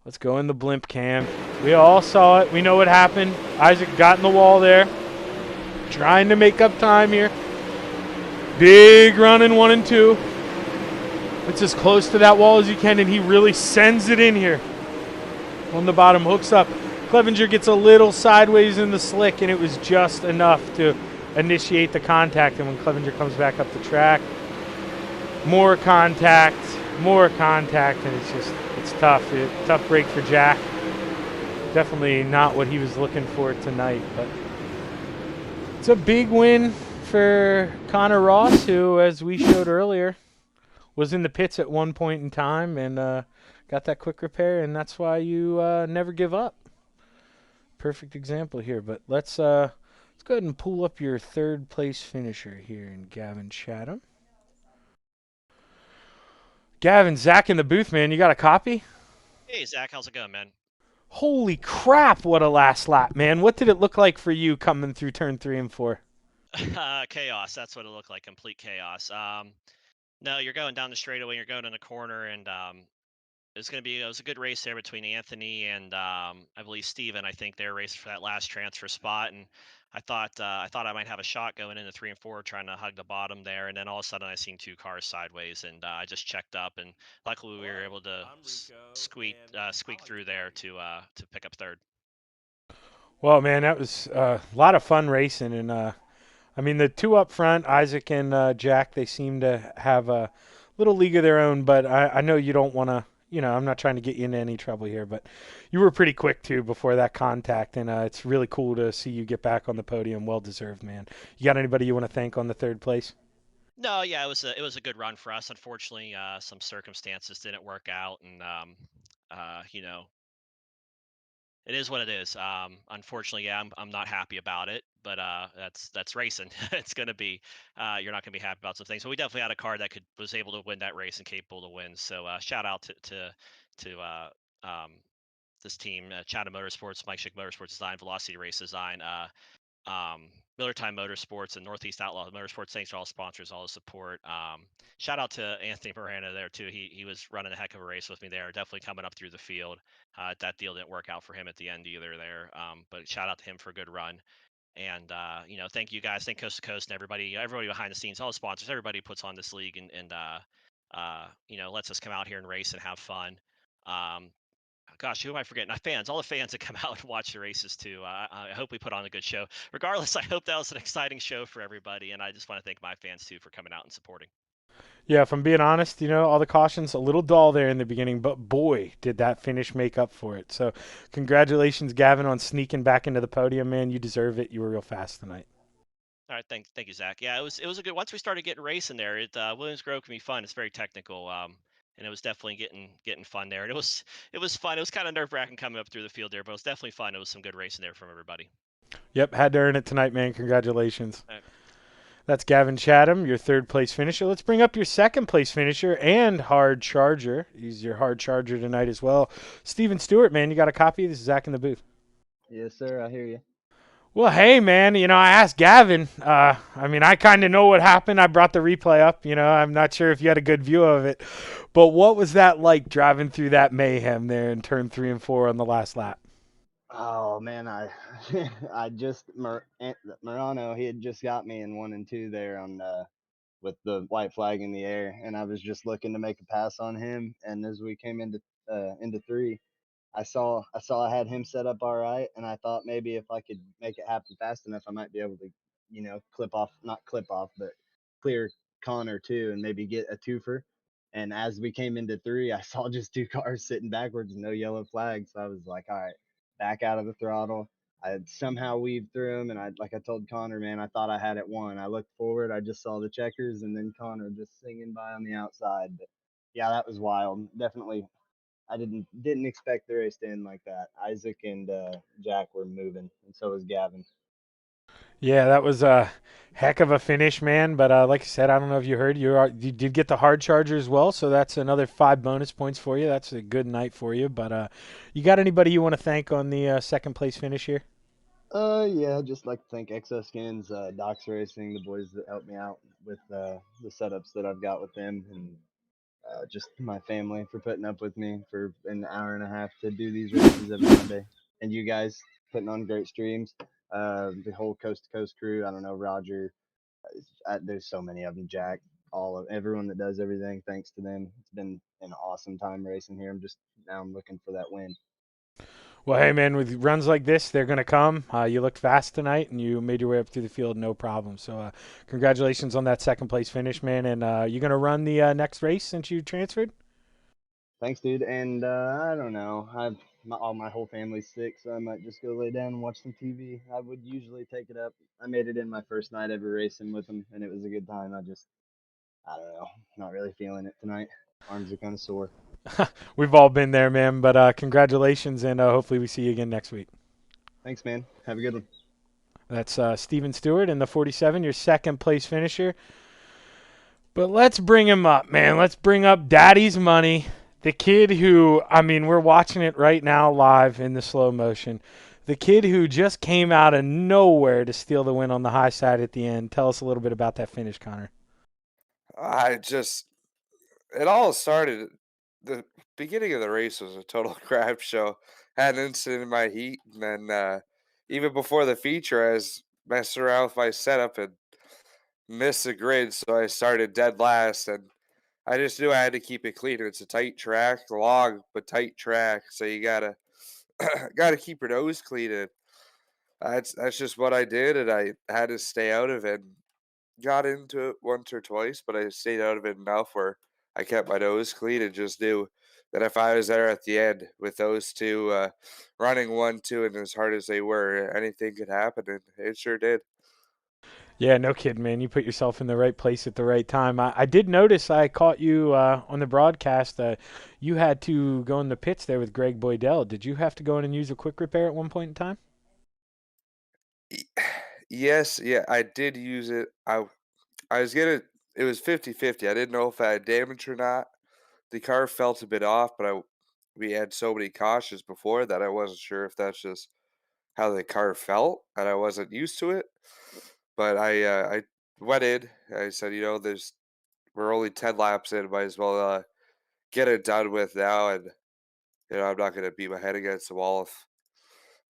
Let's go in the blimp cam. We all saw it. We know what happened. Isaac got in the wall there. Trying to make up time here. Big run in 1 and 2. It's as close to that wall as you can, and he really sends it in here. On the bottom, hooks up. Clevenger gets a little sideways in the slick, and it was just enough to initiate the contact. And when Clevenger comes back up the track, more contact, and it's tough. Tough break for Jack. Definitely not what he was looking for tonight, but it's a big win for Connor Ross, who, as we showed earlier, was in the pits at one point in time and got that quick repair, and that's why you never give up. Perfect example here, but let's go ahead and pull up your third place finisher here in Gavin Chatham. Gavin, Zach in the booth, man. You got a copy? Hey, Zach. How's it going, man? Holy crap, what a last lap, man. What did it look like for you coming through turn 3 and 4? Chaos. That's what it looked like. Complete chaos. No, you're going down the straightaway. You're going in a corner, and it was a good race there between Anthony and I believe Steven. I think they're racing for that last transfer spot, and I thought I might have a shot going into 3 and 4, trying to hug the bottom there, and then all of a sudden I seen 2 cars sideways, and I just checked up, and luckily we were able to squeak through there to pick up third. Well, man, that was a lot of fun racing, and I mean, the 2 up front, Isaac and Jack, they seem to have a little league of their own, but I know you don't want to, I'm not trying to get you into any trouble here, but you were pretty quick, too, before that contact, and it's really cool to see you get back on the podium. Well-deserved, man. You got anybody you want to thank on the third place? No, yeah, it was a good run for us. Unfortunately, some circumstances didn't work out, and you know, it is what it is. Unfortunately, yeah, I'm not happy about it, but that's racing. It's gonna be you're not gonna be happy about some things, but we definitely had a car that could was able to win that race and capable to win. So shout out to this team, Chatham Motorsports, Mike Schick Motorsports Design, Velocity Race Design. Miller Time Motorsports and Northeast Outlaw Motorsports. Thanks for all the sponsors, all the support. Shout out to Anthony Morano there too. He was running a heck of a race with me there. Definitely coming up through the field. That deal didn't work out for him at the end either there. But shout out to him for a good run. And thank you guys, thank Coast to Coast and everybody behind the scenes, all the sponsors, everybody who puts on this league and lets us come out here and race and have fun. Um, Gosh, who am I forgetting? My fans, all the fans that come out and watch the races too. I hope we put on a good show. Regardless, I hope that was an exciting show for everybody, and I just want to thank my fans too for coming out and supporting. Yeah, if I'm being honest, all the cautions a little dull there in the beginning, but boy, did that finish make up for it. So congratulations, Gavin, on sneaking back into the podium, man. You deserve it. You were real fast tonight. All right, thank you, Zach. Yeah, it was a good. Once we started getting racing there, Williams Grove can be fun. It's very technical, and it was definitely getting fun there. And it was fun. It was kind of nerve wracking coming up through the field there, but it was definitely fun. It was some good racing there from everybody. Yep, had to earn it tonight, man. Congratulations. All right. That's Gavin Chatham, your third place finisher. Let's bring up your second place finisher and hard charger. He's your hard charger tonight as well. Steven Stewart, man, you got a copy? This is Zach in the booth. Yes, sir. I hear you. Well, hey, man, I asked Gavin. I kind of know what happened. I brought the replay up. I'm not sure if you had a good view of it. But what was that like driving through that mayhem there in turn 3 and 4 on the last lap? Oh man, I just Morano. He had just got me in 1 and 2 there on with the white flag in the air, and I was just looking to make a pass on him. And as we came into 3, I saw I had him set up all right, and I thought maybe if I could make it happen fast enough, I might be able to, not clip off, but clear Connor too, and maybe get a twofer. And as we came into 3, I saw just 2 cars sitting backwards, no yellow flags. So I was like, all right, back out of the throttle. I had somehow weaved through them, and like I told Connor, man, I thought I had it won. I looked forward, I just saw the checkers, and then Connor just singing by on the outside. But yeah, that was wild. Definitely, I didn't expect the race to end like that. Isaac and Jack were moving, and so was Gavin. Yeah, that was a heck of a finish, man. But like I said, I don't know if you heard, you did get the hard charger as well, so that's another 5 bonus points for you. That's a good night for you. But you got anybody you want to thank on the second place finish here? Yeah, I'd just like to thank Exo Skins, Docs Racing, the boys that helped me out with the setups that I've got with them, and just my family for putting up with me for an hour and a half to do these races every Monday, and you guys putting on great streams. The whole Coast to Coast crew. I don't know, Roger. There's so many of them. Jack, all of everyone that does everything. Thanks to them, it's been an awesome time racing here. I'm looking for that win. Well, hey, man, with runs like this, they're going to come. You looked fast tonight, and you made your way up through the field, no problem. So congratulations on that second place finish, man. And you're going to run the next race since you transferred? Thanks, dude. And I don't know. All my whole family's sick, so I might just go lay down and watch some TV. I would usually take it up. I made it in my first night ever racing with them, and it was a good time. I don't know, not really feeling it tonight. Arms are kind of sore. We've all been there, man. But congratulations, and hopefully we see you again next week. Thanks, man. Have a good one. That's Steven Stewart in the 47, your second place finisher. But let's bring him up, man. Let's bring up Daddy's Money, the kid who, I mean, we're watching it right now live in the slow motion. The kid who just came out of nowhere to steal the win on the high side at the end. Tell us a little bit about that finish, Connor. It all started, the beginning of the race was a total crap show. Had an incident in my heat, and then even before the feature, I was messing around with my setup and missed the grid, so I started dead last, and I just knew I had to keep it clean. It's a tight track, long but tight track, so you gotta gotta keep your nose clean. And that's just what I did, and I had to stay out of it. Got into it once or twice, but I stayed out of it enough where I kept my nose clean and just knew that if I was there at the end with those two running 1-2 and as hard as they were, anything could happen, and it sure did. Yeah, no kidding, man. You put yourself in the right place at the right time. I did notice I caught you on the broadcast. You had to go in the pits there with Greg Boydell. Did you have to go in and use a quick repair at one point in time? Yes, yeah, I did use it. I was gonna. It was 50-50. I didn't know if I had damage or not. The car felt a bit off, but we had so many cautions before that I wasn't sure if that's just how the car felt, and I wasn't used to it. But I went in. I said, we're only 10 laps in. Might as well get it done with now. And I'm not gonna beat my head against the wall if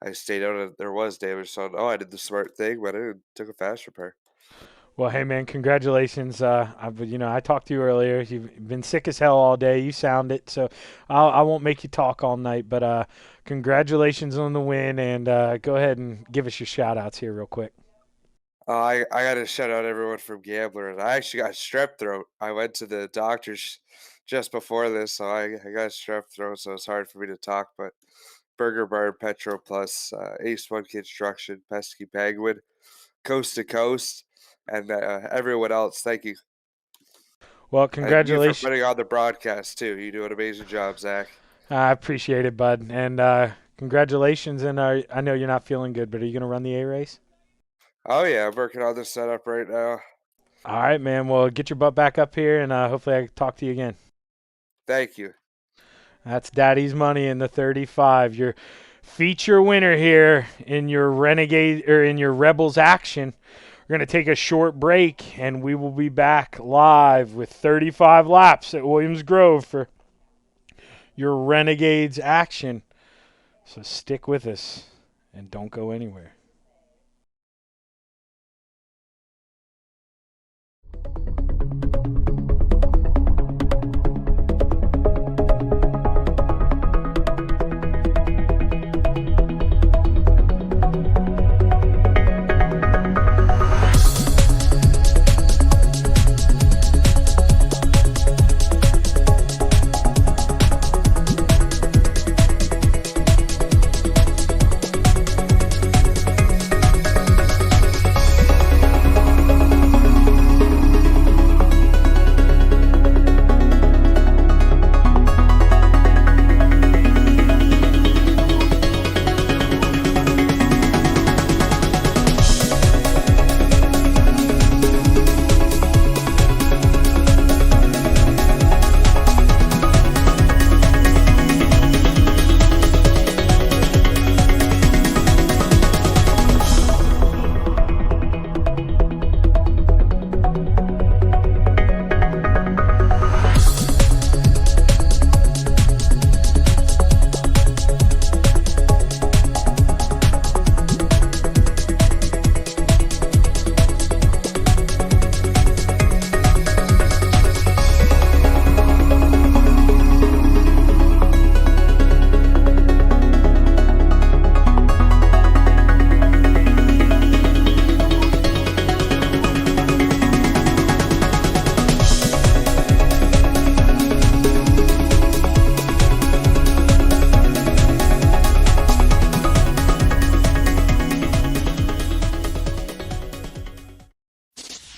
I stayed out and there was damage. So no, I did the smart thing. Went in and took a fast repair. Well, hey, man, congratulations. I talked to you earlier. You've been sick as hell all day. You sound it, so I won't make you talk all night. But congratulations on the win, and go ahead and give us your shout-outs here real quick. I got to shout out everyone from Gambler. And I actually got strep throat. I went to the doctor's just before this, so I got strep throat, so it's hard for me to talk. But Burger Bar, Petro Plus, Ace One Construction, Pesky Penguin, Coast to Coast, and everyone else. Thank you. Well, And you for congratulations. putting on the broadcast, too. You do an amazing job, Zach. I appreciate it, bud. And congratulations. And I know you're not feeling good, but are you going to run the A race? Oh, yeah, I'm working on this setup right now. All right, man. Well, get your butt back up here, and hopefully I can talk to you again. Thank you. That's Daddy's Money in the 35. Your feature winner here in your Renegade or in your Rebels action. We're going to take a short break, and we will be back live with 35 laps at Williams Grove for your Renegades action. So stick with us and don't go anywhere.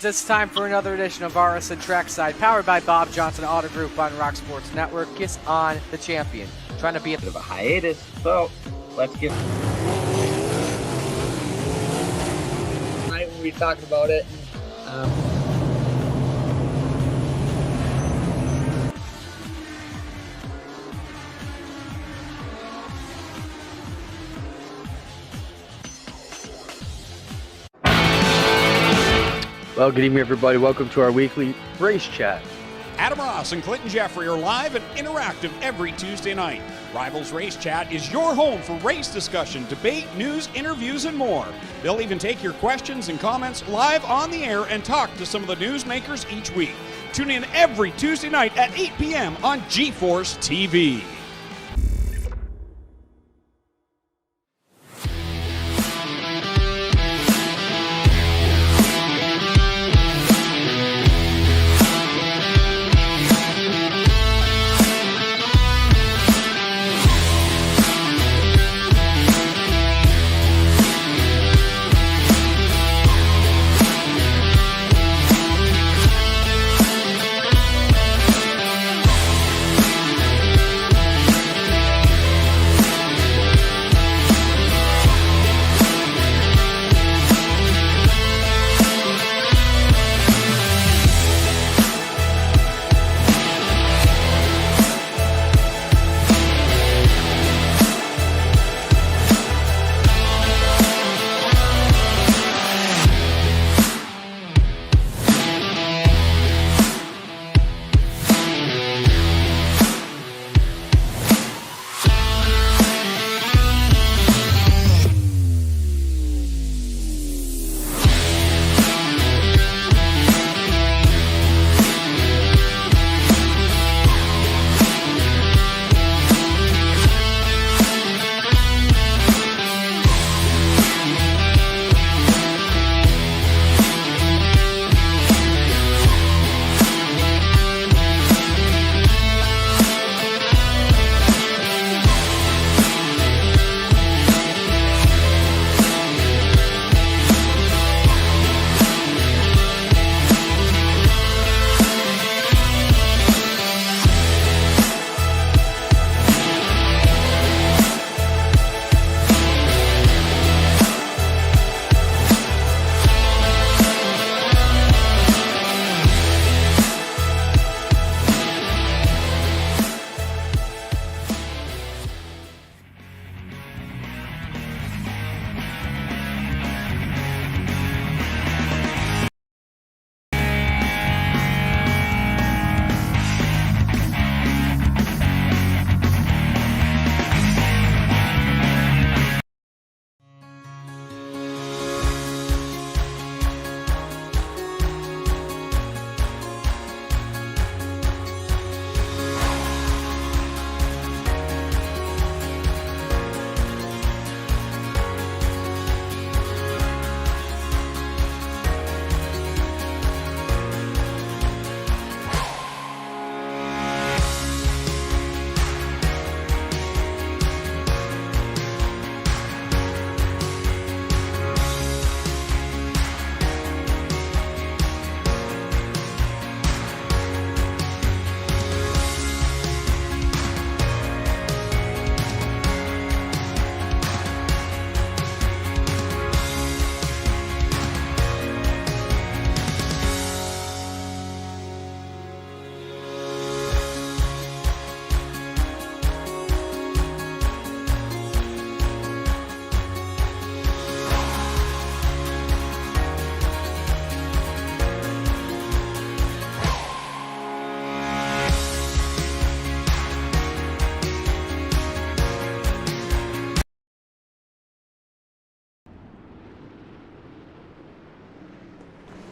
It's time for another edition of RSN Trackside, powered by Bob Johnson Auto Group on Rock Sports Network. Kiss on the champion. Trying to be a bit of a hiatus, so let's get. Tonight when we were talking about it. Well, good evening, everybody. Welcome to our weekly race chat. Adam Ross and Clinton Jeffrey are live and interactive every Tuesday night. Rivals Race Chat is your home for race discussion, debate, news, interviews, and more. They'll even take your questions and comments live on the air and talk to some of the newsmakers each week. Tune in every Tuesday night at 8 p.m. on GeForce TV.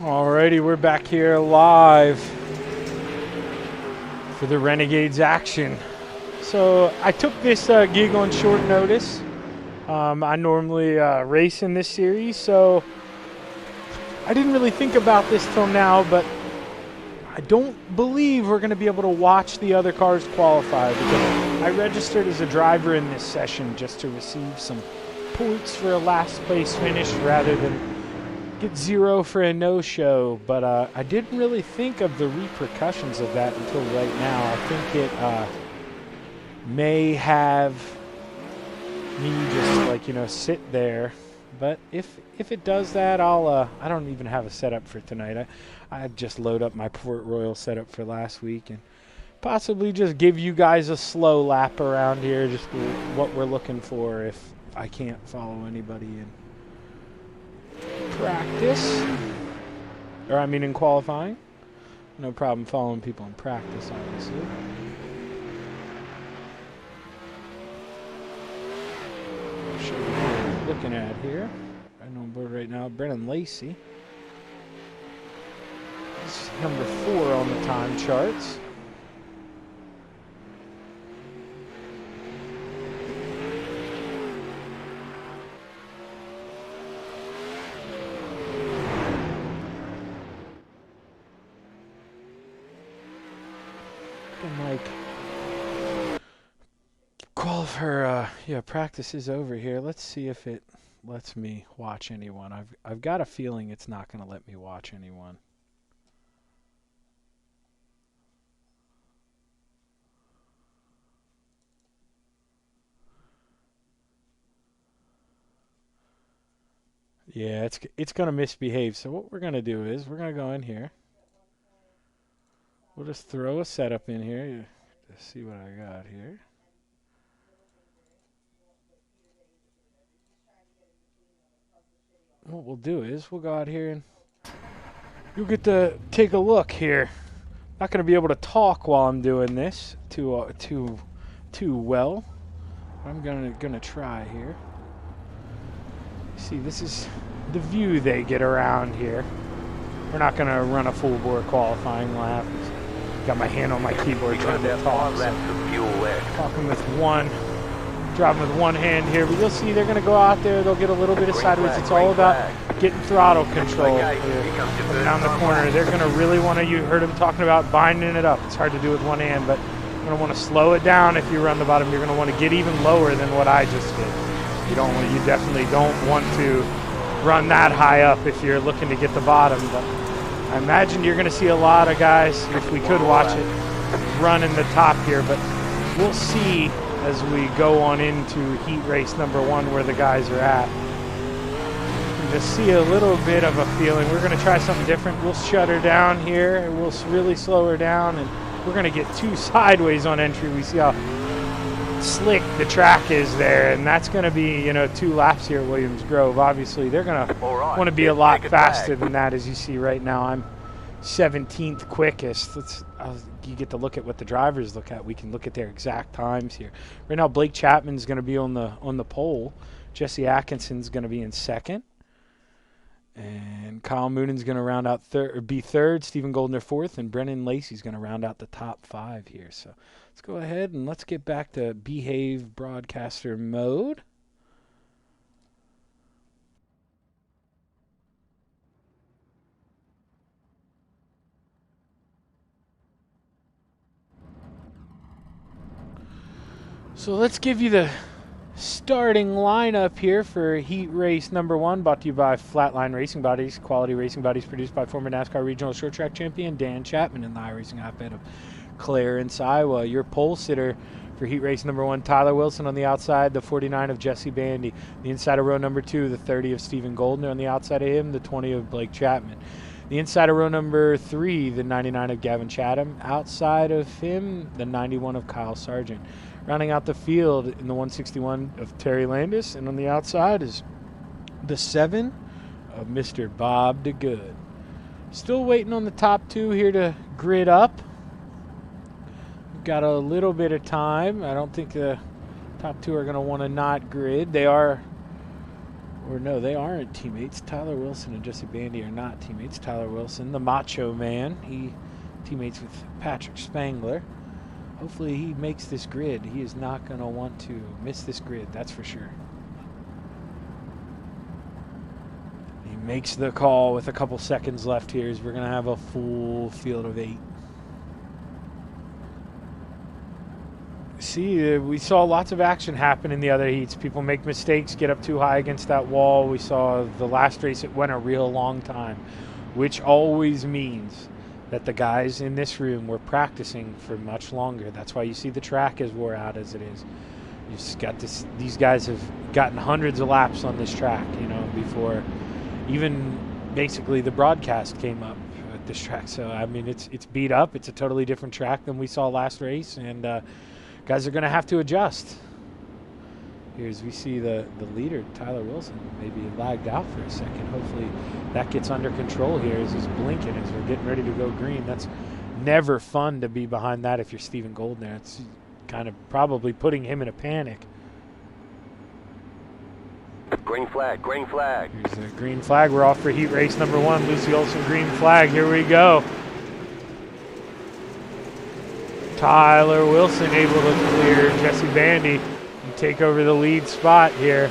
Alrighty, we're back here live for the Renegades action. So I took this gig on short notice. I normally race in this series, so I didn't really think about this till now, but I don't believe we're going to be able to watch the other cars qualify because I registered as a driver in this session just to receive some points for a last place finish rather than get 0 for a no-show, but I didn't really think of the repercussions of that until right now. I think it may have me just like, you know, sit there. But if it does that, I don't even have a setup for tonight. I just load up my Port Royal setup for last week and possibly just give you guys a slow lap around here, just what we're looking for if I can't follow anybody in practice. Or I mean in qualifying. No problem following people in practice, obviously. Show you what we're looking at here. Right on board right now, Brennan Lacey. He's number 4 on the time charts. Practice is over here. Let's see if it lets me watch anyone. I've got a feeling it's not going to let me watch anyone. Yeah, it's going to misbehave. So what we're going to do is we're going to go in here. We'll just throw a setup in here to see what I got here. What we'll do is we'll go out here and you'll get to take a look here. Not going to be able to talk while I'm doing this too well. I'm gonna try here. See, this is the view they get around here. We're not going to run a full bore qualifying lap. Got my hand on my keyboard trying to talk. Talking with one. Driving with one hand here, but you'll see they're going to go out there. They'll get a little bit of sideways. It's all about getting throttle control here. Coming down the corner, they're going to really want to. You heard them talking about binding it up. It's hard to do with one hand, but you're going to want to slow it down if you run the bottom. You're going to want to get even lower than what I just did. You definitely don't want to run that high up if you're looking to get the bottom. But I imagine you're going to see a lot of guys, if we could watch it, run in the top here. But we'll see as we go on into heat race number 1 where the guys are at. You can just see a little bit of a feeling. We're going to try something different. We'll shut her down here. We'll really slow her down, and we're going to get 2 sideways on entry. We see how slick the track is there, and that's going to be, 2 laps here at Williams Grove. Obviously, they're going to want to be a lot faster than that, as you see right now. I'm 17th quickest. You get to look at what the drivers look at. We can look at their exact times here. Right now, Blake Chapman's going to be on the pole. Jesse Atkinson's going to be in second. And Kyle Moonan's going to round out be third. Stephen Goldner 4th. And Brennan Lacey's going to round out the top 5 here. So let's go ahead and let's get back to behave broadcaster mode. So let's give you the starting lineup here for heat race number 1, brought to you by Flatline Racing Bodies, quality racing bodies produced by former NASCAR regional short track champion Dan Chapman in the iRacing hotbed of Clarence, Iowa. Your pole sitter for heat race number 1, Tyler Wilson on the outside, the 49 of Jesse Bandy. The inside of row number 2, the 30 of Stephen Goldner. On the outside of him, the 20 of Blake Chapman. The inside of row number 3, the 99 of Gavin Chatham. Outside of him, the 91 of Kyle Sargent. Rounding out the field in the 161 of Terry Landis, and on the outside is the 7 of Mr. Bob DeGood. Still waiting on the top 2 here to grid up. We've got a little bit of time. I don't think the top 2 are going to want to not grid. They are, or no, they aren't teammates. Tyler Wilson and Jesse Bandy are not teammates. Tyler Wilson, the macho man, he teammates with Patrick Spangler. Hopefully he makes this grid. He is not going to want to miss this grid, that's for sure. He makes the call with a couple seconds left here as we're going to have a full field of 8. see, we saw lots of action happen in the other heats. People make mistakes, get up too high against that wall. We saw the last race, it went a real long time, which always means that the guys in this room were practicing for much longer. That's why you see the track as wore out as it is. You just got this. These guys have gotten hundreds of laps on this track, before even basically the broadcast came up at this track. So I mean, it's beat up. It's a totally different track than we saw last race, and guys are going to have to adjust. Here's we see the leader, Tyler Wilson, maybe lagged out for a second. Hopefully that gets under control here as he's blinking as we're getting ready to go green. That's never fun to be behind that if you're Stephen Goldner. It's kind of probably putting him in a panic. Green flag, green flag. Here's the green flag. We're off for heat race number 1. Lucy Olson, green flag. Here we go. Tyler Wilson able to clear Jesse Bandy and take over the lead spot here.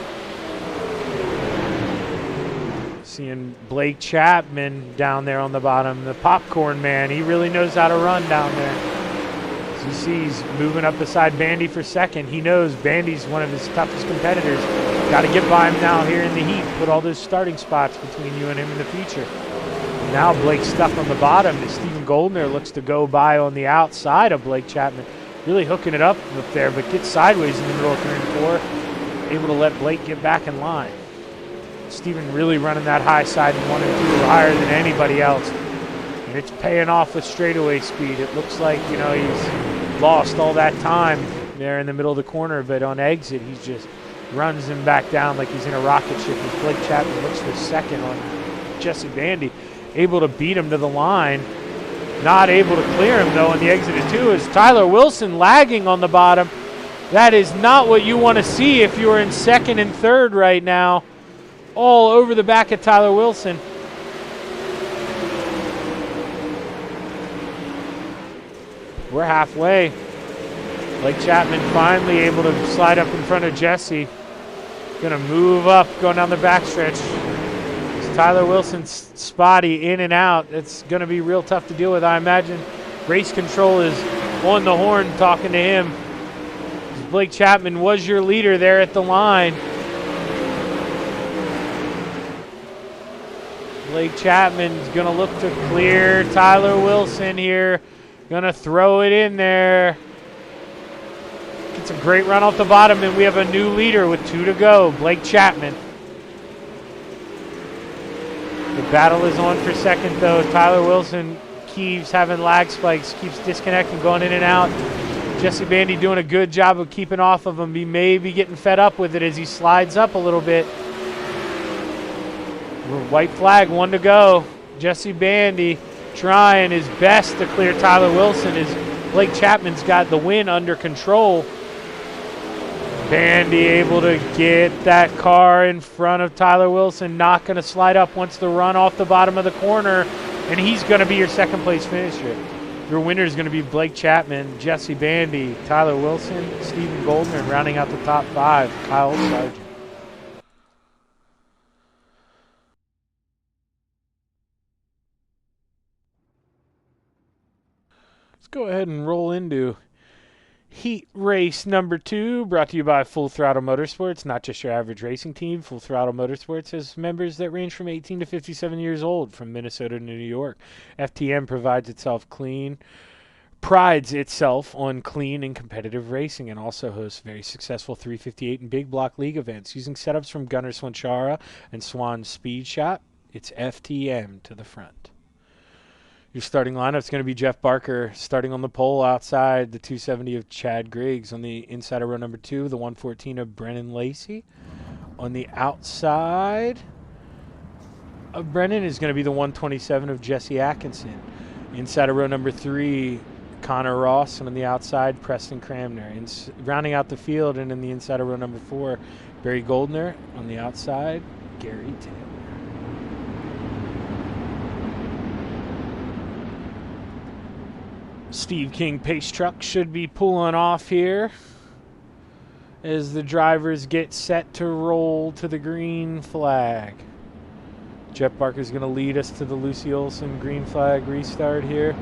Seeing Blake Chapman down there on the bottom, the popcorn man. He really knows how to run down there. As you see, he's moving up beside Bandy for second. He knows Bandy's one of his toughest competitors. Got to get by him now here in the heat. Put all those starting spots between you and him in the future. Now Blake's stuck on the bottom as Stephen Goldner looks to go by on the outside of Blake Chapman. Really hooking it up there, but gets sideways in the middle of turn 4. Able to let Blake get back in line. Stephen really running that high side in 1 and 2 higher than anybody else. And it's paying off with straightaway speed. It looks like, he's lost all that time there in the middle of the corner, but on exit, he's just runs him back down like he's in a rocket ship. As Blake Chapman looks for second on Jesse Bandy. Able to beat him to the line. Not able to clear him, though, on the exit of 2 is Tyler Wilson lagging on the bottom. That is not what you want to see if you are in second and third right now. All over the back of Tyler Wilson. We're halfway. Blake Chapman finally able to slide up in front of Jesse. Going to move up, going down the backstretch. It's Tyler Wilson's spotty in and out. It's going to be real tough to deal with, I imagine. Race control is on the horn talking to him. Blake Chapman was your leader there at the line. Blake Chapman's going to look to clear Tyler Wilson here. Going to throw it in there. Gets a great run off the bottom, and we have a new leader with 2 to go, Blake Chapman. The battle is on for second, though. Tyler Wilson keeps having lag spikes, keeps disconnecting, going in and out. Jesse Bandy doing a good job of keeping off of him. He may be getting fed up with it as he slides up a little bit. White flag, 1 to go. Jesse Bandy trying his best to clear Tyler Wilson as Blake Chapman's got the win under control. Bandy able to get that car in front of Tyler Wilson. Not going to slide up, wants to run off the bottom of the corner, and he's going to be your second place finisher. Your winner is going to be Blake Chapman, Jesse Bandy, Tyler Wilson, Stephen Goldner, and rounding out the top 5, Kyle Sargent. Go ahead and roll into heat race number 2, brought to you by Full Throttle Motorsports. Not just your average racing team. Full Throttle Motorsports has members that range from 18 to 57 years old from Minnesota to New York. FTM prides itself on clean and competitive racing, and also hosts very successful 358 and big block league events. Using setups from Gunnar Swanchara and Swan Speed Shop, it's FTM to the front. Your starting lineup is going to be Jeff Barker starting on the pole outside, the 270 of Chad Griggs. On the inside of row number 2, the 114 of Brennan Lacey. On the outside of Brennan is going to be the 127 of Jesse Atkinson. Inside of row number 3, Connor Ross. And on the outside, Preston Cramner. Rounding out the field, and in the inside of row number 4, Barry Goldner. On the outside, Gary Taylor. Steve King Pace Truck should be pulling off here as the drivers get set to roll to the green flag. Jeff Barker's going to lead us to the Lucy Olson green flag restart here.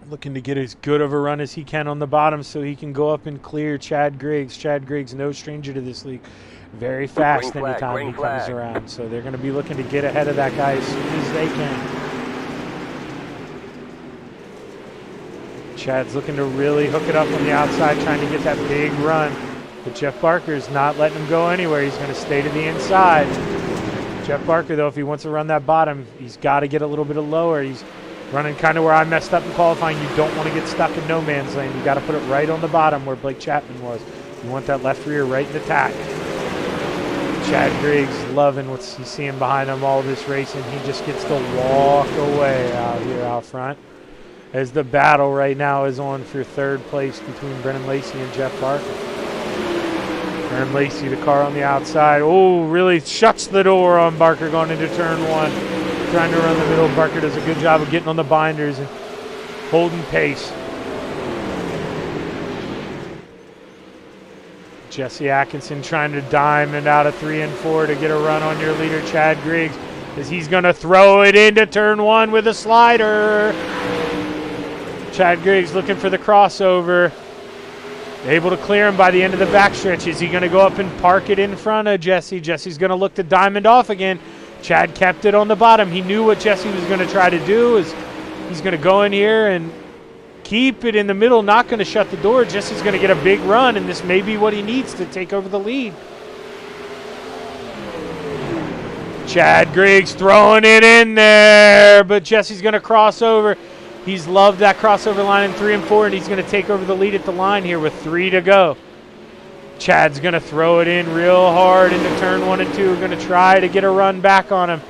looking to get as good of a run as he can on the bottom so he can go up and clear Chad Griggs. Chad Griggs, no stranger to this league. Very fast Green flag, anytime green he comes flag. around. So they're going to be looking to get ahead of that guy as soon as they can. Chad's looking to really hook it up on the outside, trying to get that big run. But Jeff Barker's not letting him go anywhere. He's going to stay to the inside. Jeff Barker, though, if he wants to run that bottom, he's got to get a little bit lower. He's running kind of where I messed up in qualifying. You don't want to get stuck in no man's lane. You got to put it right on the bottom where Blake Chapman was. You want that left rear right in attack. Chad Griggs loving what he's seeing behind him all this racing. He just gets to walk away out here out front. As the battle right now is on for third place between Brennan Lacey and Jeff Barker. Brennan Lacey, the car on the outside. Oh, really shuts the door on Barker going into turn one. Trying to run the middle. Barker does a good job of getting on the binders and holding pace. Jesse Atkinson trying to diamond out of 3 and 4 to get a run on your leader, Chad Griggs, as he's going to throw it into turn one with a slider. Chad Griggs looking for the crossover. Able to clear him by the end of the backstretch. Is he going to go up and park it in front of Jesse? Jesse's going to look to diamond off again. Chad kept it on the bottom. He knew what Jesse was going to try to do. Is he's going to go in here and keep it in the middle, not going to shut the door. Jesse's going to get a big run, and this may be what he needs to take over the lead. Chad Griggs throwing it in there, but Jesse's going to cross over. He's loved that crossover line in 3 and 4, and he's going to take over the lead at the line here with 3 to go. Chad's going to throw it in real hard into turn 1 and 2. We're going to try to get a run back on him.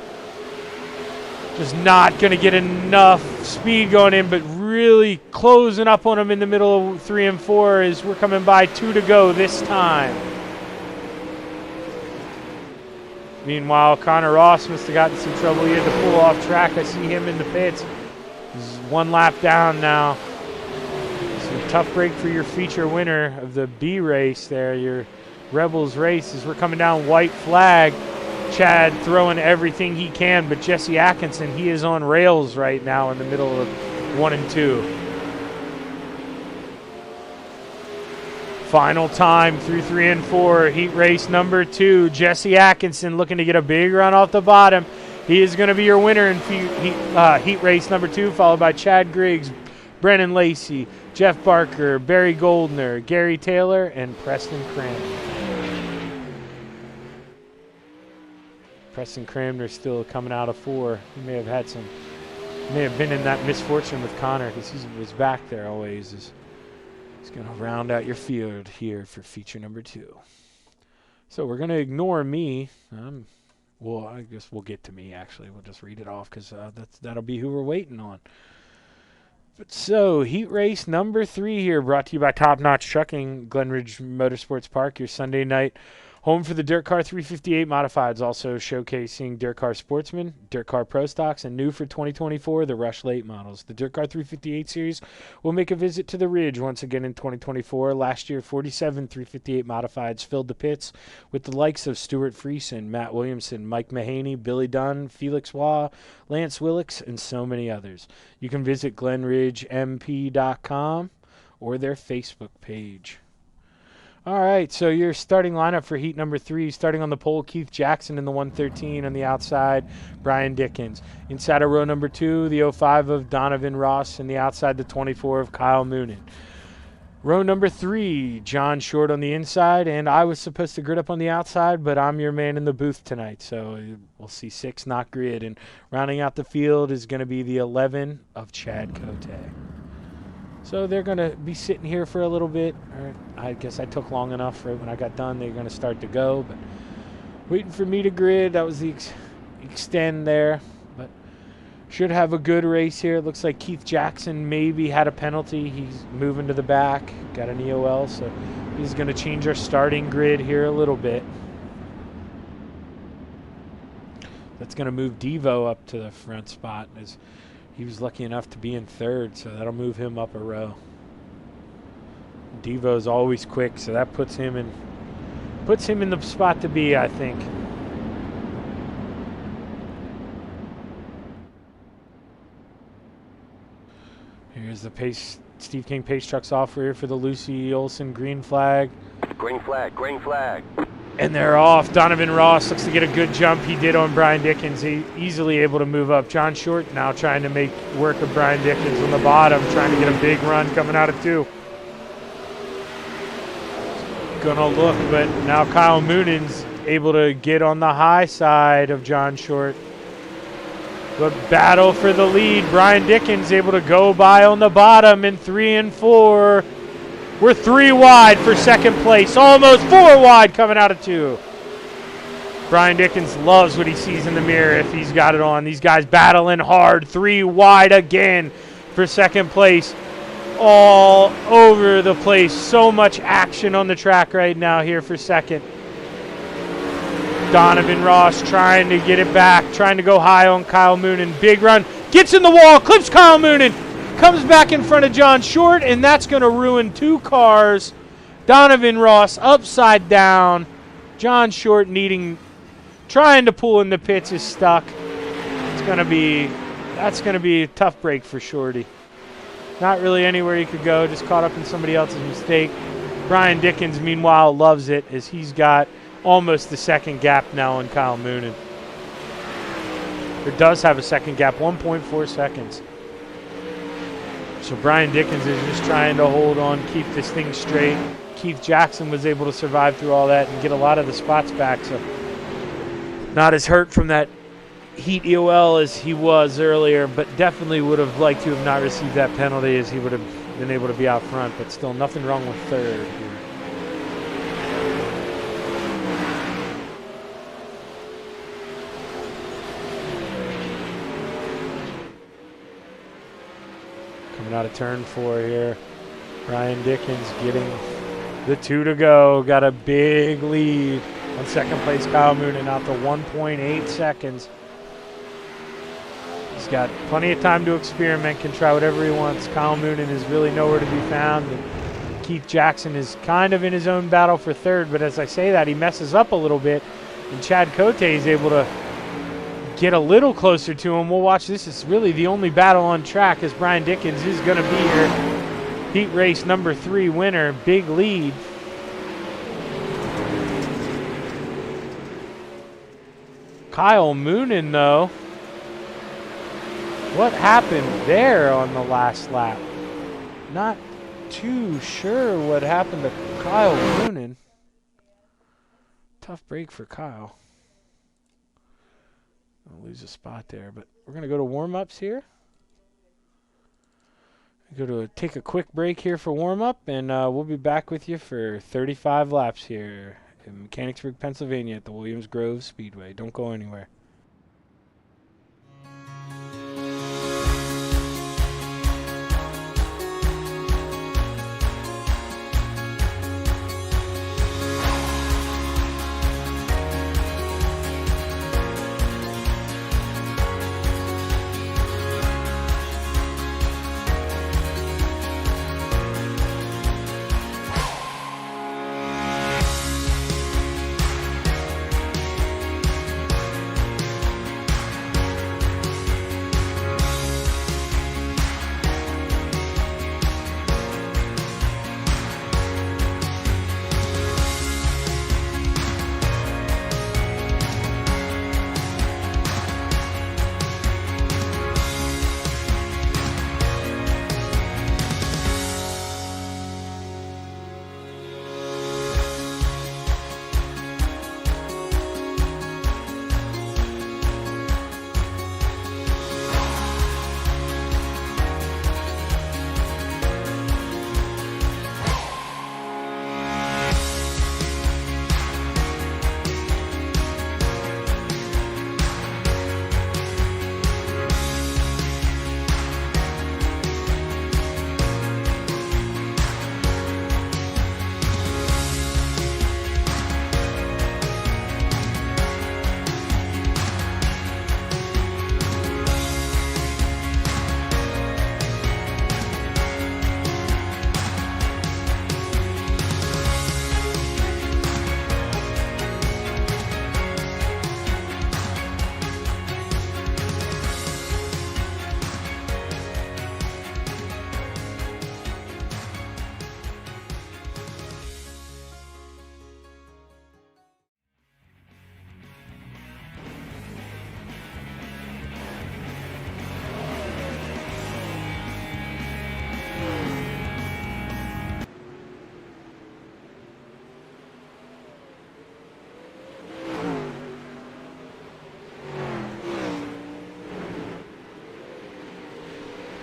Just not going to get enough speed going in, but really closing up on him in the middle of 3 and 4 as we're coming by 2 to go this time. Meanwhile, Connor Ross must have gotten some trouble. He had to pull off track. I see him in the pits. He's 1 lap down now. So tough break for your feature winner of the B race there, your Rebels race, as we're coming down white flag. Chad throwing everything he can, but Jesse Atkinson, he is on rails right now in the middle of 1 and 2. Final time through 3 and 4, heat race number 2. Jesse Atkinson looking to get a big run off the bottom. He is going to be your winner in heat race number 2, followed by Chad Griggs, Brennan Lacey, Jeff Barker, Barry Goldner, Gary Taylor, and Preston Cramner. Preston Cramner still coming out of 4. He may have been in that misfortune with Connor because he was back there always. He's going to round out your field here for feature number 2. So we're going to ignore me. Well, I guess we'll get to me, actually. We'll just read it off because that'll be who we're waiting on. But so, heat race number 3 here, brought to you by Top Notch Trucking, Glenridge Motorsports Park, your Sunday night home for the Dirt Car 358 Modifieds, also showcasing Dirt Car Sportsman, Dirt Car Pro Stocks, and new for 2024, the Rush Late models. The Dirt Car 358 series will make a visit to the Ridge once again in 2024. Last year, 47 358 Modifieds filled the pits with the likes of Stuart Friesen, Matt Williamson, Mike Mahaney, Billy Dunn, Felix Waugh, Lance Willix, and so many others. You can visit glenridgemp.com or their Facebook page. All right, so your starting lineup for heat number 3, starting on the pole, Keith Jackson in the 113. On the outside, Brian Dickens. Inside of row number 2, the 05 of Donovan Ross, and the outside, the 24 of Kyle Moonen. Row number 3, John Short on the inside, and I was supposed to grid up on the outside, but I'm your man in the booth tonight, so we'll see 6 not grid. And rounding out the field is going to be the 11 of Chad Cote. So they're going to be sitting here for a little bit. Or I guess I took long enough. Right when I got done, they're going to start to go. But waiting for me to grid. That was the extend there. But should have a good race here. It looks like Keith Jackson maybe had a penalty. He's moving to the back. Got an EOL. So he's going to change our starting grid here a little bit. That's going to move Devo up to the front spot. As he was lucky enough to be in 3rd, so that'll move him up a row. Devo's always quick, so that puts him in the spot to be, I think. Here's There's the pace. Steve King pace trucks off here for the Lucy Olson green flag. Green flag, green flag. And they're off. Donovan Ross looks to get a good jump. He did on Brian Dickens. He easily able to move up. John Short now trying to make work of Brian Dickens on the bottom, trying to get a big run coming out of 2. Gonna look, but now Kyle Moonan's able to get on the high side of John Short. But battle for the lead. Brian Dickens able to go by on the bottom in 3 and 4. We're 3 wide for second place. Almost 4 wide coming out of 2. Brian Dickens loves what he sees in the mirror if he's got it on. These guys battling hard. 3 wide again for second place. All over the place. So much action on the track right now here for second. Donovan Ross trying to get it back, trying to go high on Kyle Moonen. Big run, gets in the wall, clips Kyle Moonen, comes back in front of John Short, and that's going to ruin 2 cars. Donovan Ross upside down. John Short trying to pull in the pits is stuck. That's going to be a tough break for Shorty. Not really anywhere he could go, just caught up in somebody else's mistake. Brian Dickens, meanwhile, loves it as he's got almost the second gap now on Kyle Moonen. Or does have a second gap, 1.4 seconds. So Brian Dickens is just trying to hold on, keep this thing straight. Keith Jackson was able to survive through all that and get a lot of the spots back. So not as hurt from that heat EOL as he was earlier, but definitely would have liked to have not received that penalty as he would have been able to be out front. But still nothing wrong with third here. Coming out of turn 4 here. Brian Dickens getting the 2 to go. Got a big lead on second place Kyle Moonen out to 1.8 seconds. He's got plenty of time to experiment, can try whatever he wants. Kyle Moonen is really nowhere to be found. And Keith Jackson is kind of in his own battle for third, but as I say that, he messes up a little bit. And Chad Cote is able to get a little closer to him. We'll watch this. It's really the only battle on track as Brian Dickens is going to be here. Heat race number 3 winner. Big lead. Kyle Moonen, though. What happened there on the last lap? Not too sure what happened to Kyle Moonen. Tough break for Kyle. I'll lose a spot there, but we're going to go to warm-ups here. Take a quick break here for warm-up, and we'll be back with you for 35 laps here in Mechanicsburg, Pennsylvania at the Williams Grove Speedway. Don't go anywhere.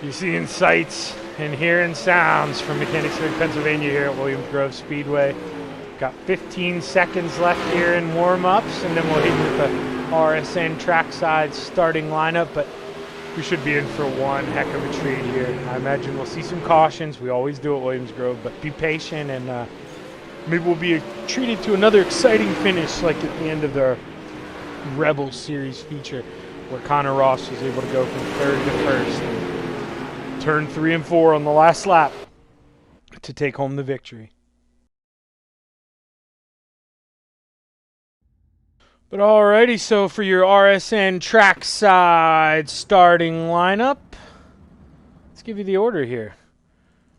You're seeing sights and hearing sounds from Mechanicsburg, Pennsylvania here at Williams Grove Speedway. Got 15 seconds left here in warm-ups, and then we'll hit with the RSN trackside starting lineup, but we should be in for one heck of a treat here. I imagine we'll see some cautions. We always do at Williams Grove, but be patient, and maybe we'll be treated to another exciting finish like at the end of the Rebel Series feature, where Connor Ross was able to go from third to first and turn 3 and 4 on the last lap to take home the victory. But alrighty, so for your RSN trackside starting lineup, let's give you the order here.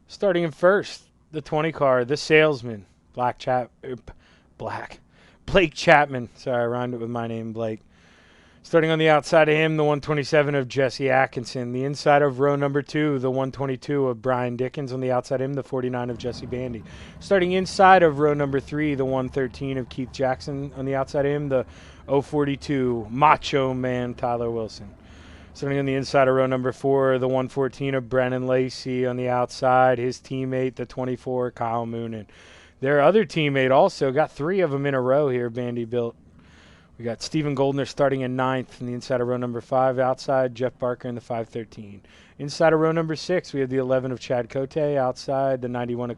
Starting in first, the 20 car, the salesman, Blake Chapman. Sorry, I rhymed it with my name, Blake. Starting on the outside of him, the 127 of Jesse Atkinson. The inside of row number 2, the 122 of Brian Dickens. On the outside of him, the 49 of Jesse Bandy. Starting inside of row number 3, the 113 of Keith Jackson. On the outside of him, the 042 Macho Man Tyler Wilson. Starting on the inside of row number 4, the 114 of Brennan Lacey. On the outside, his teammate, the 24, Kyle Moonen. Their other teammate also got 3 of them in a row here, Bandy built. We got Stephen Goldner starting in 9th in the inside of row number 5. Outside, Jeff Barker in the 513. Inside of row number 6, we have the 11 of Chad Cote. Outside, the 91 of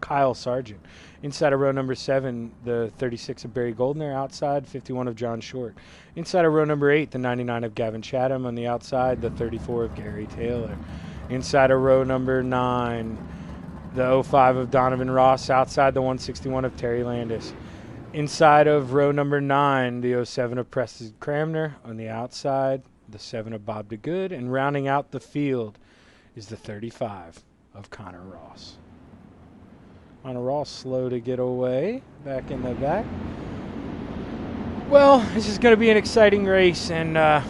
Kyle Sargent. Inside of row number 7, the 36 of Barry Goldner. Outside, 51 of John Short. Inside of row number 8, the 99 of Gavin Chatham. On the outside, the 34 of Gary Taylor. Inside of row number 9, the 05 of Donovan Ross. Outside, the 161 of Terry Landis. Inside of row number 9, the 07 of Preston Cramner. On the outside, the 7 of Bob DeGood. And rounding out the field is the 35 of Connor Ross. Connor Ross slow to get away, back in the back. Well, this is going to be an exciting race, and I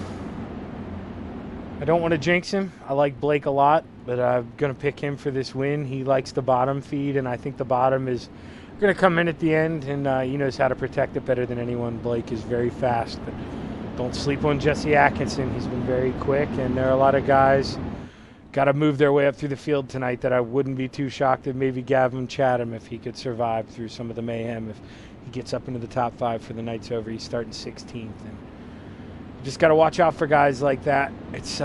don't want to jinx him. I like Blake a lot, but I'm going to pick him for this win. He likes the bottom feed, and I think the bottom is going to come in at the end, and he knows how to protect it better than anyone. Blake is very fast, but don't sleep on Jesse Atkinson. He's been very quick, and there are a lot of guys got to move their way up through the field tonight that I wouldn't be too shocked if maybe Gavin Chatham, if he could survive through some of the mayhem. If he gets up into the top 5 for the night's over, he's starting 16th. And you just got to watch out for guys like that. It's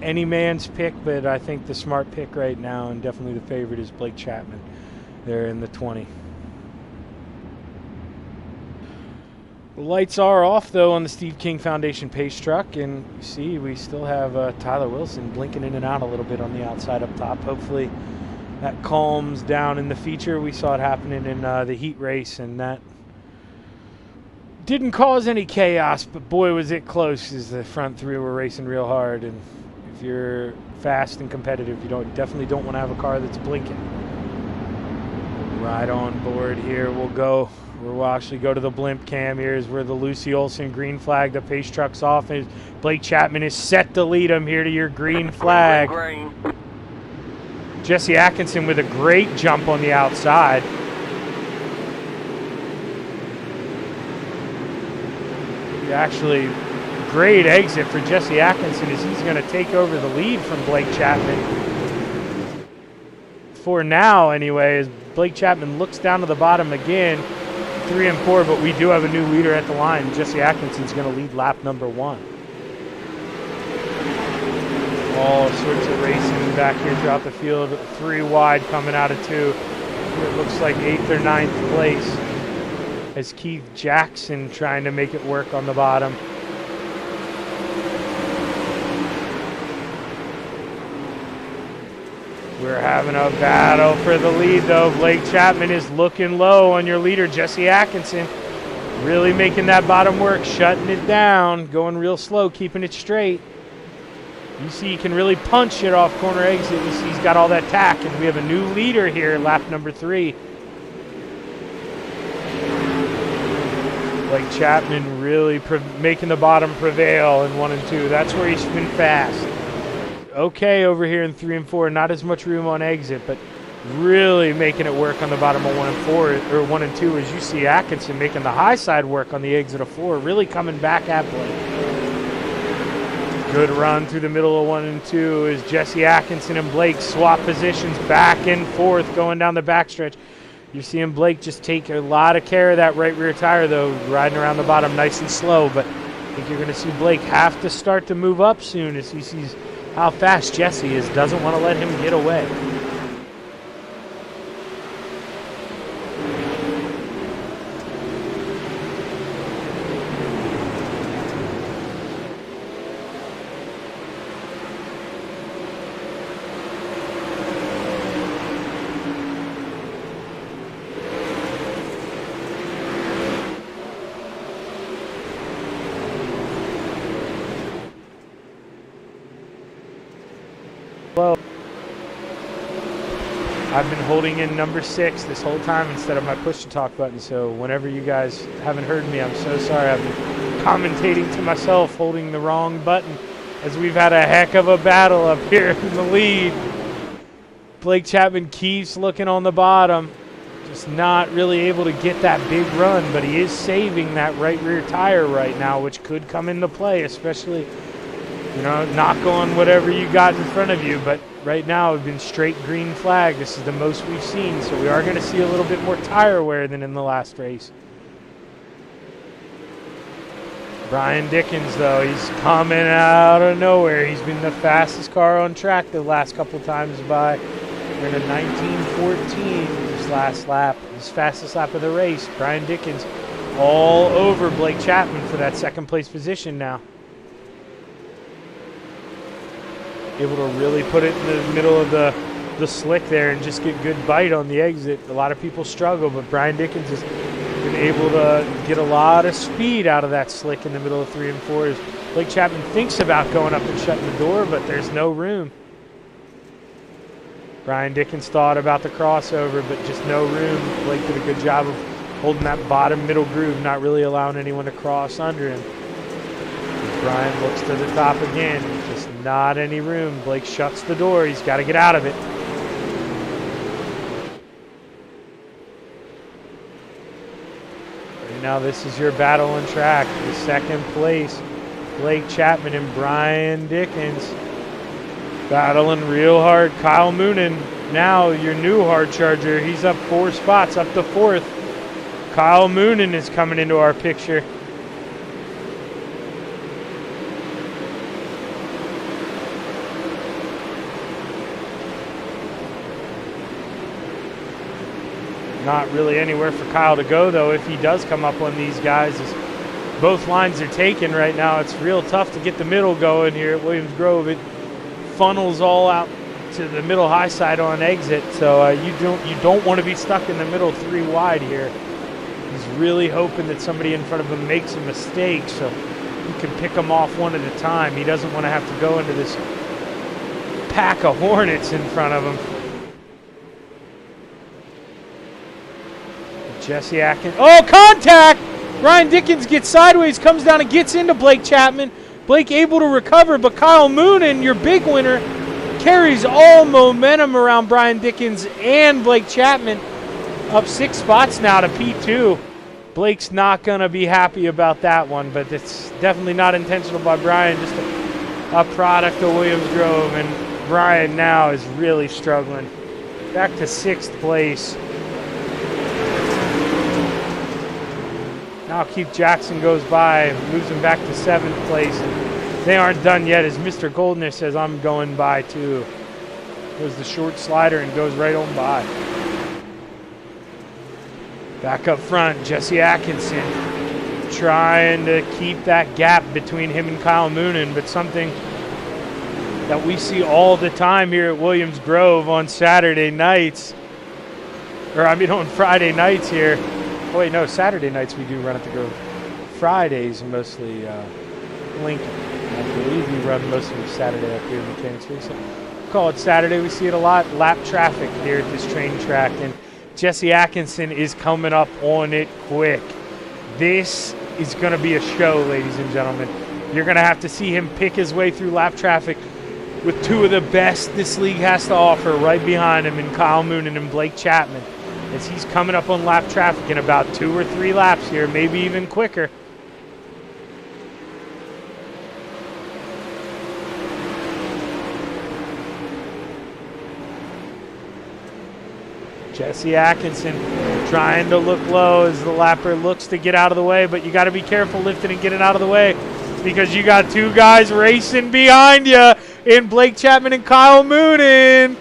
any man's pick, but I think the smart pick right now, and definitely the favorite, is Blake Chapman. There in the 20. The lights are off, though, on the Steve King Foundation pace truck, and you see we still have Tyler Wilson blinking in and out a little bit on the outside up top. Hopefully that calms down in the feature. We saw it happening in the heat race, and that didn't cause any chaos, but boy was it close as the front 3 were racing real hard. And if you're fast and competitive, you definitely don't want to have a car that's blinking. Right on board here, we'll actually go to the blimp cam. Here's where the Lucy Olson green flag, the pace truck's off, and Blake Chapman is set to lead him here to your green flag. Jesse Atkinson with a great jump on the outside. Actually, great exit for Jesse Atkinson as he's going to take over the lead from Blake Chapman. For now, anyway, as Blake Chapman looks down to the bottom again, 3 and 4, but we do have a new leader at the line. Jesse Atkinson's going to lead lap number 1. All sorts of racing back here throughout the field. 3 wide coming out of 2. It looks like 8th or 9th place as Keith Jackson trying to make it work on the bottom. We're having a battle for the lead, though. Blake Chapman is looking low on your leader, Jesse Atkinson. Really making that bottom work, shutting it down, going real slow, keeping it straight. You see he can really punch it off corner exit. You see he's got all that tack, and we have a new leader here, lap number 3. Blake Chapman really making the bottom prevail in 1 and 2. That's where he's been fast. Okay over here in 3 and 4, not as much room on exit, but really making it work on the bottom of 1 and 4, or 1 and 2, as you see Atkinson making the high side work on the exit of 4, really coming back at Blake. Good run through the middle of 1 and 2 as Jesse Atkinson and Blake swap positions back and forth going down the backstretch. You're seeing Blake just take a lot of care of that right rear tire, though, riding around the bottom nice and slow. But I think you're going to see Blake have to start to move up soon as he sees how fast Jesse is. Doesn't want to let him get away. I've been holding in number 6 this whole time instead of my push-to-talk button, so whenever you guys haven't heard me, I'm so sorry. I've been commentating to myself, holding the wrong button, as we've had a heck of a battle up here in the lead. Blake Chapman keeps looking on the bottom, just not really able to get that big run, but he is saving that right rear tire right now, which could come into play, especially, you know, knock on whatever you got in front of you. But right now we've been straight green flag. This is the most we've seen, so we are going to see a little bit more tire wear than in the last race. Brian Dickens, though, he's coming out of nowhere. He's been the fastest car on track the last couple times by. We're in a 19:14 this last lap, his fastest lap of the race. Brian Dickens all over Blake Chapman for that second place position now. Able to really put it in the middle of the slick there and just get good bite on the exit. A lot of people struggle, but Brian Dickens has been able to get a lot of speed out of that slick in the middle of 3 and 4 as Blake Chapman thinks about going up and shutting the door, but there's no room. Brian Dickens thought about the crossover, but just no room. Blake did a good job of holding that bottom middle groove, not really allowing anyone to cross under him. Brian looks to the top again, just not any room. Blake shuts the door. He's got to get out of it. Right now, this is your battle on track. The second place, Blake Chapman and Brian Dickens battling real hard. Kyle Moonen, now your new hard charger. He's up 4 spots, up to 4th. Kyle Moonen is coming into our picture. Not really anywhere for Kyle to go, though, if he does come up on these guys. As both lines are taken right now, it's real tough to get the middle going here at Williams Grove. It funnels all out to the middle high side on exit, so you don't want to be stuck in the middle 3 wide here. He's really hoping that somebody in front of him makes a mistake so he can pick them off one at a time. He doesn't want to have to go into this pack of hornets in front of him. Jesse Atkins. Oh, contact! Brian Dickens gets sideways, comes down and gets into Blake Chapman. Blake able to recover, but Kyle Moonen, your big winner, carries all momentum around Brian Dickens and Blake Chapman. Up 6 spots now to P2. Blake's not going to be happy about that one, but it's definitely not intentional by Brian, just a product of Williams Grove, and Brian now is really struggling. Back to 6th place. Now Keith Jackson goes by, moves him back to 7th place. And they aren't done yet as Mr. Goldner says, I'm going by too. Goes the short slider and goes right on by. Back up front, Jesse Atkinson trying to keep that gap between him and Kyle Moonen, but something that we see all the time here at Williams Grove on Saturday nights, on Friday nights here. Oh, wait, no, Saturday nights we do run at the Grove. Fridays mostly Lincoln. I believe we run most of Saturday up here in Mechanicsburg. So call it Saturday. We see it a lot. Lap traffic here at this train track. And Jesse Atkinson is coming up on it quick. This is going to be a show, ladies and gentlemen. You're going to have to see him pick his way through lap traffic with 2 of the best this league has to offer right behind him in Kyle Moonen and Blake Chapman. As he's coming up on lap traffic in about 2 or 3 laps here, maybe even quicker. Jesse Atkinson trying to look low as the lapper looks to get out of the way, but you got to be careful lifting and getting out of the way because you got two guys racing behind you in Blake Chapman and Kyle Moonen.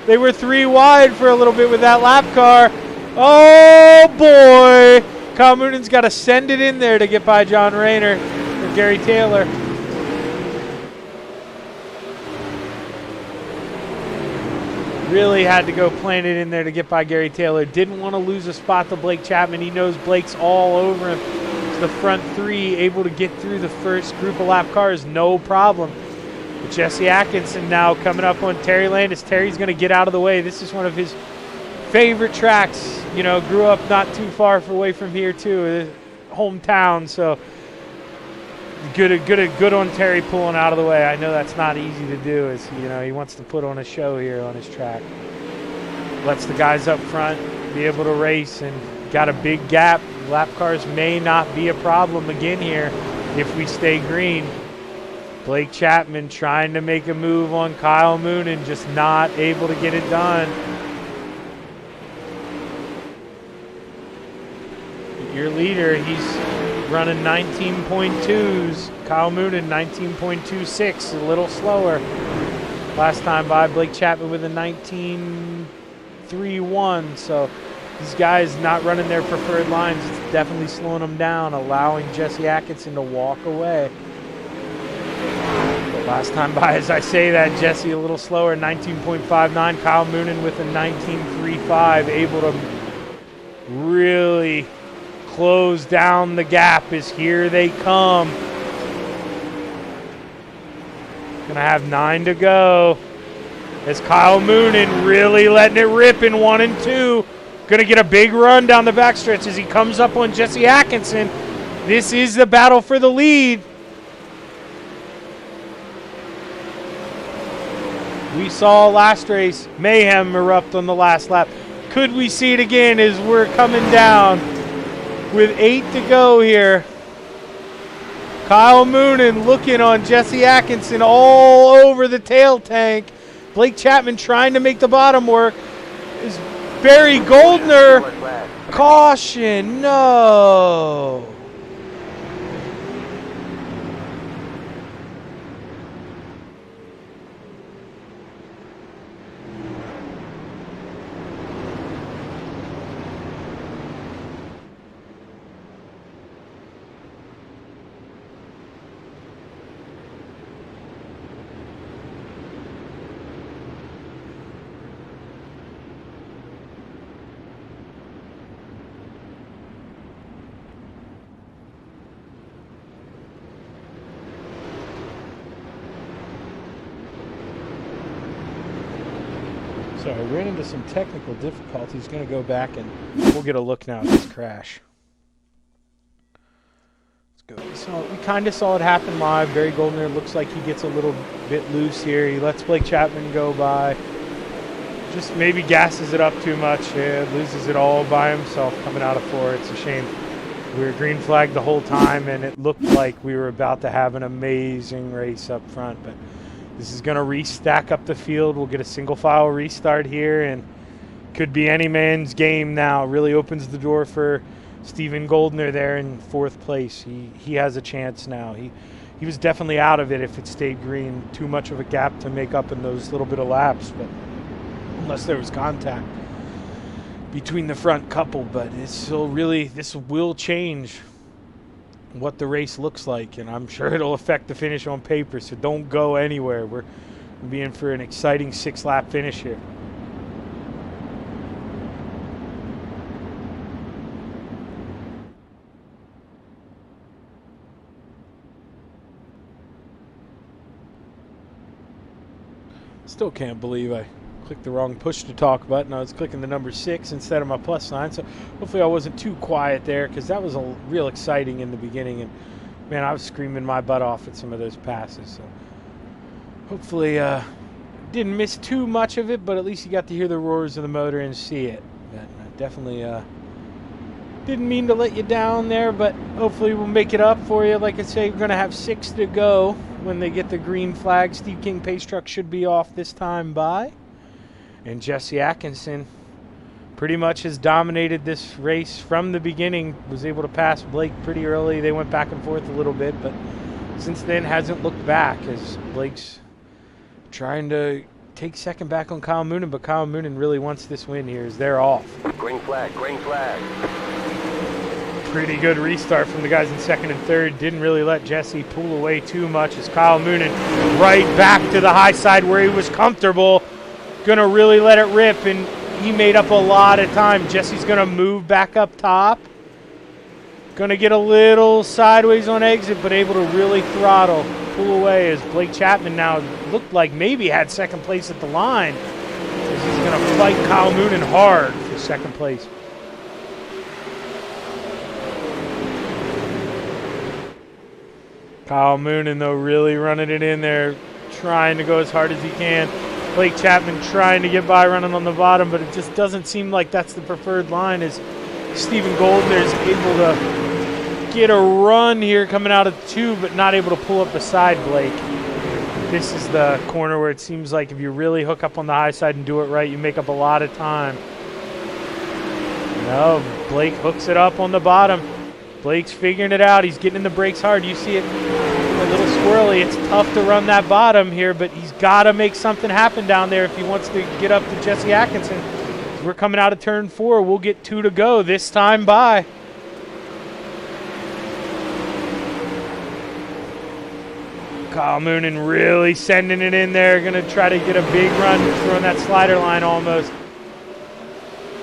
They were 3 wide for a little bit with that lap car. Oh, boy. Kyle Moonen's got to send it in there to get by John Rayner or Gary Taylor. Really had to go plant it in there to get by Gary Taylor. Didn't want to lose a spot to Blake Chapman. He knows Blake's all over him. The front 3 able to get through the first group of lap cars, no problem. But Jesse Atkinson now coming up on Terry Landis. Terry's going to get out of the way. This is one of his favorite tracks. You know, grew up not too far away from here too, hometown. So good on Terry pulling out of the way. I know that's not easy to do. As you know, he wants to put on a show here on his track. Lets the guys up front be able to race and got a big gap. Lap cars may not be a problem again here if we stay green. Blake Chapman trying to make a move on Kyle Moonen, just not able to get it done. Your leader, he's running 19.2s. Kyle Moonen 19.26, a little slower. Last time by Blake Chapman with a 19.31, so these guys not running their preferred lines. It's definitely slowing them down, allowing Jesse Atkinson to walk away. But last time by, as I say that, Jesse a little slower, 19.59. Kyle Moonen with a 19.35, able to really close down the gap as here they come. Gonna have 9 to go. As Kyle Moonen really letting it rip in 1 and 2. Gonna get a big run down the backstretch as he comes up on Jesse Atkinson. This is the battle for the lead. We saw last race mayhem erupt on the last lap. Could we see it again as we're coming down with 8 to go here? Kyle Moonen looking on Jesse Atkinson all over the tail tank. Blake Chapman trying to make the bottom work. Is Barry Goldner, caution, no. So I ran into some technical difficulties. Going to go back and we'll get a look now at this crash. Let's go. So we kind of saw it happen live. Barry Goldner looks like he gets a little bit loose here. He lets Blake Chapman go by. Just maybe gasses it up too much. Yeah, loses it all by himself coming out of 4. It's a shame. We were green flagged the whole time, and it looked like we were about to have an amazing race up front, but this is going to restack up the field. We'll get a single file restart here, and could be any man's game now. Really opens the door for Steven Goldner there in 4th place. He has a chance now. He was definitely out of it if it stayed green. Too much of a gap to make up in those little bit of laps, but unless there was contact between the front couple. But it's still really, this will change what the race looks like, and I'm sure it'll affect the finish on paper, so don't go anywhere. We're being for an exciting 6-lap finish here. Still can't believe I clicked the wrong push to talk button. I was clicking the number 6 instead of my plus sign, so hopefully I wasn't too quiet there, because that was a real exciting in the beginning, and man, I was screaming my butt off at some of those passes. So hopefully didn't miss too much of it, but at least you got to hear the roars of the motor and see it. But definitely didn't mean to let you down there, but hopefully we'll make it up for you. Like I say, we're going to have 6 to go when they get the green flag. Steve King pace truck should be off this time by. And Jesse Atkinson pretty much has dominated this race from the beginning. Was able to pass Blake pretty early. They went back and forth a little bit, but since then hasn't looked back as Blake's trying to take second back on Kyle Moonen, but Kyle Moonen really wants this win here as they're off. Green flag, green flag. Pretty good restart from the guys in second and third. Didn't really let Jesse pull away too much as Kyle Moonen right back to the high side where he was comfortable. Gonna really let it rip, and he made up a lot of time. Jesse's gonna move back up top. Gonna get a little sideways on exit, but able to really throttle, pull away as Blake Chapman now looked like maybe had second place at the line. As he's gonna fight Kyle Moonen hard for second place. Kyle Moonen, though, really running it in there, trying to go as hard as he can. Blake Chapman trying to get by running on the bottom, but it just doesn't seem like that's the preferred line as Stephen Goldner is able to get a run here coming out of the two, but not able to pull up beside Blake. This is the corner where it seems like if you really hook up on the high side and do it right, you make up a lot of time. No, Blake hooks it up on the bottom. Blake's figuring it out. He's getting in the brakes hard. You see it a little squirrely. It's tough to run that bottom here, but he's got to make something happen down there if he wants to get up to Jesse Atkinson. As we're coming out of turn 4. We'll get 2 to go this time by. Kyle Moonen really sending it in there. Going to try to get a big run, throwing that slider line almost.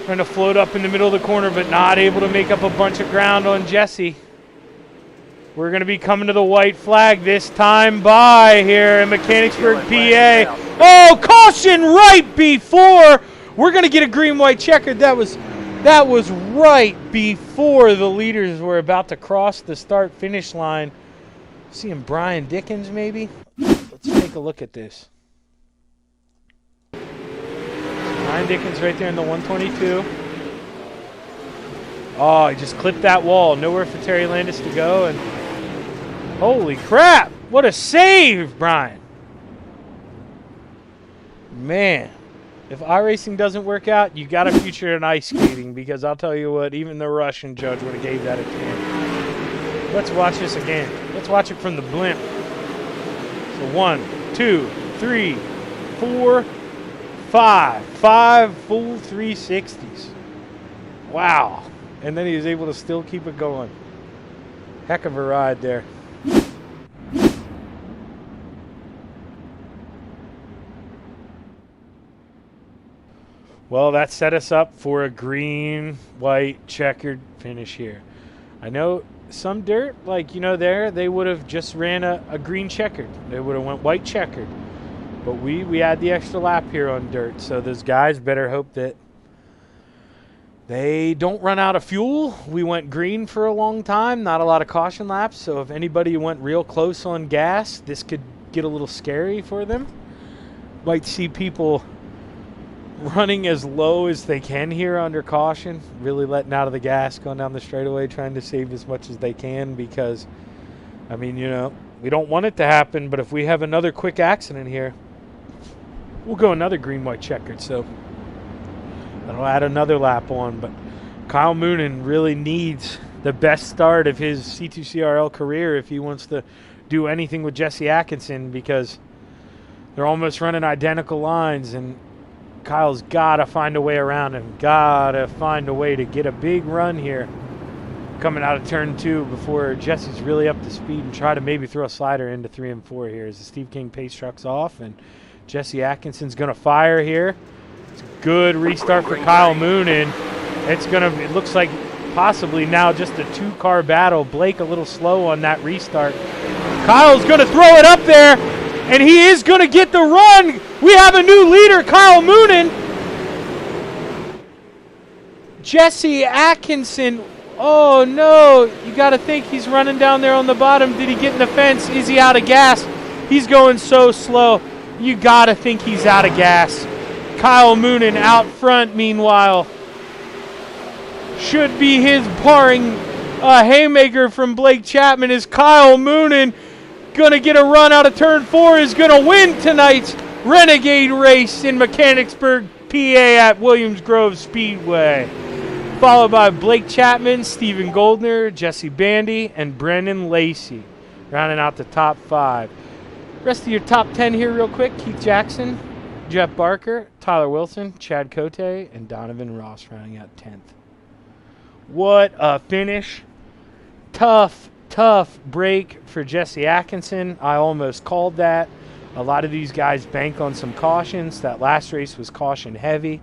Trying to float up in the middle of the corner, but not able to make up a bunch of ground on Jesse. We're going to be coming to the white flag this time by here in Mechanicsburg, PA. Oh, caution right before. We're going to get a green-white checkered. That was right before the leaders were about to cross the start-finish line. Seeing Brian Dickens, maybe? Let's take a look at this. Brian Dickens right there in the 122. Oh, he just clipped that wall. Nowhere for Terry Landis to go. And holy crap, what a save, Brian. Man, if iRacing doesn't work out, you got a future in ice skating, because I'll tell you what, even the Russian judge would have gave that a chance. Let's watch this again. Let's watch it from the blimp. So 1, 2, 3, 4, 5 full 360s. Wow. And then he was able to still keep it going. Heck of a ride there. Well, that set us up for a green, white, checkered finish here. I know some dirt, like, there, they would have just ran a green checkered. They would have went white checkered. But we had the extra lap here on dirt, so those guys better hope that they don't run out of fuel. We went green for a long time, not a lot of caution laps, so if anybody went real close on gas, this could get a little scary for them. Might see people running as low as they can here under caution, really letting out of the gas, going down the straightaway, trying to save as much as they can, because, I mean, we don't want it to happen, but if we have another quick accident here, we'll go another green, white checkered, so that'll add another lap on. But Kyle Moonen really needs the best start of his C2CRL career if he wants to do anything with Jesse Atkinson, because they're almost running identical lines, and Kyle's got to find a way around him, got to find a way to get a big run here coming out of turn 2 before Jesse's really up to speed, and try to maybe throw a slider into 3 and 4 here as the Steve King pace truck's off, and Jesse Atkinson's going to fire here. It's a good restart for Kyle Moonen. It looks like possibly now just a 2-car battle. Blake a little slow on that restart. Kyle's going to throw it up there, and he is going to get the run. We have a new leader, Kyle Moonen. Jesse Atkinson. Oh, no. You got to think he's running down there on the bottom. Did he get in the fence? Is he out of gas? He's going so slow. You got to think he's out of gas. Kyle Moonen out front, meanwhile. Should be his barring a haymaker from Blake Chapman. Is Kyle Moonen going to get a run out of turn 4, is going to win tonight's Renegade race in Mechanicsburg, PA at Williams Grove Speedway. Followed by Blake Chapman, Stephen Goldner, Jesse Bandy, and Brennan Lacey, rounding out the top 5. Rest of your top 10 here real quick. Keith Jackson, Jeff Barker, Tyler Wilson, Chad Cote, and Donovan Ross rounding out 10th. What a finish. Tough break for Jesse Atkinson. I almost called that. A lot of these guys bank on some cautions. That last race was caution heavy.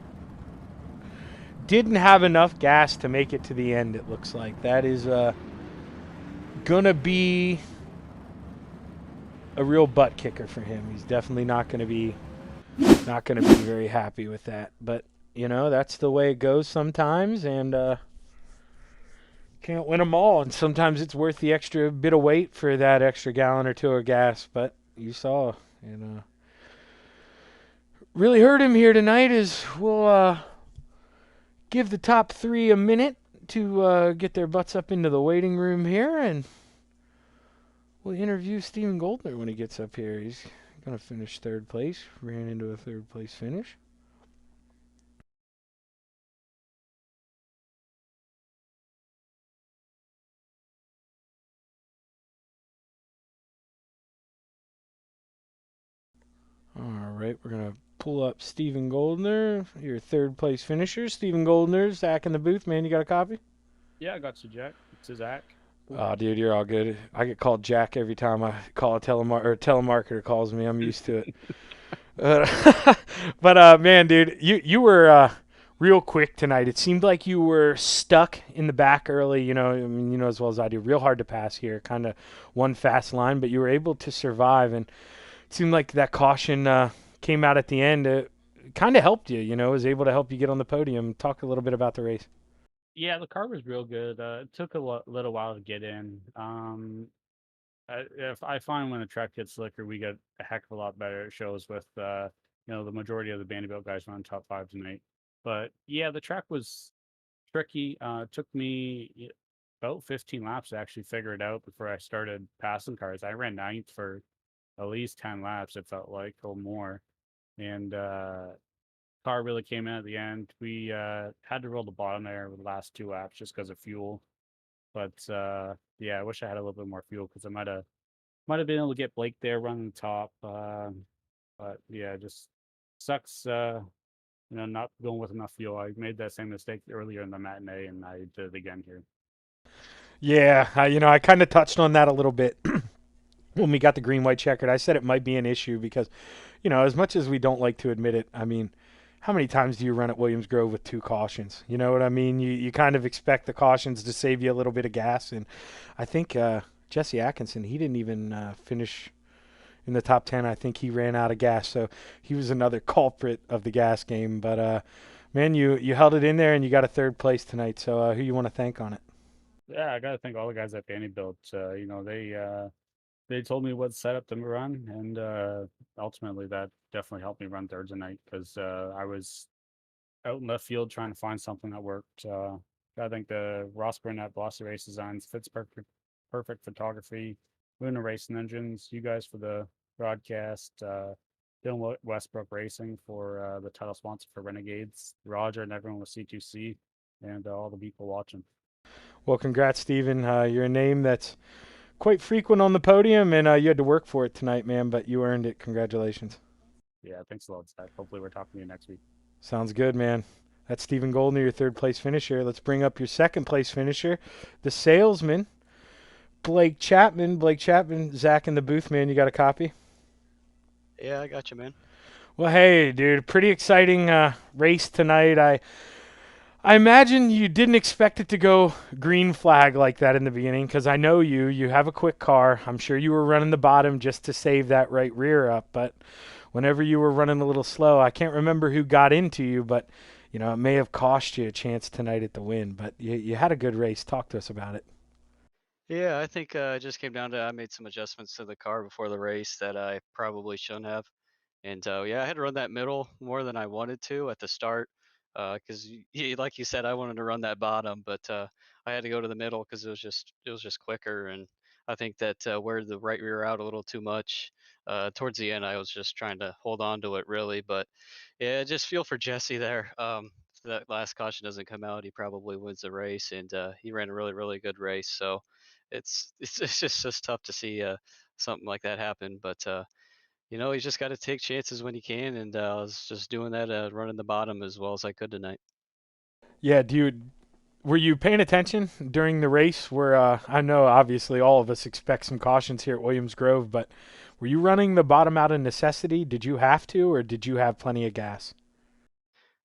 Didn't have enough gas to make it to the end, it looks like. That is going to be a real butt kicker for him. He's definitely not going to be very happy with that. But, that's the way it goes sometimes, and can't win them all. And sometimes it's worth the extra bit of weight for that extra gallon or 2 of gas. But you saw, and really hurt him here tonight is we'll give the top 3 a minute to get their butts up into the waiting room here, and we'll interview Stephen Goldner when he gets up here. He's going to finish 3rd place. Ran into a 3rd place finish. All right, we're going to pull up Stephen Goldner, your 3rd place finisher. Stephen Goldner, Zach in the booth. Man, you got a copy? Yeah, I got you, Jack. It's a Zach. Oh, dude, you're all good. I get called Jack every time I call a telemarketer calls me. I'm used to it. But man, dude, you were real quick tonight. It seemed like you were stuck in the back early. As well as I do. Real hard to pass here. Kind of one fast line, but you were able to survive. And it seemed like that caution came out at the end. It kind of helped you. Was able to help you get on the podium. Talk a little bit about the race. Yeah, the car was real good. It took a little while to get in. If I find when the track gets slicker, we get a heck of a lot better. It shows with the majority of the Vanderbilt guys run top 5 tonight. But yeah, the track was tricky. It took me about 15 laps to actually figure it out before I started passing cars. I ran 9th for at least 10 laps. It felt like, or more, and car really came in at the end. We had to roll the bottom there with the last 2 laps just because of fuel. But yeah, I wish I had a little bit more fuel because I might have been able to get Blake there running the top. But yeah, just sucks. Not going with enough fuel. I made that same mistake earlier in the matinee, and I did it again here. Yeah, I kind of touched on that a little bit when we got the green-white checkered. I said it might be an issue because, as much as we don't like to admit it, I mean, how many times do you run at Williams Grove with 2 cautions? You know what I mean? You kind of expect the cautions to save you a little bit of gas, and I think Jesse Atkinson, he didn't even finish in the top 10. I think he ran out of gas, so he was another culprit of the gas game. But, man, you held it in there, and you got a 3rd place tonight, so who you want to thank on it? Yeah, I got to thank all the guys at Vanderbilt. They told me what setup to run, and ultimately that definitely helped me run 3rd tonight because I was out in left field trying to find something that worked. I think the Ross Burnett Velocity Race Designs fits perfect photography, Luna Racing Engines, you guys for the broadcast, Dylan Westbrook Racing for the title sponsor for Renegades, Roger and everyone with C2C, and all the people watching. Well, congrats, Steven. You're a name that's quite frequent on the podium, and you had to work for it tonight, man, but you earned it. Congratulations. Yeah, thanks a lot, Zach. Hopefully we're talking to you next week. Sounds good, man. That's Stephen Goldner, your 3rd place finisher. Let's bring up your 2nd place finisher, the salesman, Blake Chapman. Blake Chapman, Zach in the booth, man. You got a copy? Yeah, I got you, man. Well, hey, dude, pretty exciting race tonight. I imagine you didn't expect it to go green flag like that in the beginning because I know you have a quick car. I'm sure you were running the bottom just to save that right rear up, but whenever you were running a little slow, I can't remember who got into you, but it may have cost you a chance tonight at the win, but you had a good race. Talk to us about it. Yeah, I think it just came down to I made some adjustments to the car before the race that I probably shouldn't have. And yeah, I had to run that middle more than I wanted to at the start because, like you said, I wanted to run that bottom, but I had to go to the middle because it was just quicker. And I think that where the right rear out a little too much. Towards the end, I was just trying to hold on to it really, but yeah, just feel for Jesse there. If that last caution doesn't come out, he probably wins the race, and he ran a really good race. So it's just tough to see something like that happen. But he's just got to take chances when he can, and I was just doing that, running the bottom as well as I could tonight. Yeah, dude. Were you paying attention during the race? Where I know obviously all of us expect some cautions here at Williams Grove, but were you running the bottom out of necessity? Did you have to, or did you have plenty of gas?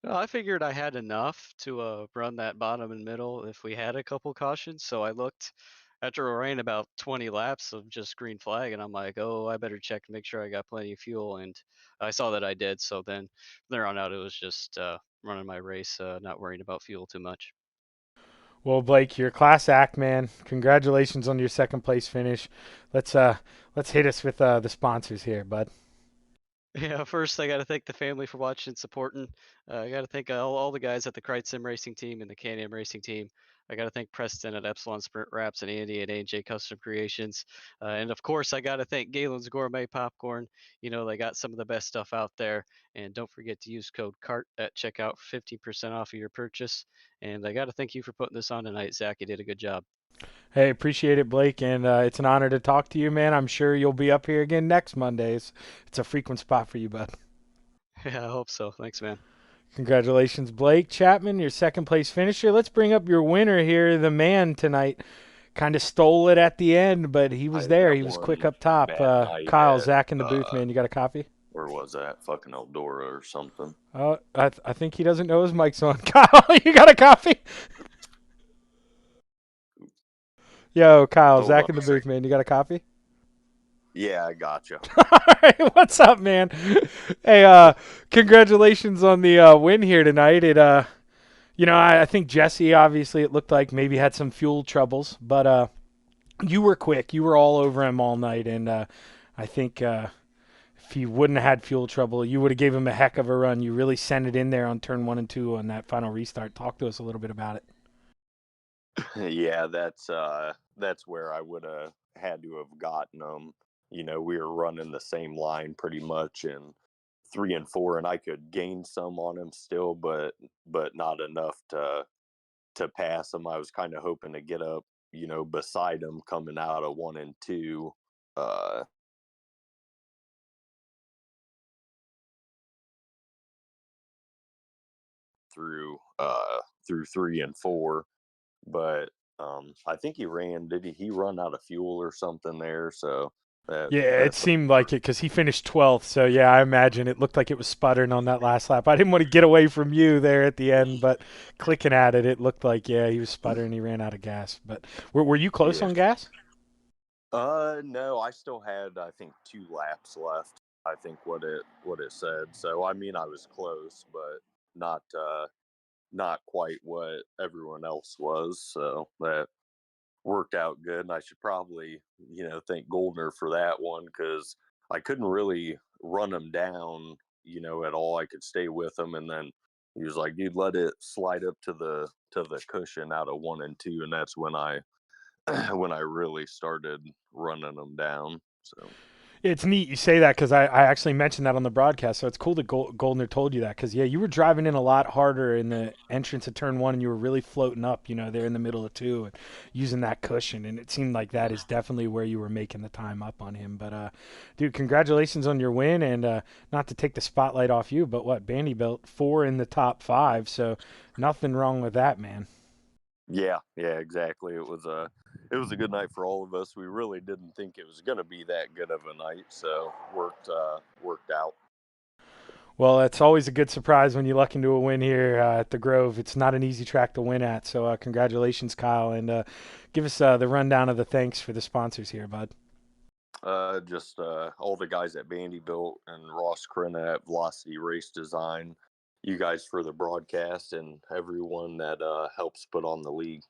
No, I figured I had enough to run that bottom and middle if we had a couple cautions. So I looked after we ran about 20 laps of just green flag, and I'm like, oh, I better check to make sure I got plenty of fuel. And I saw that I did. So then from there on out, it was just running my race, not worrying about fuel too much. Well, Blake, you're a class act, man. Congratulations on your second place finish. Let's hit us with the sponsors here, bud. Yeah, first I got to thank the family for watching and supporting. I got to thank all the guys at the Krite Sim Racing Team and the Can-Am Racing Team. I got to thank Preston at Epsilon Sprint Wraps and Andy at A&J Custom Creations. And of course, I got to thank Galen's Gourmet Popcorn. They got some of the best stuff out there. And don't forget to use code CART at checkout for 15% off of your purchase. And I got to thank you for putting this on tonight, Zach. You did a good job. Hey, appreciate it, Blake, and it's an honor to talk to you, man. I'm sure you'll be up here again next Mondays. It's a frequent spot for you, bud. Yeah, I hope so. Thanks, man. Congratulations, Blake Chapman, your second place finisher. Let's bring up your winner here, the man tonight. Kind of stole it at the end, but he was there. He was quick up top. Kyle, Zach in the booth, man. You got a copy? Where was that? Fucking Eldora or something. I think he doesn't know his mic's on. Kyle, you got a copy? Yo, Kyle, Zach in the booth, man. You got a copy? Yeah, I gotcha. All right, what's up, man? Hey, congratulations on the win here tonight. I think Jesse, obviously, it looked like maybe had some fuel troubles, but you were quick. You were all over him all night, and I think if he wouldn't have had fuel trouble, you would have gave him a heck of a run. You really sent it in there on turn 1 and 2 on that final restart. Talk to us a little bit about it. Yeah, that's where I would have had to have gotten them. We were running the same line pretty much in 3 and 4, and I could gain some on him still, but not enough to pass him. I was kind of hoping to get up, beside him coming out of 1 and 2. Through 3 and 4, but I think he ran. Did he run out of fuel or something there? So Yeah, it seemed like it because he finished 12th. So, yeah, I imagine it looked like it was sputtering on that last lap. I didn't want to get away from you there at the end, but clicking at it, it looked like, yeah, he was sputtering. He ran out of gas. But were you close on gas? No, I still had, I think, 2 laps left. I think what it said. So, I mean, I was close, but not quite what everyone else was. So that worked out good. And I should probably, thank Goldner for that one because I couldn't really run him down, at all. I could stay with him, and then he was like, "Dude, let it slide up to the cushion out of 1 and 2," and that's when I when I really started running him down. So. It's neat you say that because I actually mentioned that on the broadcast. So it's cool that Goldner told you that because, yeah, you were driving in a lot harder in the entrance of turn 1 and you were really floating up, there in the middle of 2 and using that cushion. And it seemed like that is definitely where you were making the time up on him. But, dude, congratulations on your win. And not to take the spotlight off you, but what? Bandy built 4 in the top 5. So nothing wrong with that, man. Yeah, exactly. It was a good night for all of us. We really didn't think it was going to be that good of a night, so worked out. Well, it's always a good surprise when you luck into a win here at the Grove. It's not an easy track to win at, so congratulations, Kyle, and give us the rundown of the thanks for the sponsors here, bud. Just all the guys at Vanderbilt and Ross Crenna at Velocity Race Design. You guys for the broadcast and everyone that helps put on the league.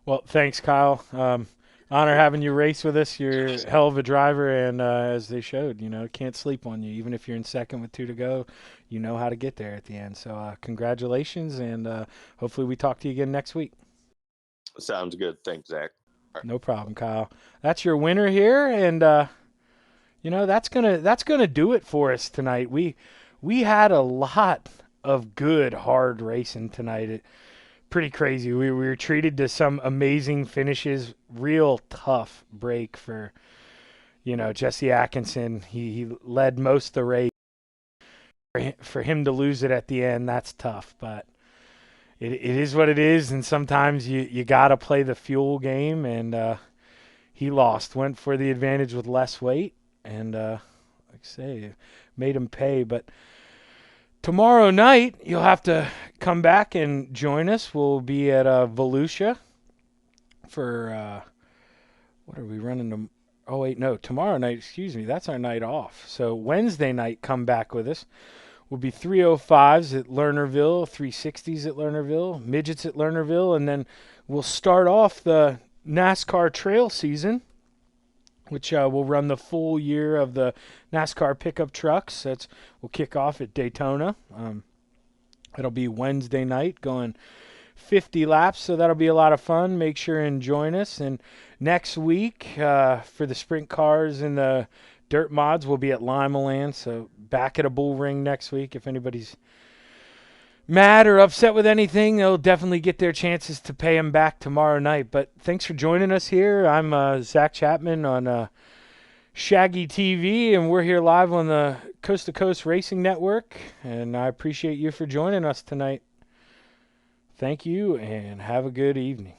Well, thanks, Kyle. Honor having you race with us. You're a hell of a driver, and as they showed, can't sleep on you. Even if you're in second with 2 to go, you know how to get there at the end. So congratulations, and hopefully we talk to you again next week. Sounds good. Thanks, Zach. No problem, Kyle. That's your winner here, and that's gonna do it for us tonight. We had a lot of good hard racing tonight. Pretty crazy. We were treated to some amazing finishes. Real tough break for Jesse Atkinson. He led most of the race. For him to lose it at the end, that's tough, but it is what it is, and sometimes you got to play the fuel game, and he lost. Went for the advantage with less weight, and like I say, made him pay. But tomorrow night, you'll have to come back and join us. We'll be at Volusia for, what are we running to? Oh, wait, no, tomorrow night, excuse me, that's our night off. So Wednesday night, come back with us. We'll be 305s at Lernerville, 360s at Lernerville, midgets at Lernerville, and then we'll start off the NASCAR trail season, which will run the full year of the NASCAR pickup trucks. We'll kick off at Daytona. It'll be Wednesday night, going 50 laps, so that'll be a lot of fun. Make sure and join us. And next week, for the sprint cars and the dirt mods, we'll be at Limaland, so back at a bull ring next week. If anybody's mad or upset with anything, they'll definitely get their chances to pay them back tomorrow night. But thanks for joining us here. I'm Zach Chapman on Shaggy TV, and we're here live on the Coast to Coast Racing Network, and I appreciate you for joining us tonight. Thank you, and have a good evening.